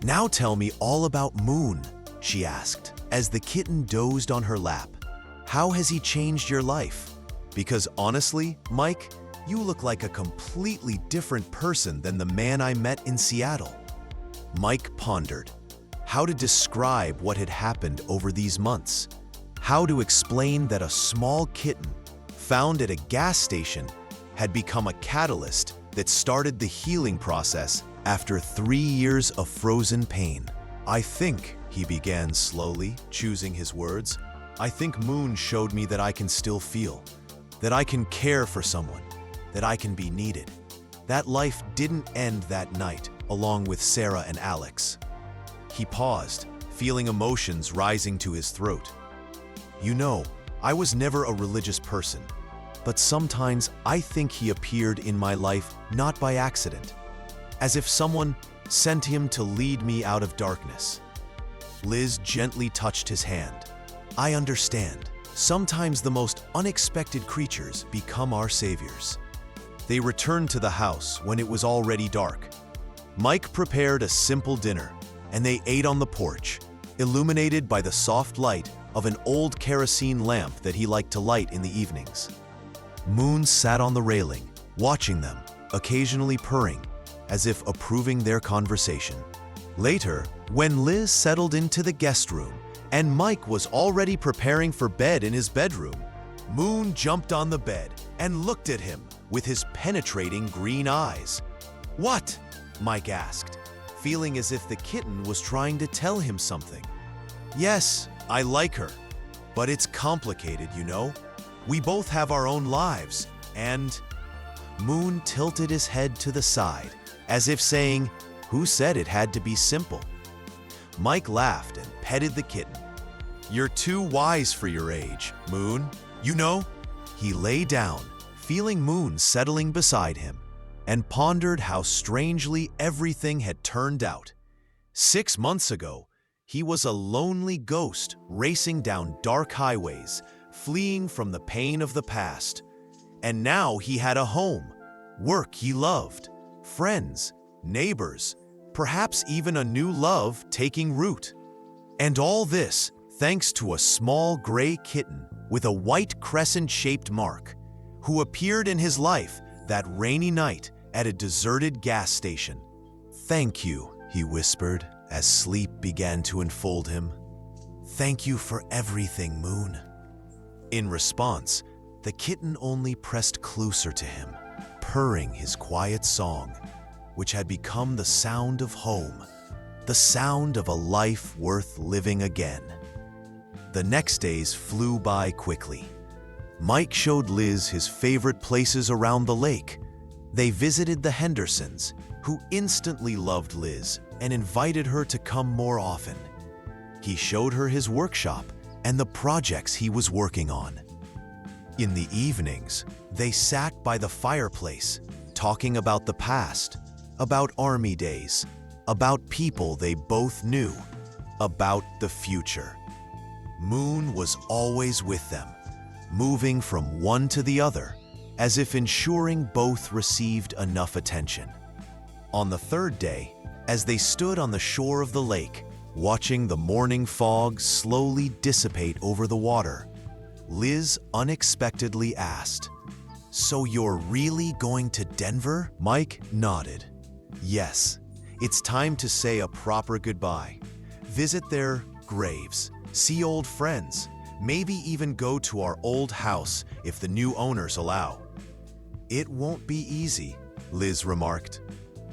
Speaker 1: "Now tell me all about Moon," she asked, as the kitten dozed on her lap. "How has he changed your life? Because honestly, Mike, you look like a completely different person than the man I met in Seattle." Mike pondered how to describe what had happened over these months, how to explain that a small kitten found at a gas station had become a catalyst that started the healing process after 3 years of frozen pain. "I think," he began slowly, choosing his words, "I think Moon showed me that I can still feel, that I can care for someone, that I can be needed. That life didn't end that night, along with Sarah and Alex." He paused, feeling emotions rising to his throat. "You know, I was never a religious person, but sometimes I think he appeared in my life not by accident, as if someone sent him to lead me out of darkness." Liz gently touched his hand. "I understand. Sometimes the most unexpected creatures become our saviors." They returned to the house when it was already dark. Mike prepared a simple dinner, and they ate on the porch, illuminated by the soft light of an old kerosene lamp that he liked to light in the evenings. Moon sat on the railing, watching them, occasionally purring, as if approving their conversation. Later, when Liz settled into the guest room and Mike was already preparing for bed in his bedroom, Moon jumped on the bed and looked at him with his penetrating green eyes. "What?" Mike asked, feeling as if the kitten was trying to tell him something. "Yes, I like her, but it's complicated, you know. We both have our own lives, and..." Moon tilted his head to the side, as if saying, "Who said it had to be simple?" Mike laughed and petted the kitten. "You're too wise for your age, Moon. You know?" He lay down, feeling Moon settling beside him, and pondered how strangely everything had turned out. 6 months ago, he was a lonely ghost racing down dark highways, fleeing from the pain of the past. And now he had a home, work he loved, friends, neighbors, perhaps even a new love taking root. And all this thanks to a small gray kitten with a white crescent-shaped mark, who appeared in his life that rainy night at a deserted gas station. "Thank you," he whispered as sleep began to enfold him. "Thank you for everything, Moon." In response, the kitten only pressed closer to him, purring his quiet song, which had become the sound of home, the sound of a life worth living again. The next days flew by quickly. Mike showed Liz his favorite places around the lake. They visited the Hendersons, who instantly loved Liz and invited her to come more often. He showed her his workshop and the projects he was working on. In the evenings, they sat by the fireplace, talking about the past, about army days, about people they both knew, about the future. Moon was always with them, moving from one to the other, as if ensuring both received enough attention. On the third day, as they stood on the shore of the lake, watching the morning fog slowly dissipate over the water, Liz unexpectedly asked, "So you're really going to Denver?" Mike nodded. "Yes, it's time to say a proper goodbye. Visit their graves, see old friends, maybe even go to our old house if the new owners allow." "It won't be easy," Liz remarked.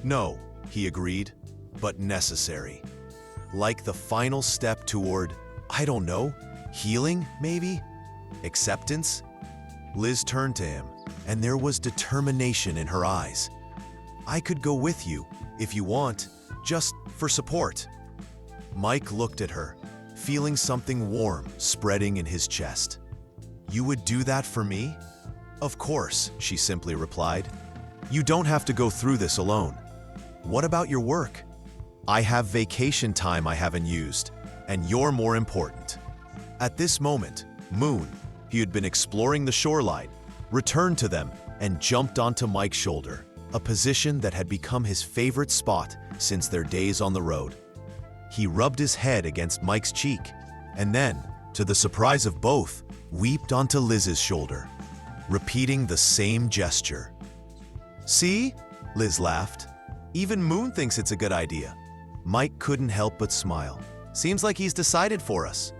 Speaker 1: "No," he agreed, "but necessary. Like the final step toward, I don't know, healing maybe? Acceptance?" Liz turned to him, and there was determination in her eyes. "I could go with you, if you want, just for support." Mike looked at her, feeling something warm spreading in his chest. "You would do that for me?" "Of course," she simply replied. "You don't have to go through this alone. What about your work? I have vacation time I haven't used, and you're more important." At this moment, Moon, who had been exploring the shoreline, returned to them and jumped onto Mike's shoulder, a position that had become his favorite spot since their days on the road. He rubbed his head against Mike's cheek, and then, to the surprise of both, weeped onto Liz's shoulder, repeating the same gesture. "See?" Liz laughed. "Even Moon thinks it's a good idea." Mike couldn't help but smile. "Seems like he's decided for us."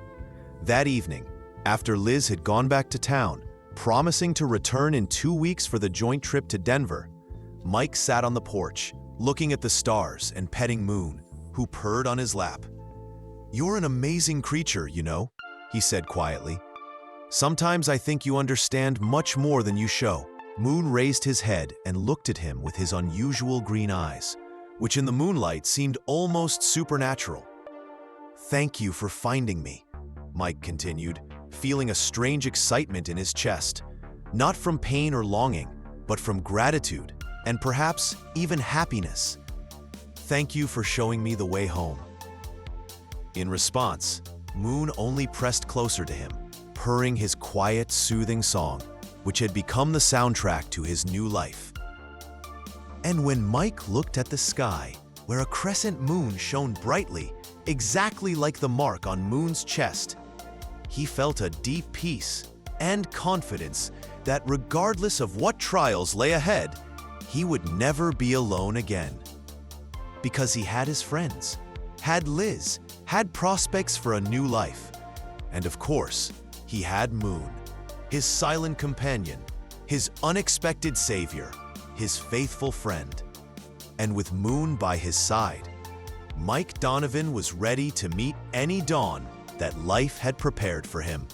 Speaker 1: That evening, after Liz had gone back to town, promising to return in 2 weeks for the joint trip to Denver, Mike sat on the porch, looking at the stars and petting Moon, who purred on his lap. "You're an amazing creature, you know," he said quietly. "Sometimes I think you understand much more than you show." Moon raised his head and looked at him with his unusual green eyes, which in the moonlight seemed almost supernatural. "Thank you for finding me," Mike continued, feeling a strange excitement in his chest, not from pain or longing, but from gratitude and perhaps even happiness. "Thank you for showing me the way home." In response, Moon only pressed closer to him, purring his quiet, soothing song, which had become the soundtrack to his new life. And when Mike looked at the sky, where a crescent moon shone brightly, exactly like the mark on Moon's chest, he felt a deep peace and confidence that regardless of what trials lay ahead, he would never be alone again. Because he had his friends, had Liz, had prospects for a new life, and of course, he had Moon, his silent companion, his unexpected savior, his faithful friend. And with Moon by his side, Mike Donovan was ready to meet any dawn that life had prepared for him.